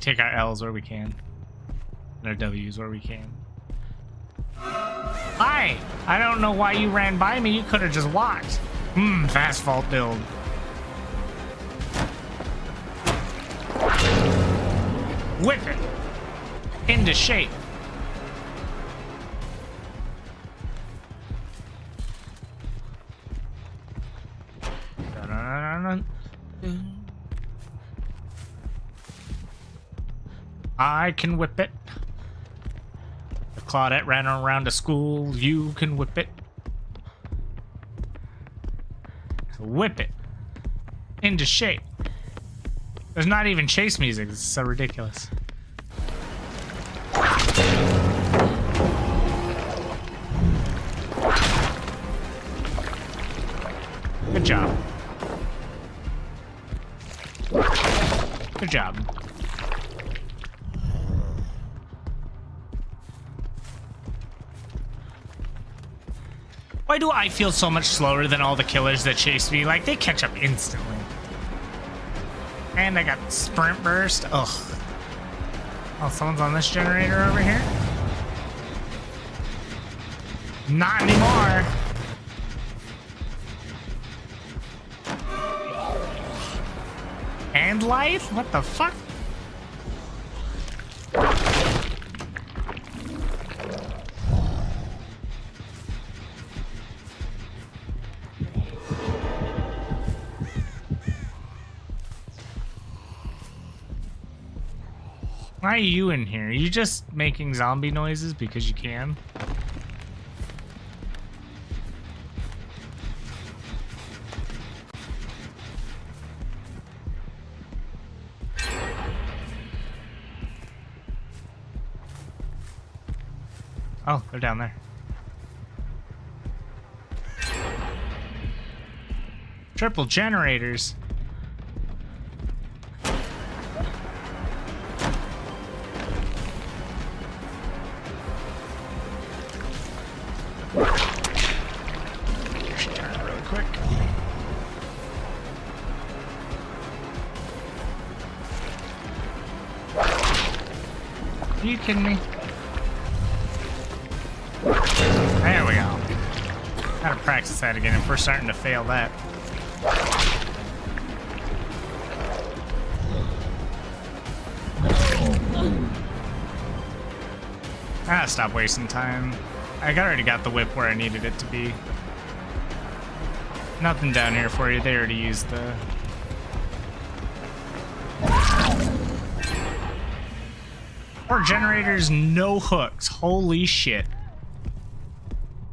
Speaker 1: L's where we can. And our W's where we can. Hi! I don't know why you ran by me. You could have just walked. Fast vault build. Whip it into shape. I can whip it. If Claudette ran around to school, you can whip it. Whip it into shape. There's not even chase music. It's so ridiculous. Good job. Good job. Why do I feel so much slower than all the killers that chase me? Like, they catch up instantly. And I got sprint burst. Ugh. Oh, someone's on this generator over here? Not anymore. And life? What the fuck? Why are you in here? Are you just making zombie noises because you can? Oh, they're down there. Triple generators. Turn really quick. Are you kidding me? There we go. Gotta practice that again if we're starting to fail that. Ah, stop wasting time. I already got the whip where I needed it to be. Nothing down here for you. They already used the... Four generators, no hooks. Holy shit.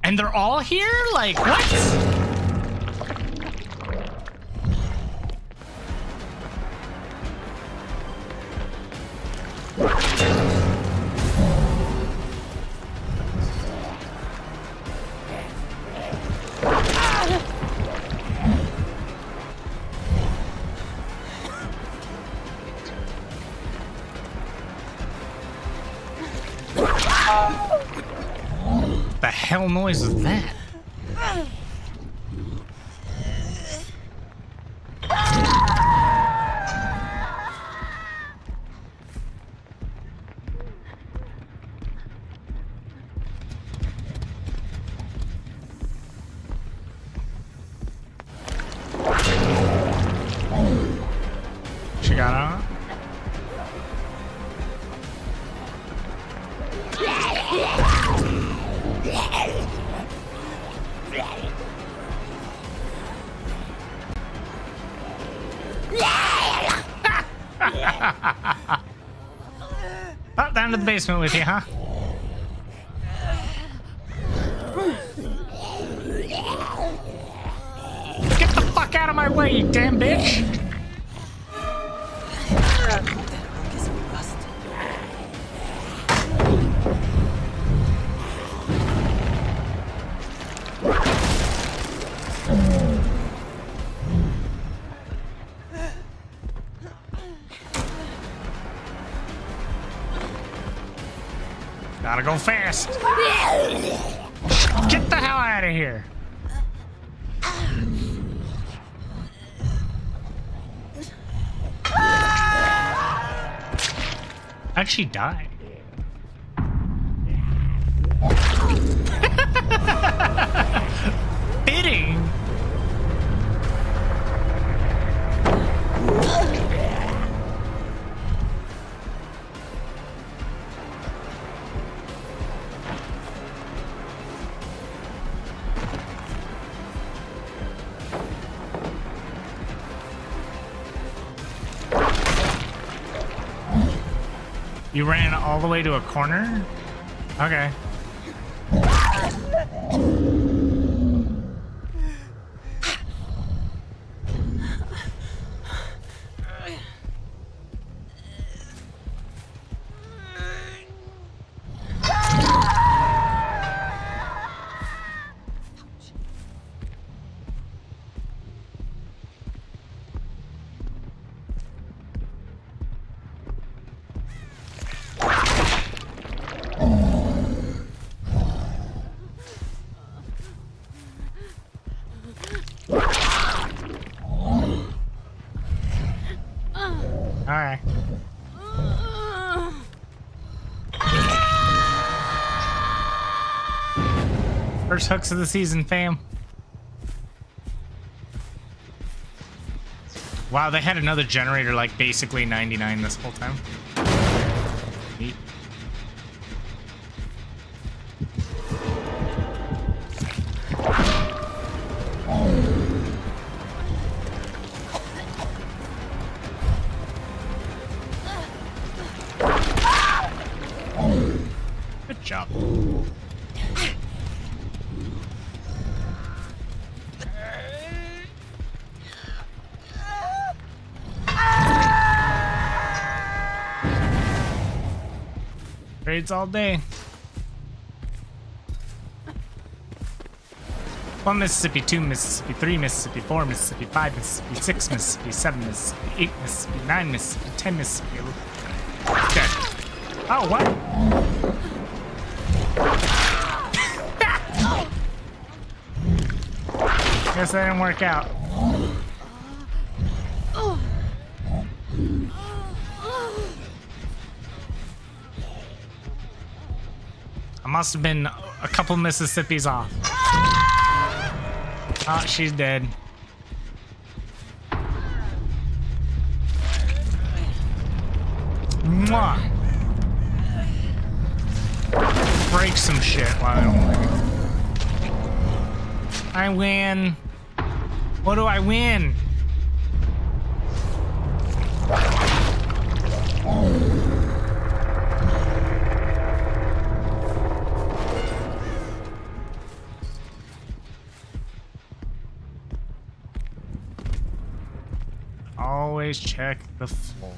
Speaker 1: And they're all here? Like, what? The hell noise was that? She got out. Oh, down to the basement with you, huh? Get the fuck out of my way, you damn bitch!
Speaker 2: That hook is rusted.
Speaker 1: Gotta go fast. Get the hell out of here. How'd she die? Fitting. You ran all the way to a corner? Okay. Alright. First hooks of the season, fam. Wow, they had another generator like basically 99 this whole time. Neat. Good job. Trades all day. 1 Mississippi, 2 Mississippi, 3 Mississippi, 4 Mississippi, 5 Mississippi, 6 Mississippi, 7 Mississippi, 8 Mississippi, 9 Mississippi, 10 Mississippi. Dead. Oh, what? Guess that didn't work out. I must have been a couple Mississippis off. Oh, she's dead. Mwah. Break some shit while I don't win. I win. What do I win? Always check the floor.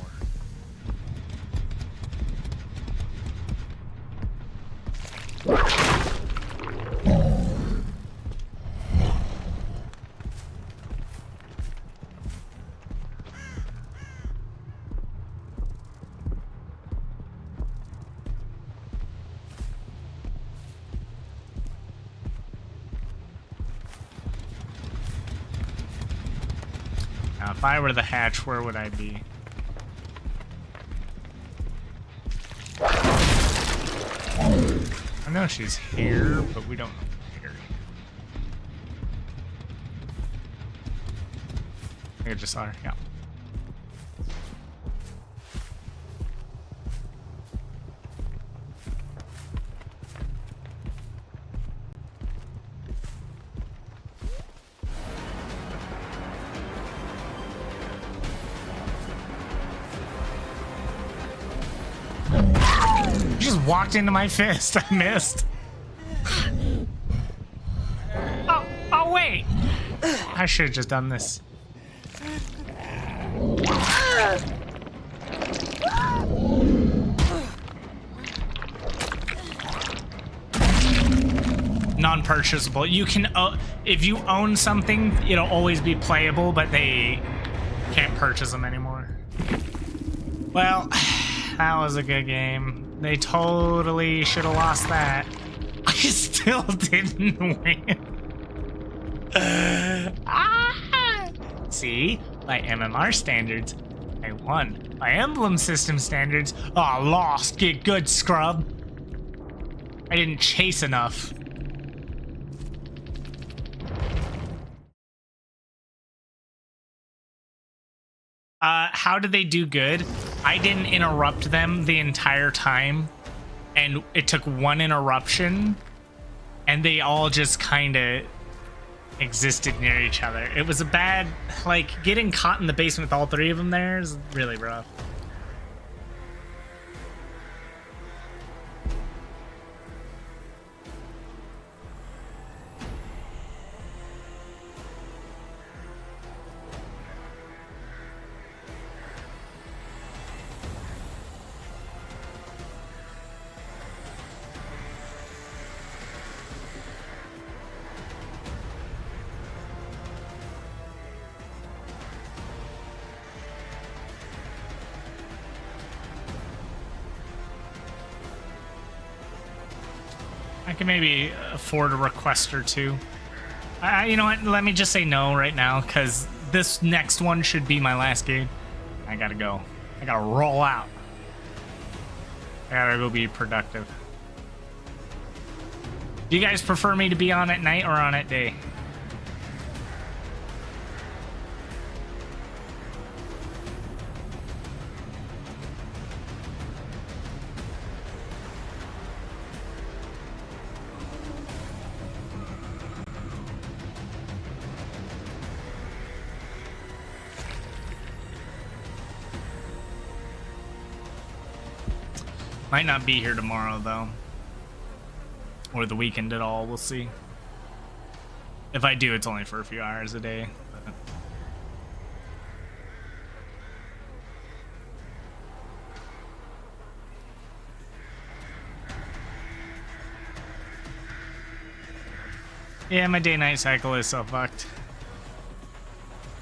Speaker 1: Now, if I were the hatch, where would I be? I know she's here, but we don't know where. I think I just saw her, yeah. Just walked into my fist. I missed. Oh wait. I should have just done this. Non-purchasable. You can, if you own something, it'll always be playable, but they can't purchase them anymore. Well, that was a good game. They totally should have lost that. I still didn't win. See, by MMR standards, I won. By emblem system standards, I lost. Get good, scrub. I didn't chase enough. How did they do good? I didn't interrupt them the entire time, and it took one interruption, and they all just kind of existed near each other. It was a bad, like, getting caught in the basement with all three of them there is really rough. I can maybe afford a request or two. You know what? Let me just say no right now, because this next one should be my last game. I gotta go. I gotta roll out. I gotta go be productive. Do you guys prefer me to be on at night or on at day? Might not be here tomorrow though. Or the weekend at all, we'll see. If I do, it's only for a few hours a day. But... yeah, my day-night cycle is so fucked.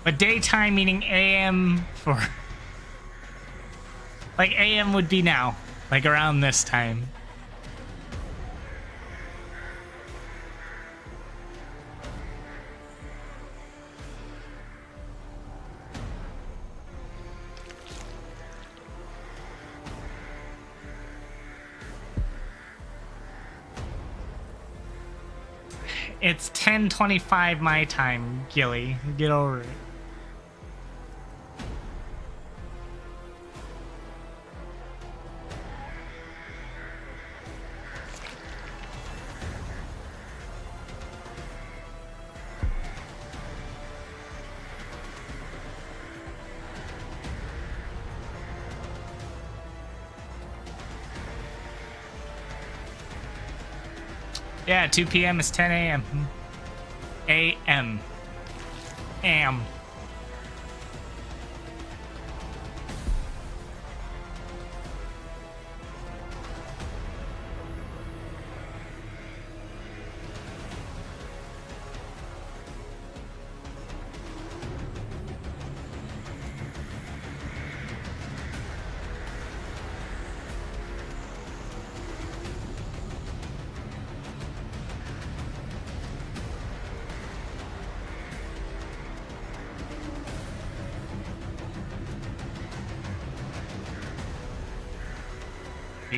Speaker 1: But daytime meaning AM for... like AM would be now. Like around this time. It's 10:25 my time, Gilly. Get over it. Yeah, 2 p.m. is 10 a.m. A.M. Am.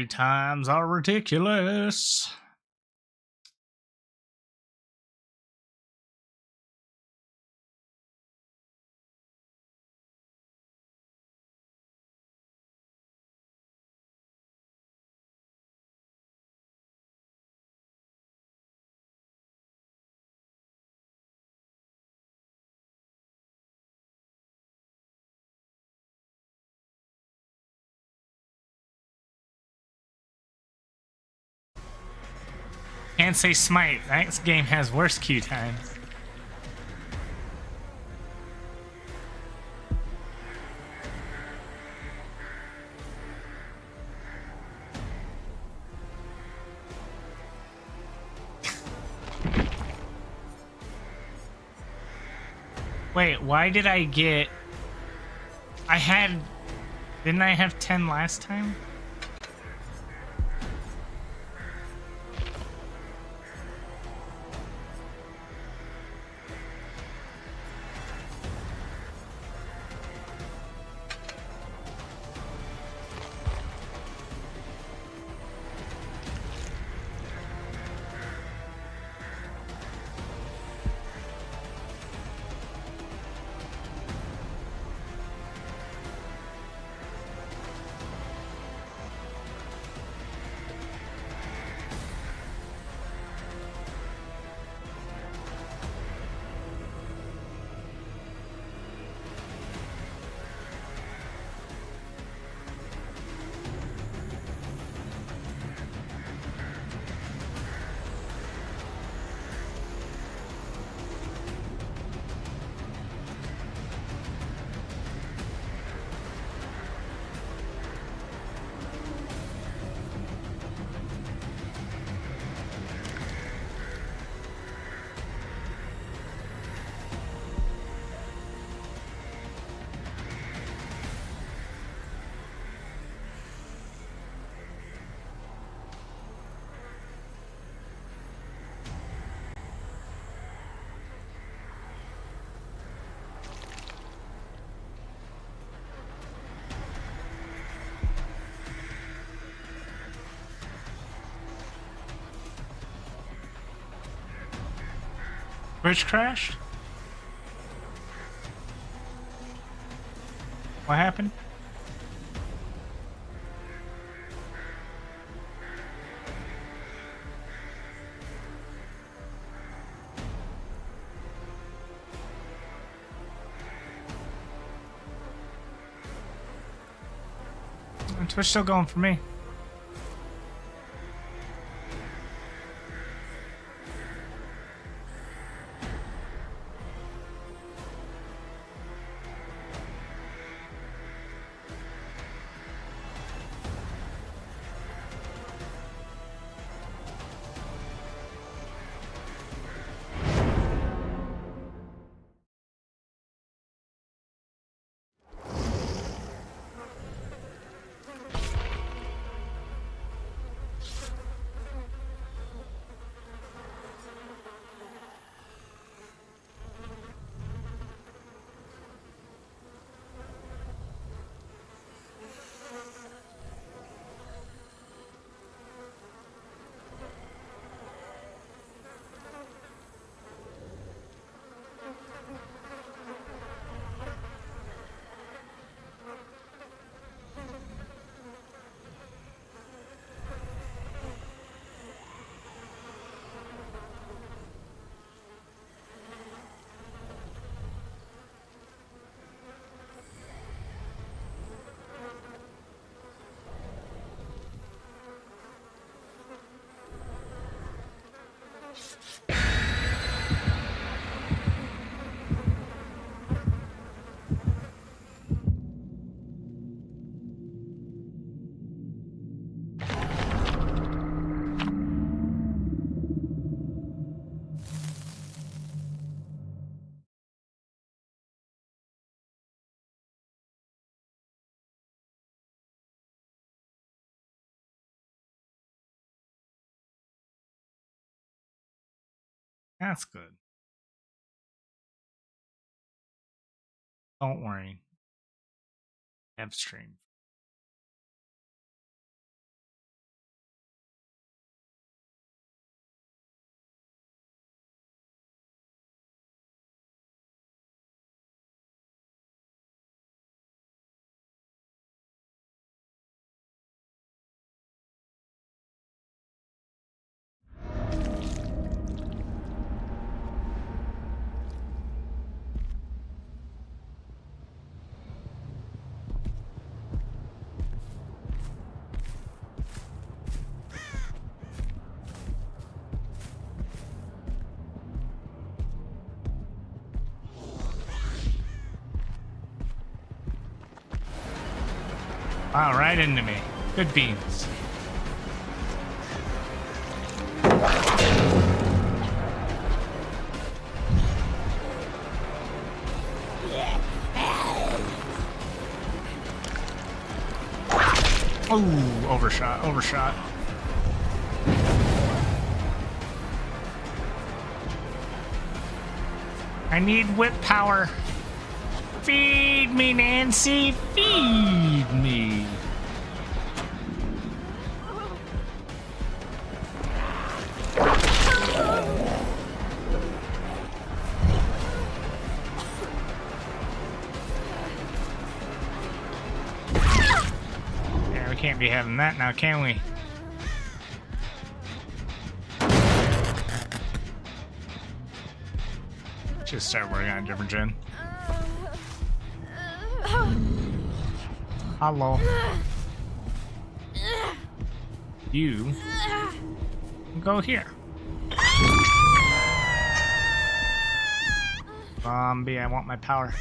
Speaker 1: Times are ridiculous. Can't say Smite. That game has worse queue times. Wait, why did I get... Didn't I have 10 last time? Bridge crashed? What happened? Twitch still going for me. That's good. Don't worry. Dev stream. Wow, right into me. Good beans. Oh, overshot, overshot. I need whip power. Feed me, Nancy. Feed me. Yeah, we can't be having that now, can we? Should start working on a different gen. Hello. You go here. Zombie, I want my power.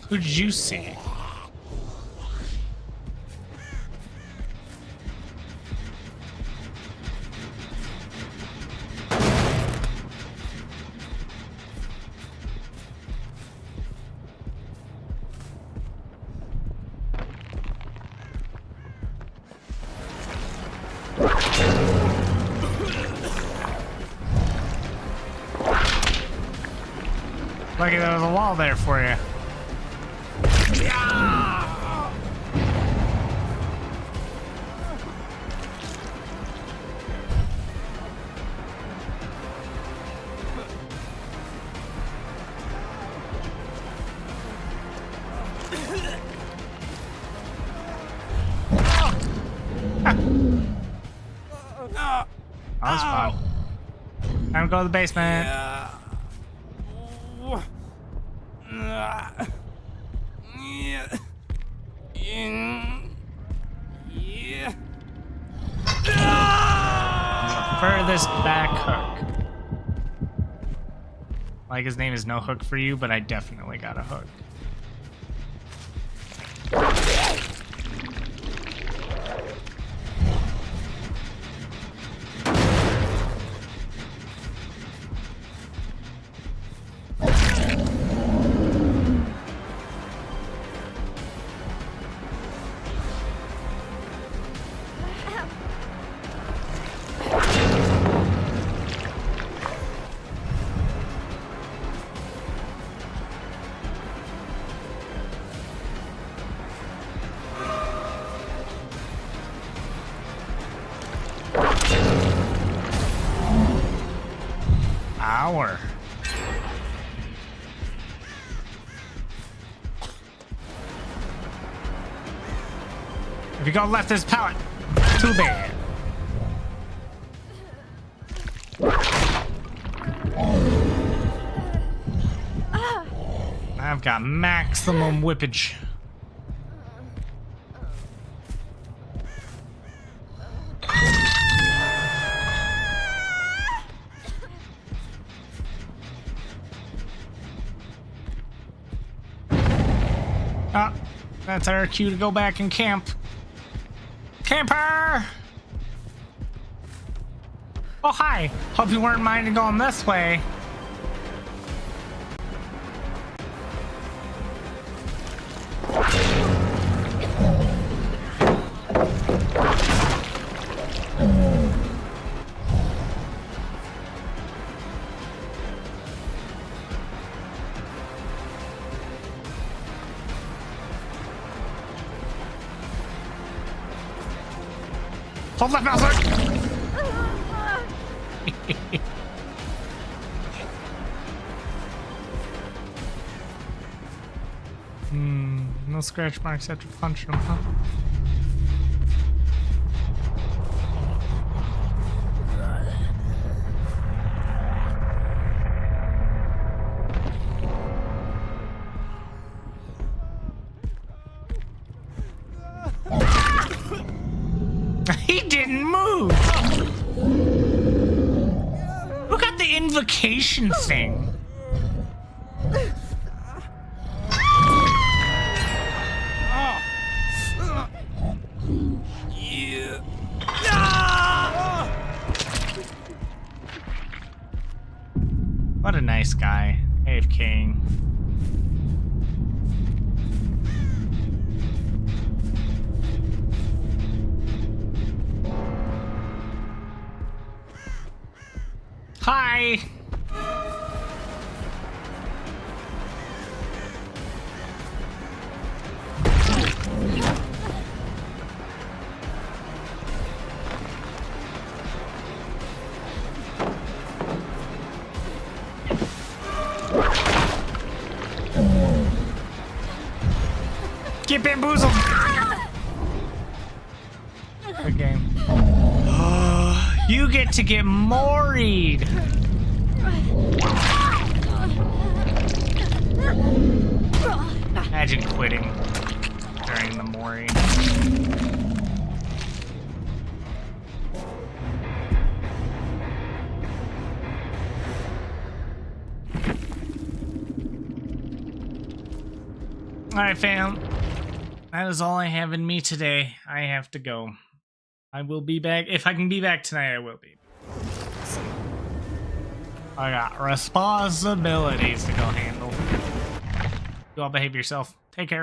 Speaker 1: Who did you see? Lucky there was a wall there for you. That was fun. Time to go to the basement. Furthest back hook. Like his name is no hook for you, but I definitely got a hook. Hour. If you go left, there's pallet. Too bad. I've got maximum whippage. Ah, that's our cue to go back and camp. Camper! Oh, hi. Hope you weren't minding going this way. Hold left mouse button. No scratch marks after punching him, huh? He didn't move! Who got the invocation thing? What a nice guy, AFKing. Hi! Get bamboozled! Good game. You get to get moried! Imagine quitting during the mori. Alright, fam. That is all I have in me today. I have to go. I will be back. If I can be back tonight, I will be. I got responsibilities to go handle. You all behave yourself. Take care.